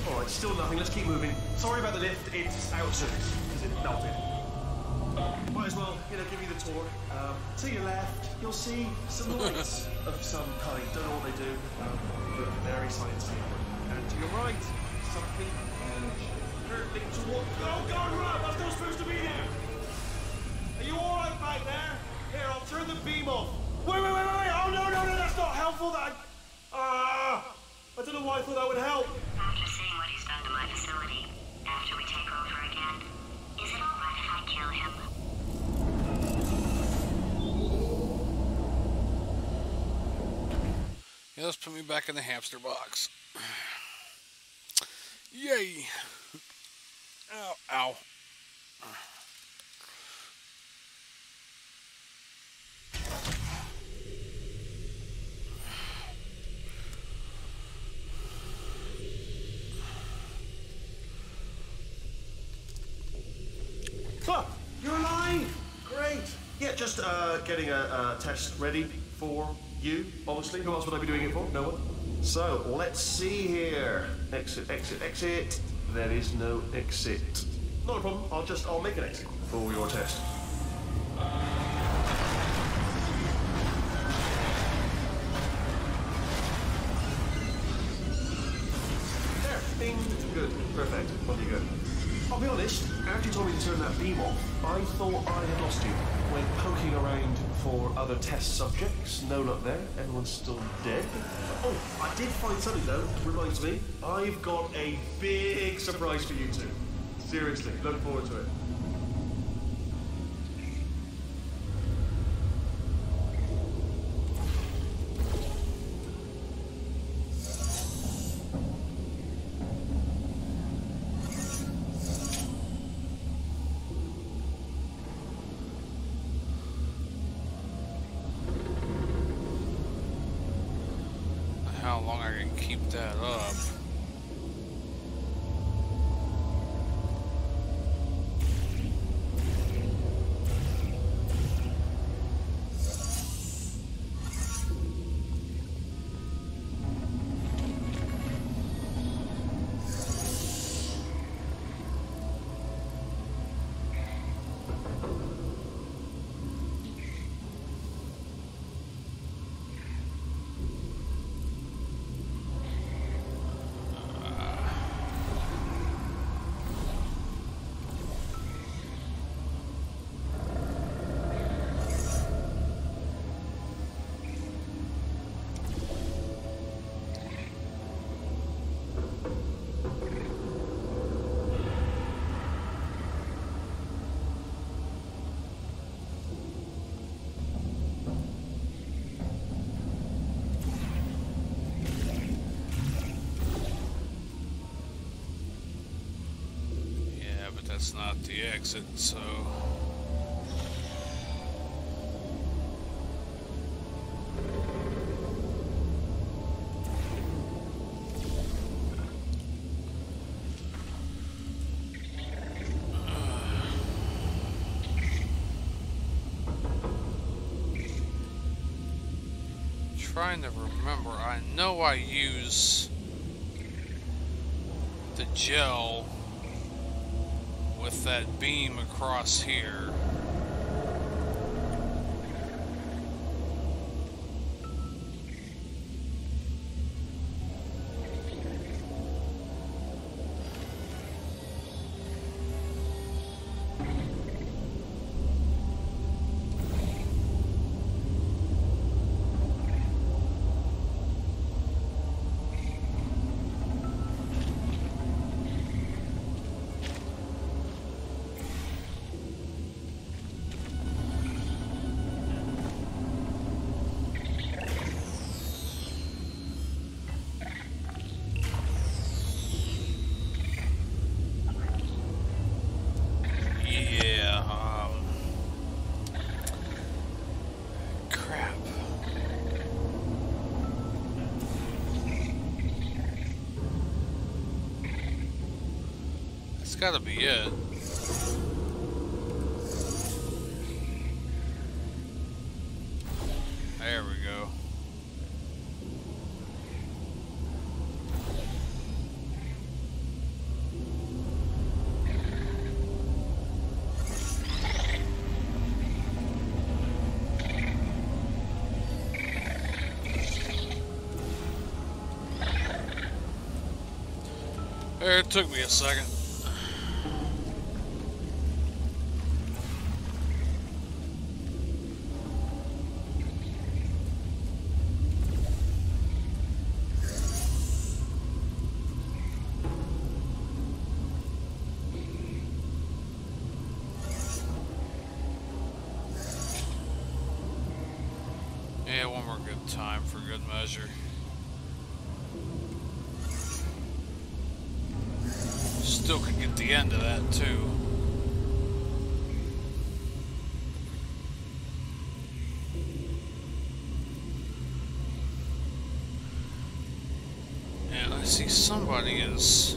Alright, still nothing. Let's keep moving. Sorry about the lift. It's out of service because it melted. Might as well, give you the tour. To your left, you'll see some lights of some kind. Don't know what they do, but very scientific. And to your right, something hurtling toward. Oh God, Rob! That's not supposed to be there. Are you all right back there? Here, I'll turn the beam off. Wait! Oh no! That's not helpful. I don't know why I thought that would help. After seeing what he's done to my facility, after we take over again, is it all right if I kill him? Yeah, let's put me back in the hamster box. Yay! Ow. Oh, you're alive! Great! Yeah, just getting a test ready for you, obviously. Who else would I be doing it for? No one? So, let's see here. Exit. There is no exit. Not a problem. I'll make an exit for your test. There. Bing. Good. Perfect. On you go. I'll be honest, after you told me to turn that beam off, I thought I had lost you. Went poking around for other test subjects. No luck there. Everyone's still dead. Oh, I did find something though. Reminds me, I've got a big surprise for you two. Seriously, look forward to it. How long I can keep that up. That's not the exit, so... Trying to remember, I know I use the gel with that beam across here. It's gotta be it. There we go. It took me a second. Yeah, one more good time for good measure. Still could get the end of that too. And I see somebody is.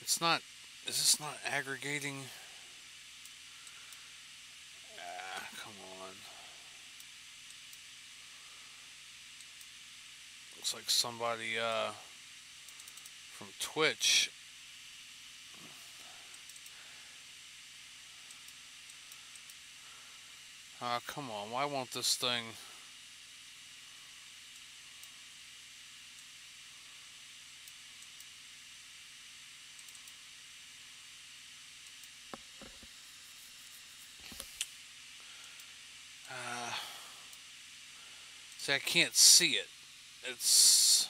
It's not. Is this not aggregating? Ah, come on. Looks like somebody from Twitch. Come on, why won't this thing... See, I can't see it. It's...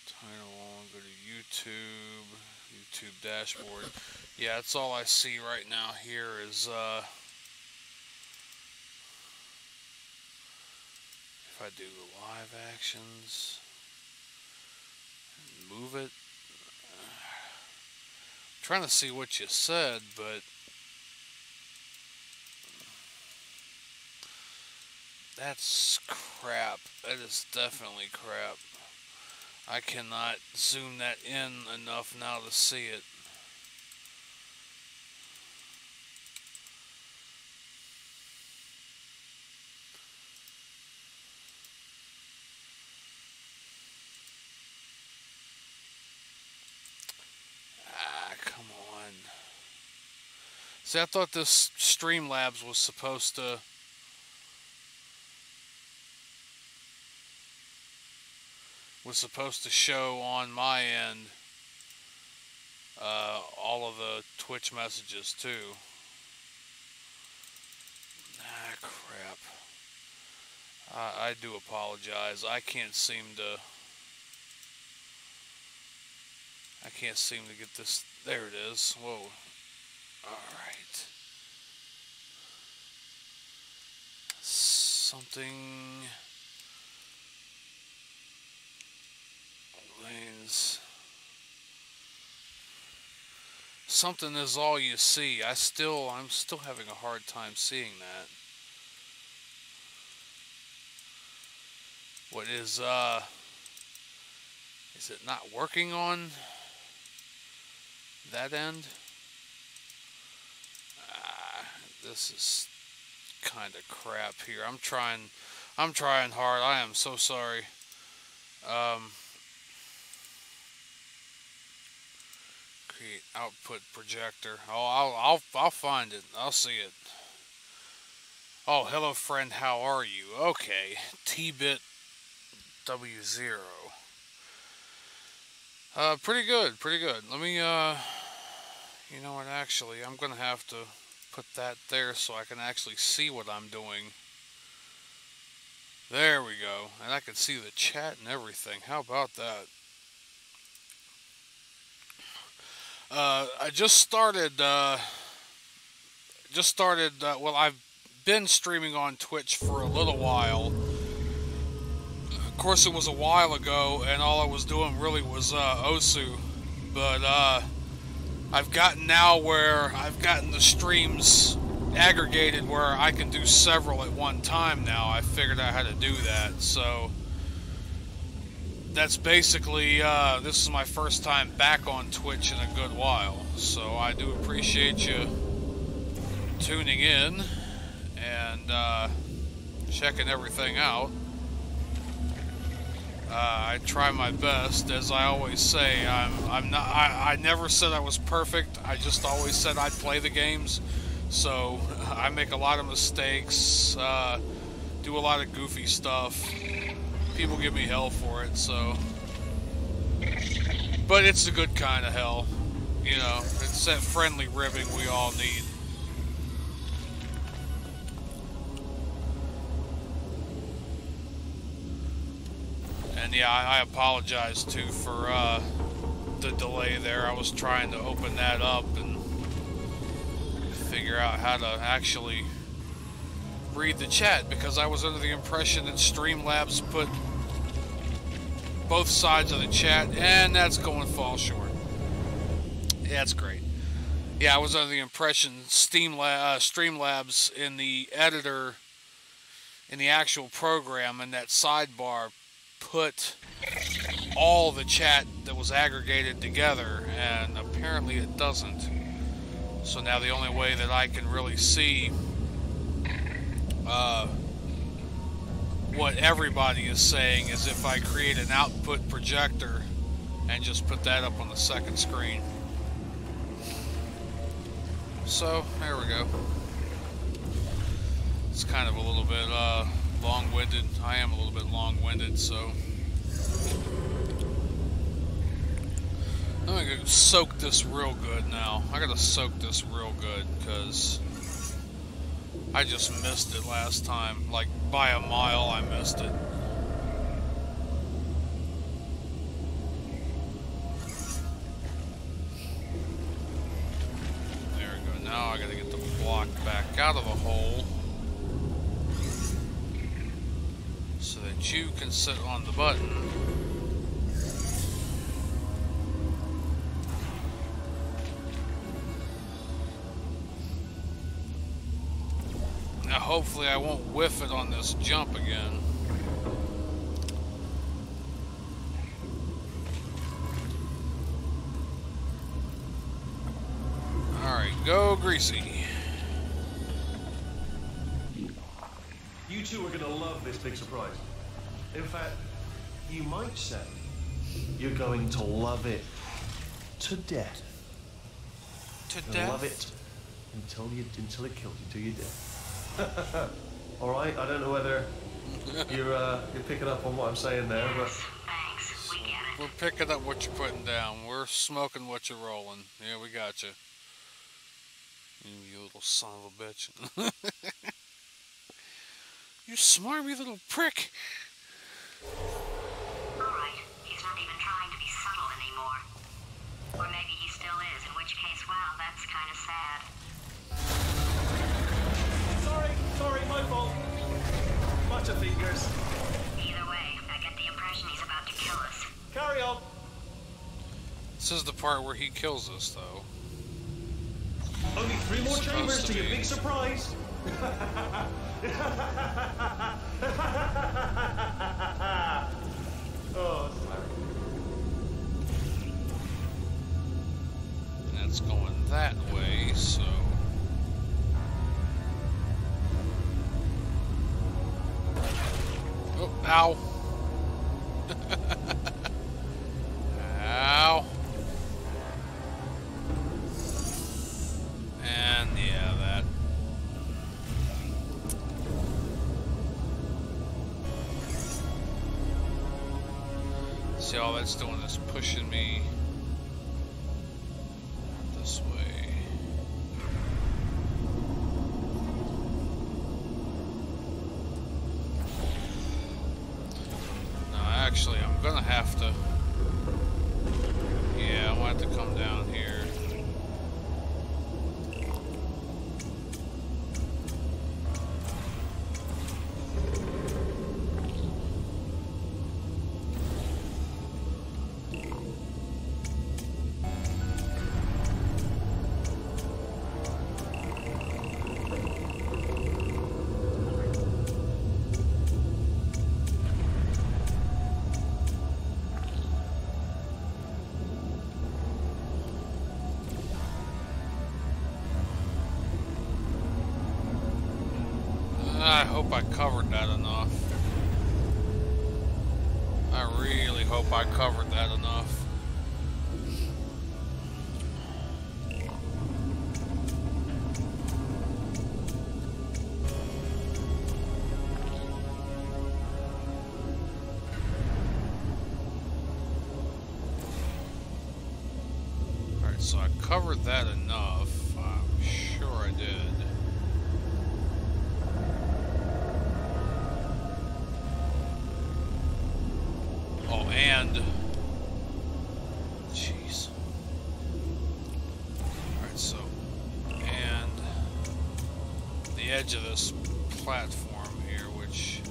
Title, go to YouTube dashboard. Yeah, that's all I see right now here is, if I do the live actions, and move it, I'm trying to see what you said, but that's crap. That is definitely crap. I cannot zoom that in enough now to see it. Come on. See, I thought this Streamlabs was supposed to... show on my end all of the Twitch messages too. Crap. I do apologize. I can't seem to get this. There it is. Whoa. Alright. Something... lanes. Something is all you see. I'm still having a hard time seeing that. What is it not working on that end? This is kind of crap here. I'm trying hard. I am so sorry. Create output projector. Oh, I'll find it. I'll see it. Oh, hello friend, how are you? Okay, T-bit W0. Pretty good, pretty good. Let me, you know what, actually, I'm gonna have to put that there so I can actually see what I'm doing. There we go. And I can see the chat and everything. How about that? I just started, well, I've been streaming on Twitch for a little while. Of course, it was a while ago, and all I was doing really was, Osu. But, I've gotten now where I've gotten the streams aggregated where I can do several at one time now. I figured out how to do that, so... that's basically, this is my first time back on Twitch in a good while. So I do appreciate you tuning in and checking everything out. I try my best, as I always say. I never said I was perfect. I just always said I'd play the games. So I make a lot of mistakes, do a lot of goofy stuff. People give me hell for it, so. But it's the good kind of hell, you know. It's that friendly ribbing we all need. And yeah, I apologize too for the delay there. I was trying to open that up and figure out how to actually read the chat, because I was under the impression that Streamlabs put both sides of the chat, and that's going to fall short. Yeah, that's great. Yeah, I was under the impression Streamlabs in the editor, in the actual program, in that sidebar, put all the chat that was aggregated together, and apparently it doesn't. So now the only way that I can really see what everybody is saying is if I create an output projector and just put that up on the second screen. So there we go. It's kind of a little bit long-winded. I am a little bit long-winded, so I'm gonna soak this real good now. I gotta soak this real good because I just missed it last time. Like by a mile, I missed it. There we go. Now I gotta get the block back out of the hole so that you can sit on the button. Now hopefully I won't whiff it on this jump again. Alright, go Greasy. You two are going to love this big surprise. In fact, you might say you're going to love it to death. To You'll death? love it until it kills you, till you're dead. All right, I don't know whether you're picking up on what I'm saying there, but Thanks, we get it. We're picking up what you're putting down. We're smoking what you're rolling. Yeah, we got you. You little son of a bitch. You smarmy little prick. Alright, he's not even trying to be subtle anymore. Or maybe he still is, in which case, well, that's kind of sad. sorry, my fault. Bunch of fingers. Either way, I get the impression he's about to kill us. Carry on. This is the part where he kills us, though. Only 3 more chambers to your big surprise. Oh, sorry. That's going that way, so... Oh, ow. Ow. And, yeah, that. See, all that's doing is pushing me this way. No, actually, I'm gonna have to. Yeah, I'm gonna have to come down here. I hope I covered that enough. I really hope I covered that enough. Alright, so I covered that enough. I'm sure I did. Oh, and jeez. Alright, so and the edge of this platform here, which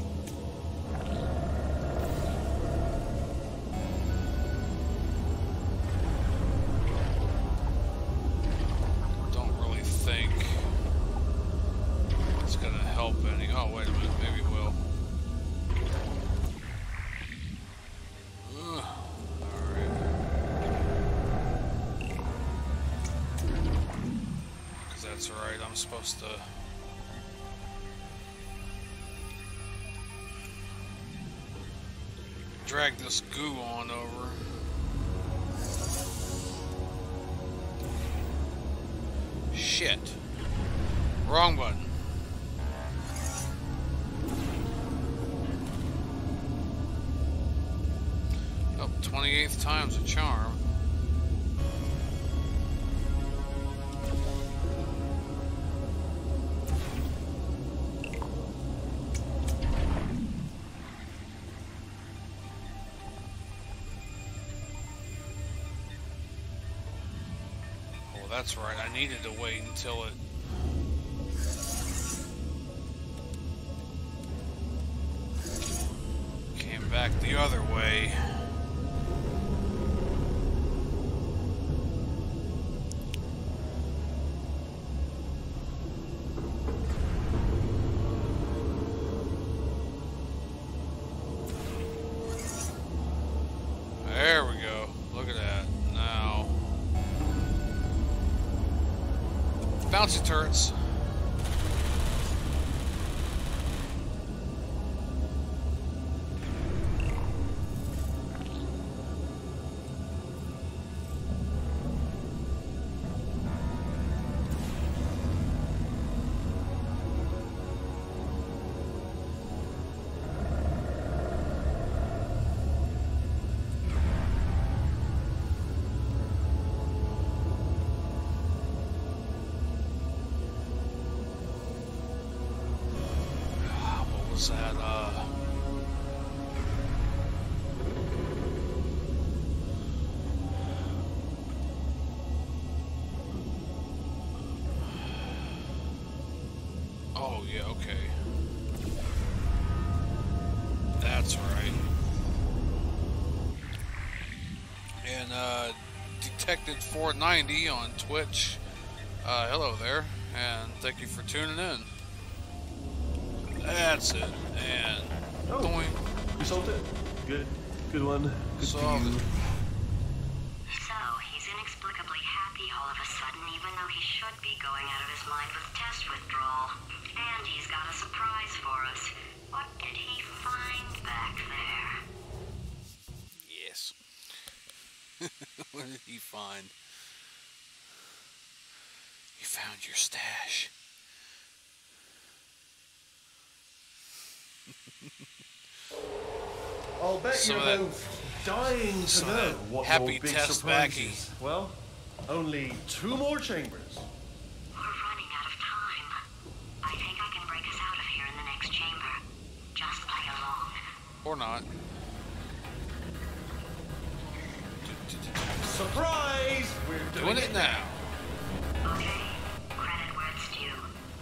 don't really think it's gonna help any. Oh, wait a minute, maybe it will. That's right, I'm supposed to drag this goo on over. Shit. Wrong button. Oh, 28th time's a charm. That's right, I needed to wait until it came back the other way. There we go. Look at that. Now bouncy turrets. That oh yeah, okay, that's right. And Detected 490 on Twitch, hello there, and thank you for tuning in. That's it, and oh, you solved it. Good one. Good solved it. So he's inexplicably happy all of a sudden, even though he should be going out of his mind with test withdrawal. And he's got a surprise for us. What did he find back there? Yes. What did he find? He found your stash. I'll bet you're both dying to know what happy your big test surprise backy. is. Well, only 2 more chambers. We're running out of time. I think I can break us out of here in the next chamber. Just play along. Or not. Surprise! We're Doing it now. Okay, credit where it's due.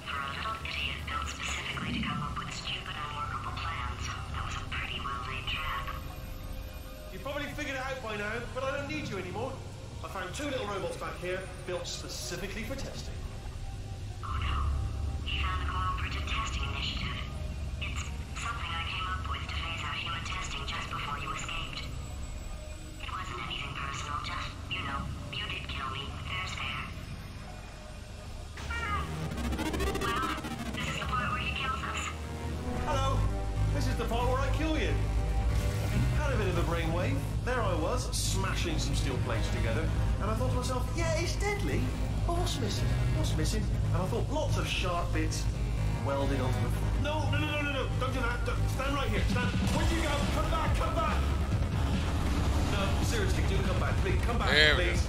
For a little idiot built specifically to come up with stupid, unworkable plans, that was a pretty well-laid trap. You probably figured it out by now, but I don't need you anymore. I found 2 little robots back here, built specifically for testing. Oh no, he found the Cooperative Testing Initiative. It's something I came up with to phase out human testing just before you escaped. It wasn't anything personal, just, you know, you did kill me. There's fair. Well, this is the part where he kills us. brainwave. There I was, smashing some steel plates together, and I thought to myself, yeah, it's deadly, but what's missing? What's missing? And I thought, lots of sharp bits welding onto the... No, don't do that. Stand right here, stand. Where'd you go? Come back, come back. No, seriously, do come back, please. Come back, there please.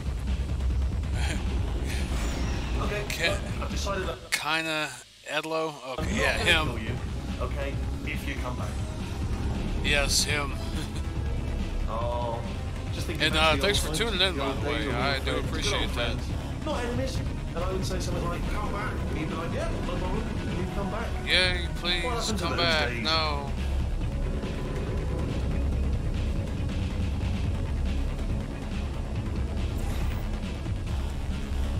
Okay, I've decided that... Kinda Edlo? Okay, yeah, I'm him. gonna kill you, okay, if you come back. Yes, him. Oh, just thinking. And back to the thanks old for times. tuning in, The by old the way. days when we I were do friends. appreciate Good old that. friends. Not enemies. And I would say something like, come back. And he'd be like, yeah, no problem. And he'd come back. Yeah, What please happened to come those back. days? No.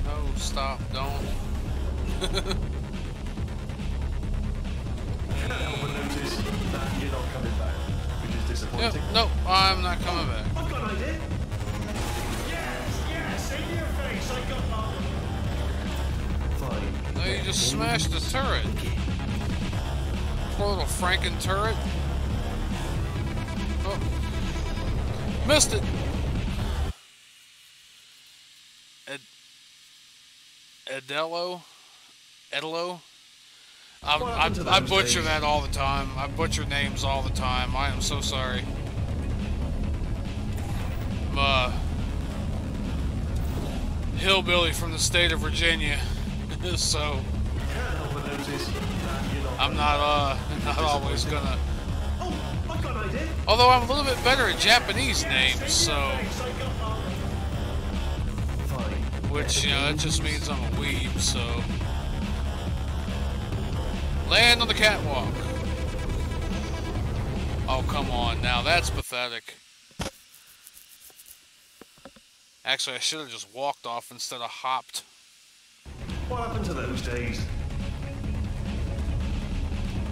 No, stop, don't. Can't help but notice that you're not coming back, which is disappointing. Yep, no, I'm not coming back. I've got an idea. Yes, in your face. I got one. Fine. No, you just smashed the turret. Poor little Franken turret. Oh. Missed it. Edelo? I butcher that all the time. I butcher names all the time. I am so sorry. I'm a hillbilly from the state of Virginia, so Can't help but notice that you're not. I'm not always gonna. Oh, I've got an idea. Although I'm a little bit better at Japanese names, so which that just means I'm a weeb. So land on the catwalk. Oh come on, now that's pathetic. Actually, I should have just walked off instead of hopped. What happened to those days?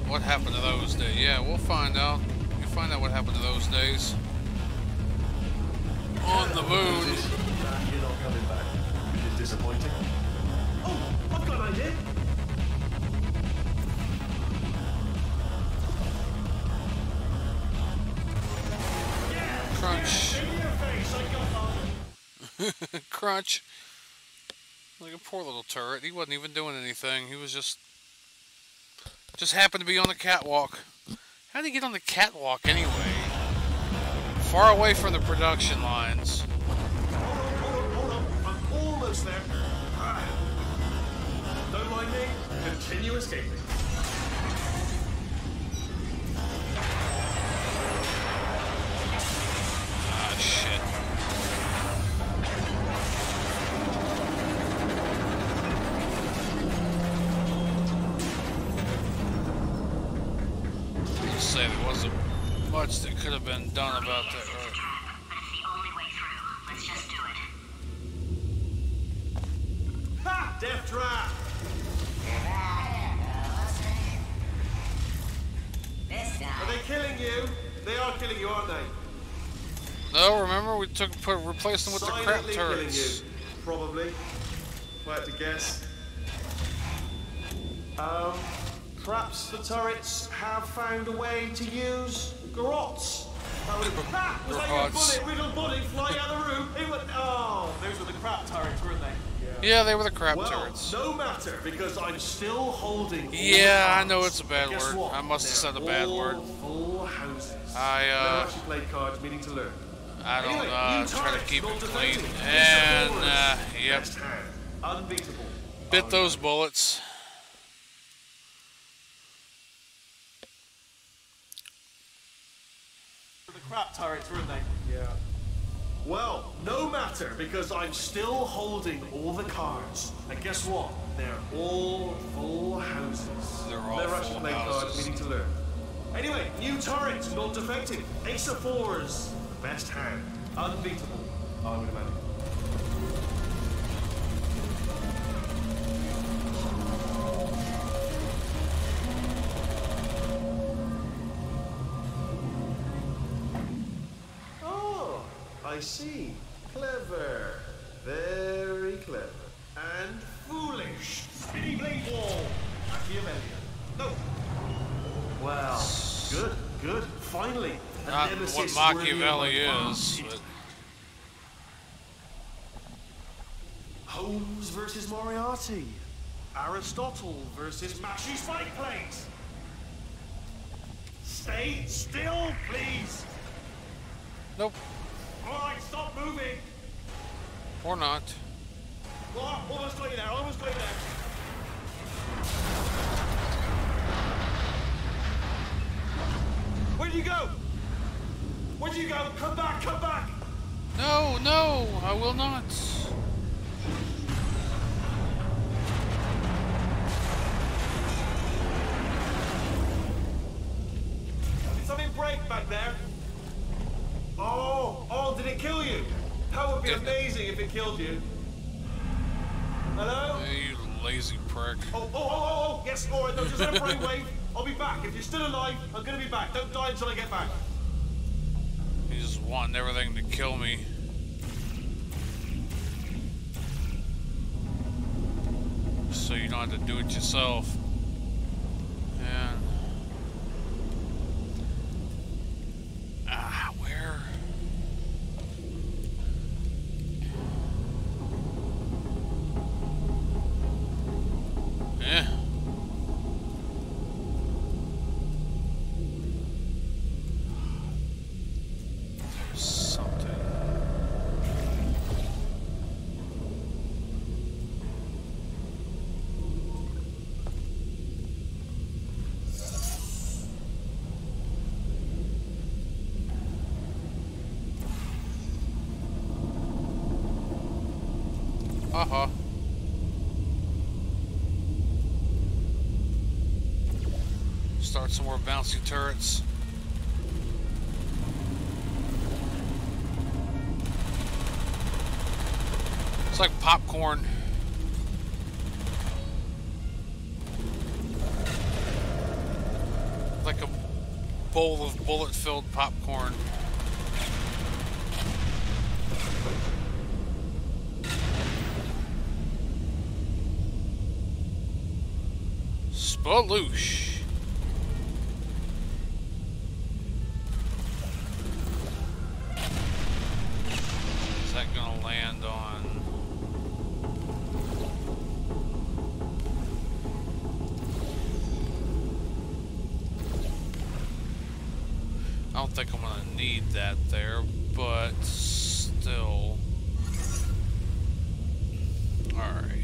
What happened to those days? Yeah, we'll find out. We'll find out what happened to those days. On the moon. You're not coming back, which is disappointing. Oh, I've got an idea. Crunch. In your face. I got one. Crunch. Like a poor little turret. He wasn't even doing anything. He was just happened to be on the catwalk. How did he get on the catwalk anyway? Far away from the production lines. Hold on. I'm almost there. Don't mind me. Continue escaping. Ah, shit. Just say there wasn't much that could have been done about that. But it's the only way through. Let's just do it. Ha! Death trap! Are they killing you? They are killing you, aren't they? No, remember we replaced them with the crap Silently turrets. killing you. Probably. If I had to guess. Perhaps the turrets have found a way to use garrots. That would have... Ha! Was that your bullet, riddle bullet flying out of the room? It was... Oh, those were the crap turrets, weren't they? Yeah, they were the crap Well, turrets. no matter, because I'm still holding all Yeah, the I know cards. it's a bad Guess word. what? I must have said a bad They're word. all full houses. I Never actually played cards, meaning to learn. I don't Anyway, new try to turrets, keep not it clean. defensive. And yep, Best hand. Unbeatable. bit those bullets. The crap turrets, weren't they? Yeah. Well, no matter, because I'm still holding all the cards. And guess what? They're all full houses. They're all Never actually full played houses. cards, meaning to learn. Anyway, new turret, non-defective. Ace of fours. Best hand. Unbeatable, I would imagine. Oh, I see. Clever. Very clever. And foolish. Spinny blade wall. Machiavellian. No. Well, good. Finally. Not what Machiavelli is, but... Holmes versus Moriarty. Aristotle versus Mashy Spike Plates. Stay still, please. Nope. All right, stop moving. Or not. Oh, almost got you there, almost got you there. Where'd you go? Where'd you go? Come back, come back. No, no, I will not. Did something break back there? Oh, did it kill you? That would be amazing if it killed you. Hello? Hey, you lazy prick. Oh, yes, all right, no, just let a brainwave. I'll be back. If you're still alive, I'm gonna be back. Don't die until I get back. He's just wanting everything to kill me. So you don't have to do it yourself. And... where? There's something. Start some more bouncy turrets. It's like popcorn. Like a bowl of bullet-filled popcorn. Spaloosh. Is that gonna land on? I don't think I'm gonna need that there, but still. Alright.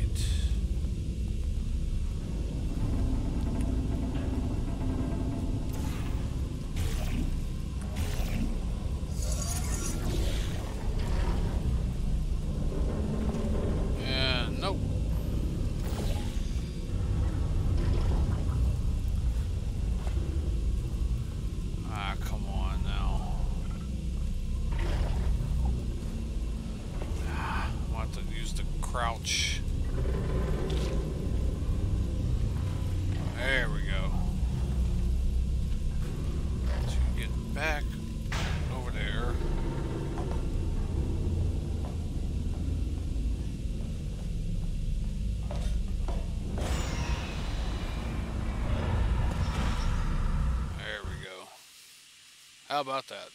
Crouch. There we go. To get back over there. There we go. How about that?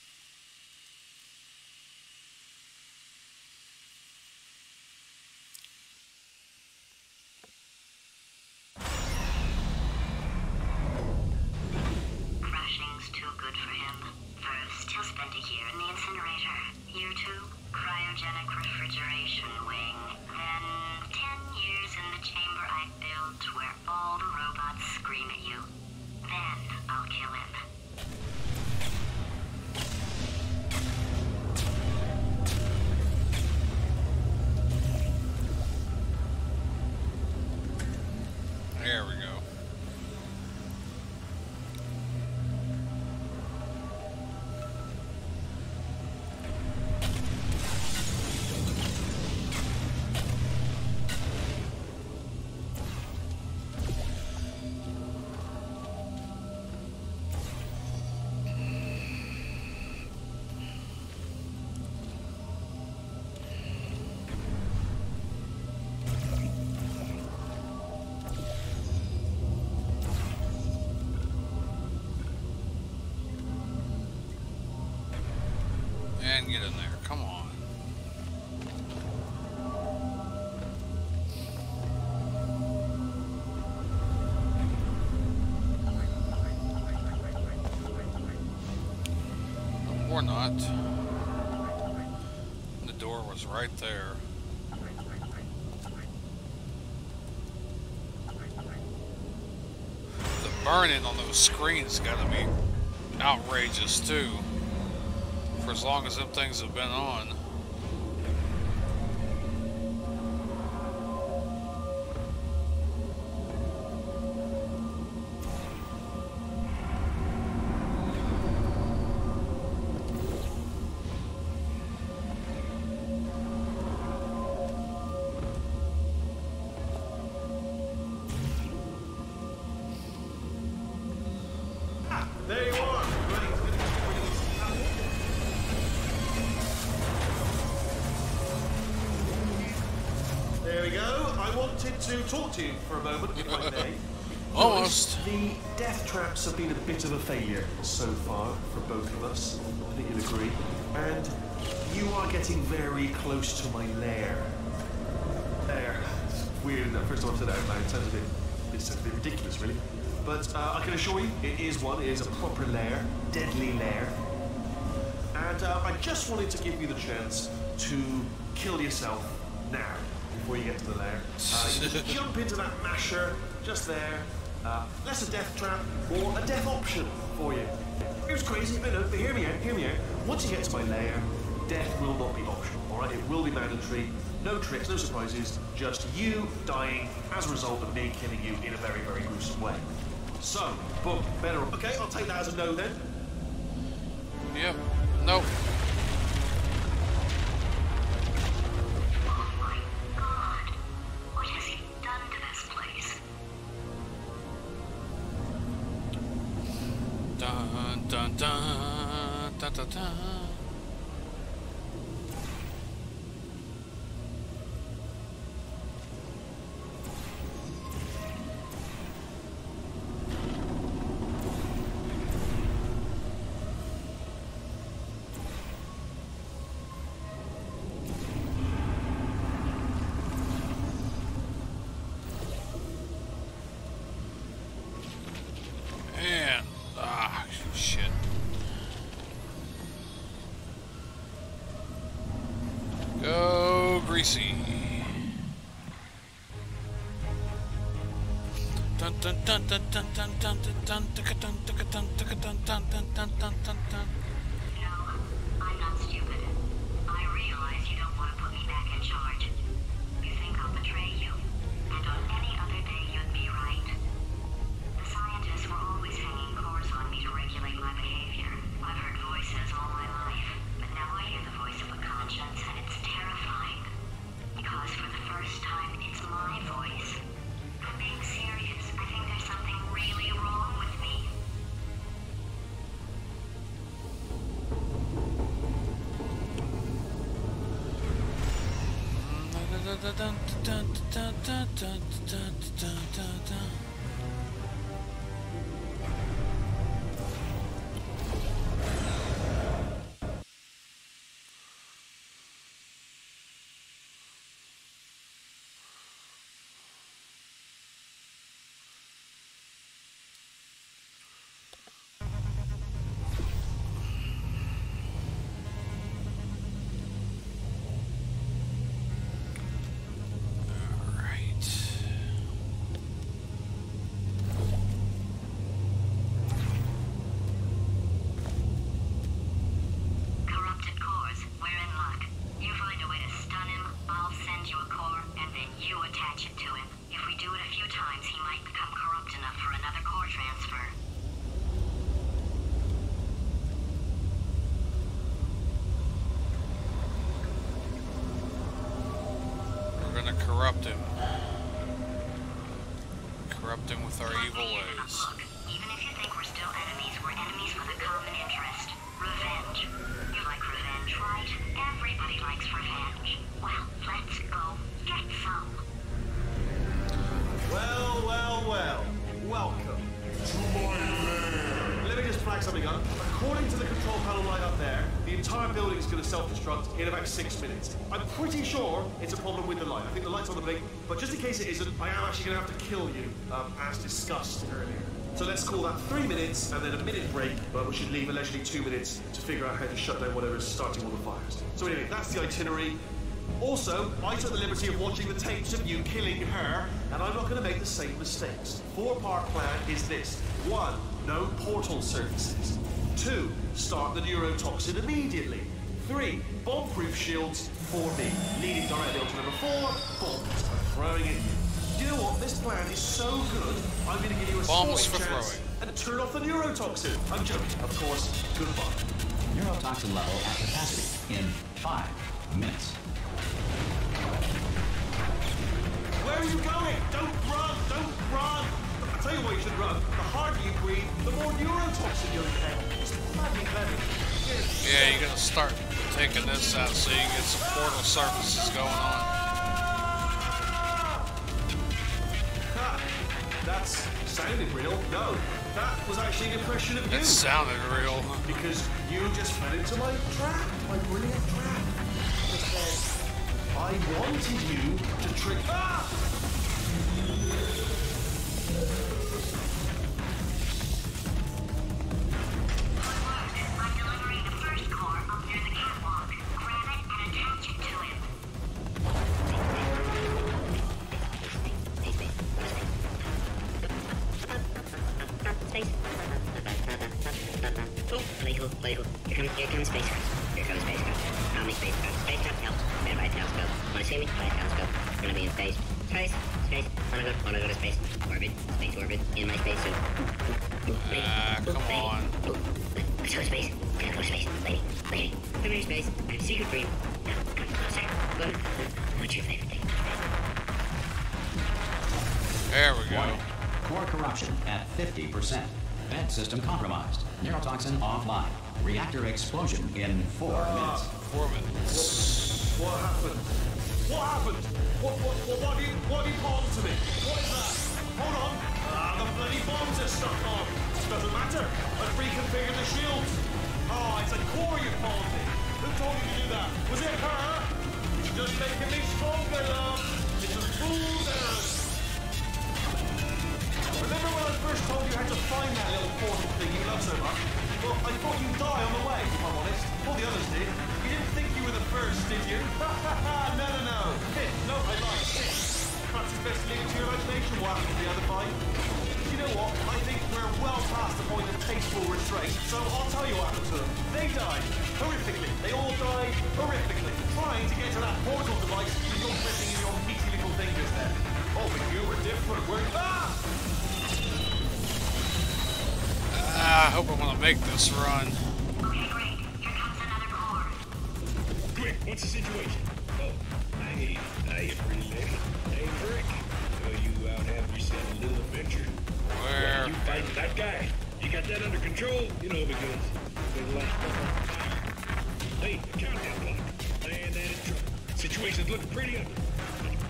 There we go. man, get in there. Come on. Or not. The door was right there. The burning on those screens gotta be outrageous too. For as long as them things have been on. There you are. There we go. I wanted to talk to you for a moment, if I may. Almost. The death traps have been a bit of a failure so far for both of us. I think you'll agree. And you are getting very close to my lair. There. It's weird, isn't it? First time I've said that out loud. It sounds a bit ridiculous, really. But I can assure you, it is one. It is a proper lair, deadly lair. And I just wanted to give you the chance to kill yourself now, before you get to the lair. You just jump into that masher, just there. That's a death trap, or a death option for you. Here's crazy, I know, but hear me out. Once you get to my lair, death will not be optional, alright? It will be mandatory. No tricks, no surprises, just you dying as a result of me killing you in a very, very gruesome way. So, boom, better. Okay, I'll take that as a no then. Yep. Nope. Oh my God. What has he done to this place? Dun dun dun dun dun dun. Shit. Go greasy. Dun dun dun dun dun dun dun dun dun dun dun dun dun dun dun. No, I'm not stupid. I realize you don't want to put me back in charge. You think I'll betray you. And on any other day you'd be right. The scientists were always hanging cores on me to regulate my behavior. I've heard voices all my life, but now I hear the voice of a conscience, and it's terrifying. Because for the first time, it's my voice. I'm being serious. I think there's something really wrong with me. Corrupt him. Corrupt him with our evil ways. Look, even if you think we're still enemies, we're enemies with a common interest. Revenge. You like revenge, right? Everybody likes revenge. Well, let's go get some. Well, well, well. Welcome to my lair. Let me just flag something up. According to the control panel light up there, the entire entire building's going to self-destruct in about 6 minutes. I'm pretty sure it's a problem with the light. I think the light's on the blink, but just in case it isn't, I am actually going to have to kill you, as discussed earlier. So let's call that 3 minutes and then a minute break, but we should leave allegedly 2 minutes to figure out how to shut down whatever is starting all the fires. So anyway, that's the itinerary. Also, I took the liberty of watching the tapes of you killing her, and I'm not going to make the same mistakes. 4-part plan is this. 1, no portal surfaces. 2, start the neurotoxin immediately. 3, bomb-proof shields for me. Leading directly onto number 4, bombs. I'm throwing it. You know what? This plan is so good, I'm going to give you a bombs sporting for chance throwing. and turn off the neurotoxin. I'm joking, of course. Goodbye. Neurotoxin level at capacity in 5 minutes. Where are you going? Don't run! Don't run! I'll tell you why you should run. The harder you breathe, the more neurotoxin you'll inhale. It's bloody clever. Yeah, you're gonna start taking this out so you can get some portal surfaces going on. That's sounded real. No, that was actually an impression of you. It sounded real. Because you just fell into my trap, my brilliant trap. I wanted you to trick. Ah! I'm delivering the first core up near the catwalk. Grab it and attach it to him. Space. Oh, playful. Here comes spacecraft. How many spacecraft? Spacecraft helps. Stand by telescope. Wanna see me? By telescope. We're gonna be in space. Space. Wanna go to space. Orbit. Space orbit. In my spacesuit. Come on. Let's go to space. Gotta go to space. Lady. Come here, space. I have a secret for you. Now, come closer. Good. What's your favorite thing? There we go. Warning. Core corruption at 50%. Vent system compromised. Neurotoxin offline. Reactor explosion in 4 minutes. 4 minutes. What happened? What happened? What have you palmed to me? What is that? Hold on. The bloody bombs are stuck on. Doesn't matter. I've reconfigured the shields. Oh, it's a core you palmed me. Who told you to do that? Was it her? You're just making me stronger, love. It's a fool's errand. Remember when I first told you how to find that little portal thing you love so much? Well, I thought you'd die on the way, if I'm honest. All the others did. You didn't think you were the first, did you? No. No, I lied. Perhaps it's best to leave it to your imagination what happened to the other 5. You know what? I think we're well past the point of tasteful restraint, so I'll tell you what happened to them. They died. Horrifically. They all died horrifically. Trying to get to that portal device with your gripping in your meaty little fingers there. Oh, but you were different, weren't you? I hope I'm gonna make this run. Okay, great. Here comes another core. Quick, what's the situation? Oh, hey, pretty lady. Hey, Rick. So you out having yourself a little adventure? Where? Yeah, you fighting that guy? You got that under control? You know, because there's a lot of stuff on fire. Hey, the countdown clock. Man, that is trouble. Situation's looking pretty ugly.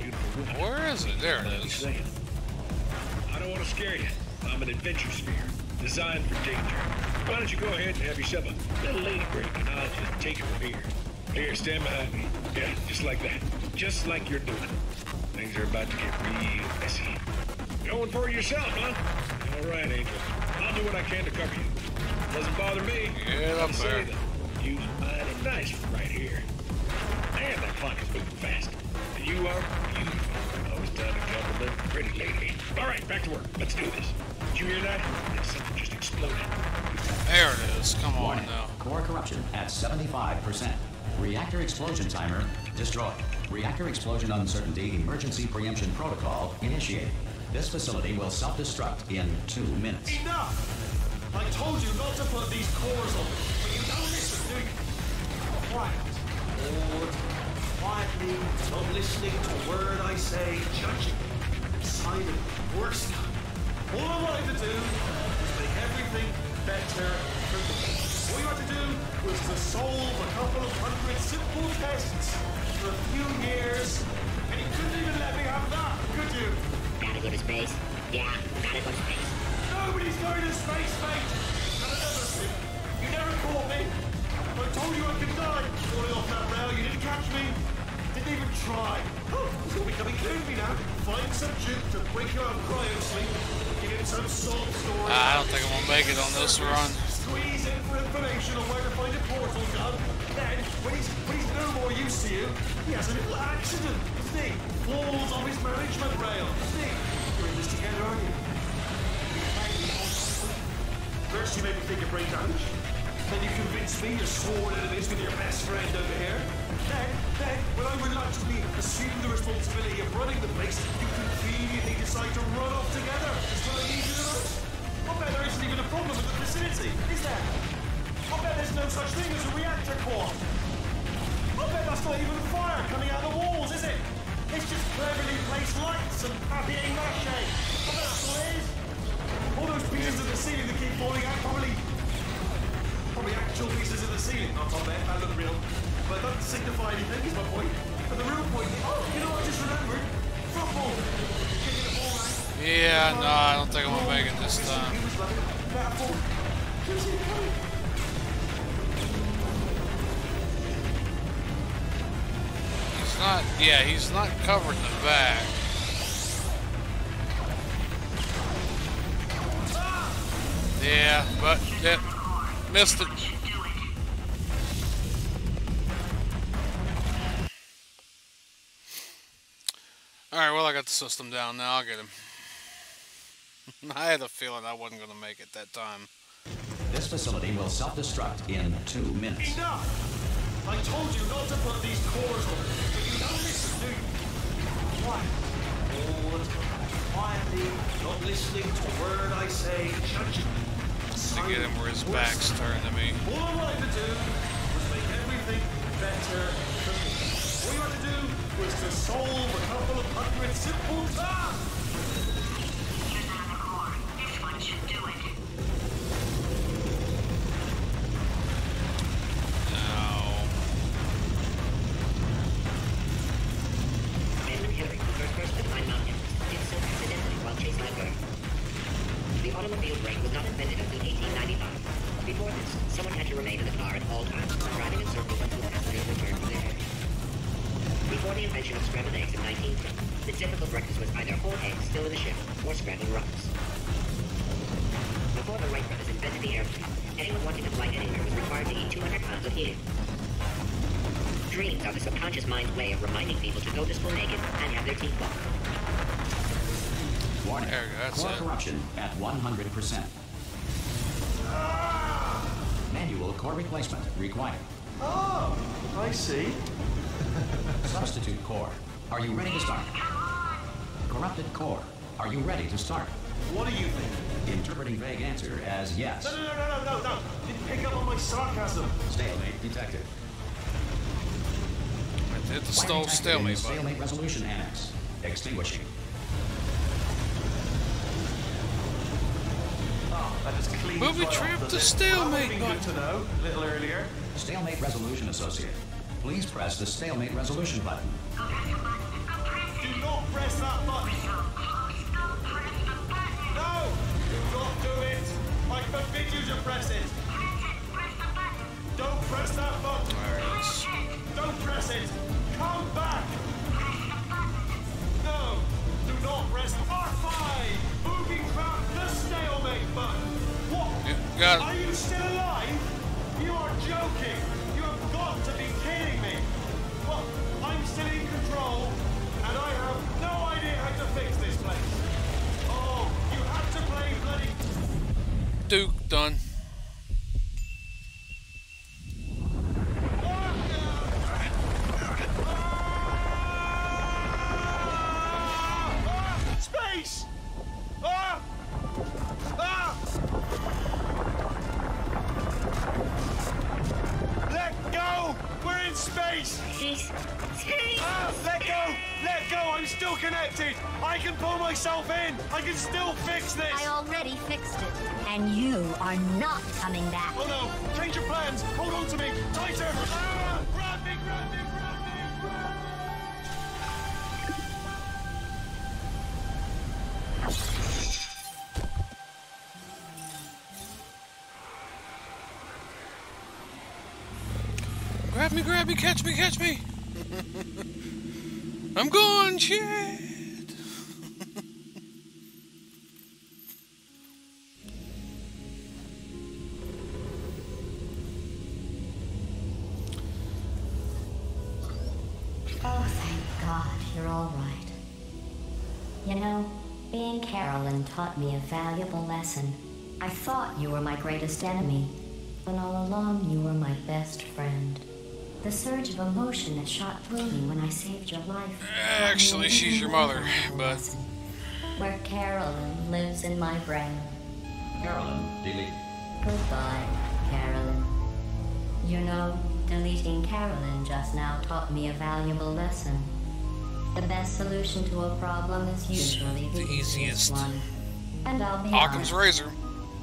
Beautiful woman. Where is it? There it is. I don't want to scare you. I'm an adventure sphere, designed for danger. Why don't you go ahead and have yourself a little lady break, and I'll just take it from here. Here, stand behind me. Yeah, just like that. Just like you're doing. Things are about to get real messy. Going for it yourself, huh? All right, Angel. I'll do what I can to cover you. Doesn't bother me. Get up there. You mighty nice right here. And that clock is moving fast. And you are beautiful. Always time to compliment a pretty lady. All right, back to work. Let's do this. Did you hear that? Something just exploded. There it is. Come on Warning. now. Core corruption at 75%. Reactor explosion timer destroyed. Reactor explosion uncertainty emergency preemption protocol initiated. This facility will self-destruct in 2 minutes. Enough! I told you not to put these cores on, but you don't listen, do you? Quiet. Bored. Quietly, not listening to a word I say, judging. Silent. Worse. All I wanted to do was make everything better for me. All you had to do was to solve a couple of 100 simple tests for a few years, and you couldn't even let me have that, could you? Gotta go to space? Yeah, gotta go to space. Nobody's going to space, mate! And another thing, you never caught me, but told you I could die. Falling off that rail, you didn't catch me. Didn't even try. Oh, it's all becoming clear to me now. Find some juke to break you out of cryo sleep. Give him some sob story. I don't think I'm gonna make it on this run. Squeeze in for information on where to find a portal gun. Then, when he's no more use to you, he has a little accident, doesn't he? Falls off his management rail, doesn't he? You're in this together, aren't you? First you made me think of brain damage. Then you convinced me you're sworn into this with your best friend over here. Then, when I reluctantly assumed the responsibility of running the place, you conveniently decide to run off together. Is what I need you to know. I bet there isn't even a problem with the vicinity, is there? I bet there's no such thing as a reactor core. I bet that's not even fire coming out of the walls, is it? It's just cleverly placed lights and papier-mâché. I bet that's what it is. All those pieces of the ceiling that keep falling out, probably actual pieces of the ceiling, not on there, that look real. But it doesn't signify anything, is my point. But the real point is, oh, you know what I just remembered? Football. Kicking the ball out. Yeah, no, I don't think I'm gonna make it this time. He's not, yeah, he's not covered in the back. Yeah, but yeah, missed it. Alright, well, I got the system down now. I'll get him. I had a feeling I wasn't going to make it that time. This facility will self-destruct in 2 minutes. Enough! I told you not to put these cores on, but you don't listen, do you? Quiet. All the time. Quietly, not listening to a word I say, judging me. To get him where his back's turned to me. All I wanted to do was make everything better for me. All you had to do was to solve a couple of hundred simple tasks. Here's another core. This one should do it. No. Edmund Hillary, the first person to climb Mount Everest, did so accidentally while chasing a bird. The automobile brake was not invented until 1895. Before this, someone had to remain in the car at all times, driving in circles until passengers returned to their area. Before the invention of scrambled eggs in 1910, the typical breakfast was either whole eggs still in the ship or scrambled rocks. Before the Wright brothers invented the airplane, anyone wanting to fly anywhere was required to eat 200 pounds of helium. Dreams are the subconscious mind's way of reminding people to go to school naked and have their teeth blocked. Warning. There we go, that's Core it. corruption at 100%. Manual core replacement required. Oh, I see. Substitute core. Are you ready to start? Corrupted core. Are you ready to start? What do you think? Interpreting vague answer as yes. No. Didn't pick up on my sarcasm. Stalemate detected. Hit the Fire detected in stalemate the button. stalemate resolution annex. Extinguishing. Oh, that just cleans Movie right trip off, to does it? stalemate That would have been good to know a little earlier. Stalemate resolution associate. Please press the stalemate resolution button. Do not press that button. No! Do not do it. I forbid you to press it. Don't press that button. There it is. Don't press it. Come back. No. Do not press R5. Moving craft, the stalemate button. What? Yeah, got it. Are you still alive? You are joking. You have got to be kidding me. Well, I'm still in control, and I have no idea how to fix this place. Oh, you have to play bloody... Duke, done. Space! Let go! We're in space! Let go! Let go! I'm still connected! I can pull myself in! I can still fix this! I already fixed it, and you are not coming back. Oh no! Change your plans! Hold on to me! Tighter! Grab me! Grab me! Grab me! Grab me! Grab me, grab me, catch me, catch me! I'm gone, shit! Oh, thank God, you're all right. You know, being Carolyn taught me a valuable lesson. I thought you were my greatest enemy, when all along you were my best friend. The surge of emotion that shot through me when I saved your life. Actually, she's your mother, but... Where Carolyn lives in my brain. Carolyn, delete. Goodbye, Carolyn. You know, deleting Carolyn just now taught me a valuable lesson. The best solution to a problem is usually the easiest one. And I'll be Occam's honest, razor.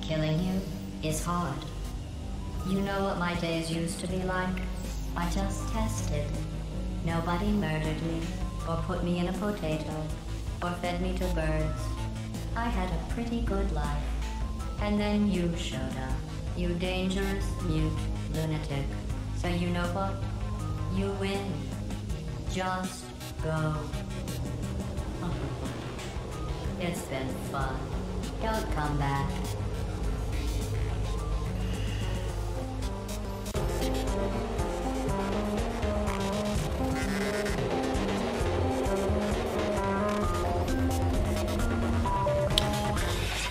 killing you is hard. You know what my days used to be like? I just tested. Nobody murdered me, or put me in a potato, or fed me to birds. I had a pretty good life. And then you showed up. You dangerous, mute lunatic. So you know what? You win. Just go. It's been fun. Don't come back.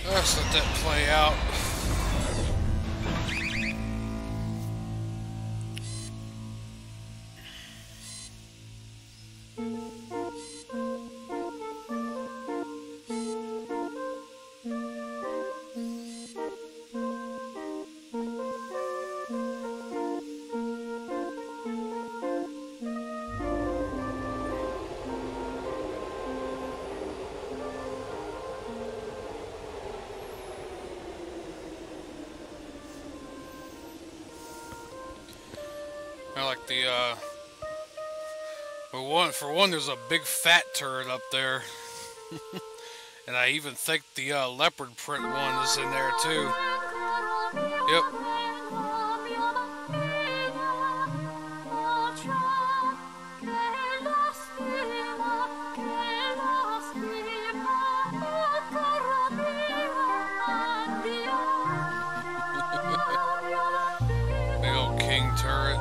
Let's let that play out. I like the, for one, there's a big fat turret up there. And I even think the leopard print one is in there too. Yep. Big old king turret.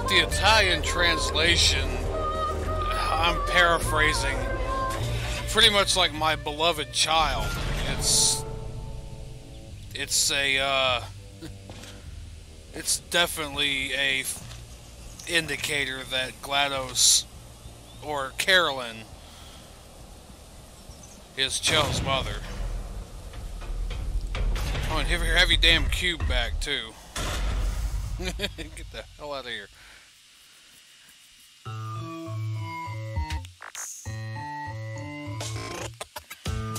The Italian translation, I'm paraphrasing, pretty much like my beloved child. It's definitely a indicator that GLaDOS or Carolyn is Chell's mother. Oh, and have your damn cube back too. Get the hell out of here.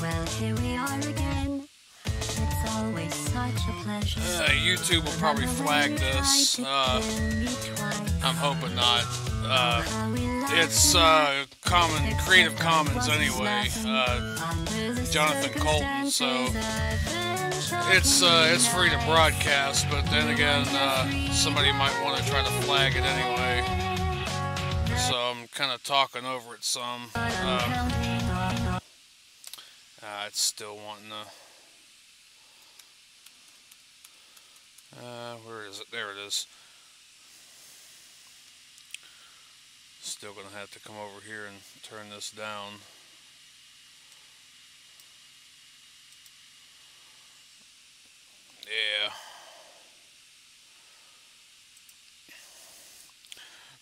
Well, here we are again. It's always such a pleasure. YouTube will probably flag this. I'm hoping not. It's Creative Commons anyway. Jonathan Colton, so it's free to broadcast. But then again, somebody might want to try to flag it anyway. So I'm kind of talking over it some. It's still wanting to... where is it? There it is. Still gonna have to come over here and turn this down. Yeah.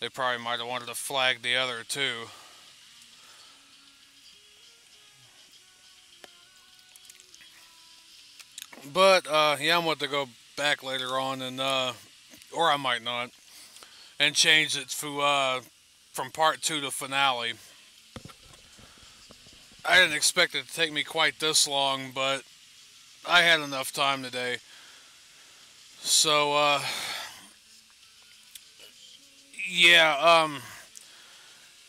They probably might have wanted to flag the other too. But, yeah, I'm going to go back later on and, or I might not, and change it to, from part 2 to finale. I didn't expect it to take me quite this long, but I had enough time today. So, yeah,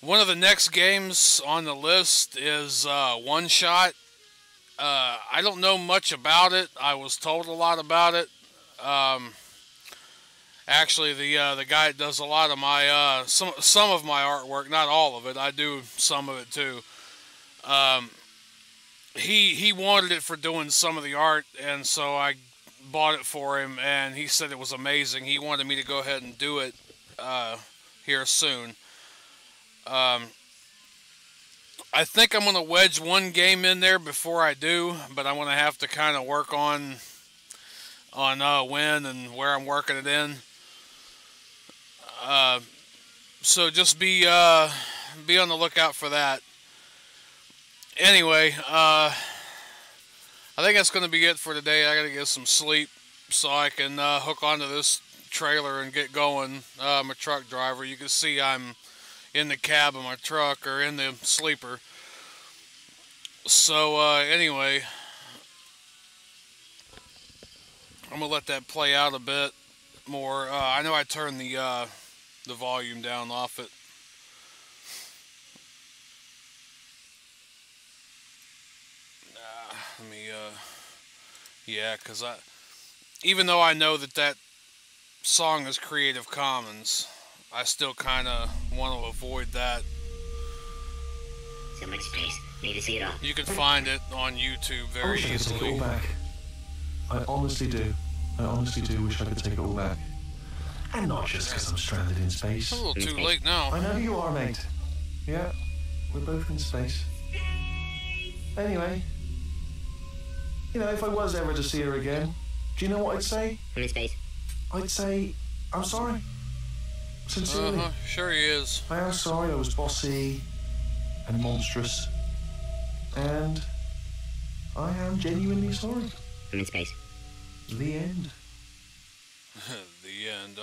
one of the next games on the list is One Shot. I don't know much about it. I was told a lot about it. Actually, the guy that does a lot of my some of my artwork, not all of it. I do some of it too. He wanted it for doing some of the art, and so I bought it for him. And he said it was amazing. He wanted me to go ahead and do it here soon. I think I'm going to wedge one game in there before I do, but I'm going to have to kind of work on when and where I'm working it in. So just be on the lookout for that. Anyway, I think that's going to be it for today. I got to get some sleep so I can hook onto this trailer and get going. I'm a truck driver. You can see I'm in the cab of my truck, or in the sleeper. So anyway, I'm gonna let that play out a bit more. I know I turned the volume down off it. Let me yeah, because even though I know that song is Creative Commons, I still kind of want to avoid that. So much space. Need to see it all. You can find it on YouTube very I wish I could take it easily. all back. I honestly do. I honestly do wish I could take it all back. And not just because I'm stranded in space. It's a little too late now. I know who you are, mate. Yeah, we're both in space. Anyway, you know, if I was ever to see her again, do you know what I'd say? I'm in space. I'd say, I'm sorry. Sincerely. Sure he is. I am sorry I was bossy and monstrous. And I am genuinely sorry. I'm in space. The end. The end,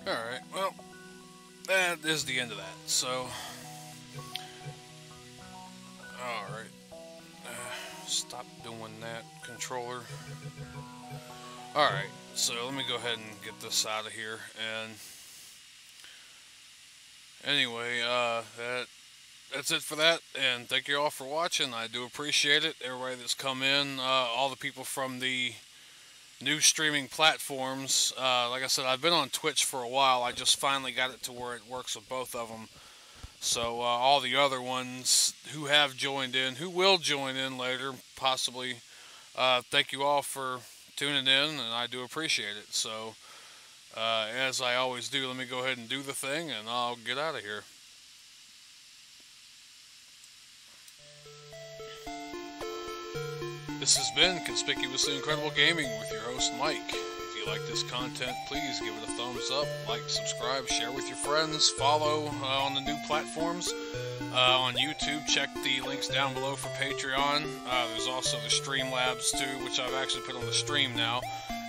Alright, well, that is the end of that, so... Alright. Stop doing that, controller. Alright, so let me go ahead and get this out of here, and... Anyway, that's it for that, and thank you all for watching. I do appreciate it. Everybody that's come in, all the people from the new streaming platforms. Like I said, I've been on Twitch for a while. I just finally got it to where it works with both of them. So all the other ones who have joined in, who will join in later, possibly, thank you all for tuning in, and I do appreciate it. So, as I always do, let me go ahead and do the thing, and I'll get out of here. This has been Conspicuously Incredible Gaming with your host, Mike. If you like this content, please give it a thumbs up, like, subscribe, share with your friends, follow on the new platforms. On YouTube, check the links down below for Patreon. There's also the Streamlabs too, which I've actually put on the stream now,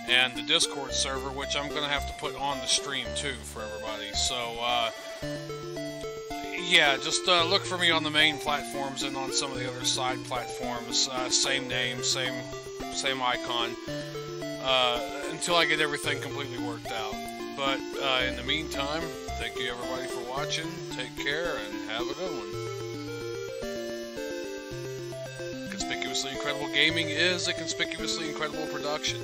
and the Discord server, which I'm going to have to put on the stream too for everybody. So, yeah, just look for me on the main platforms and on some of the other side platforms. Same name, same icon, until I get everything completely worked out. But in the meantime, thank you everybody for watching. Take care and have a good one. Conspicuously Incredible Gaming is a Conspicuously Incredible production.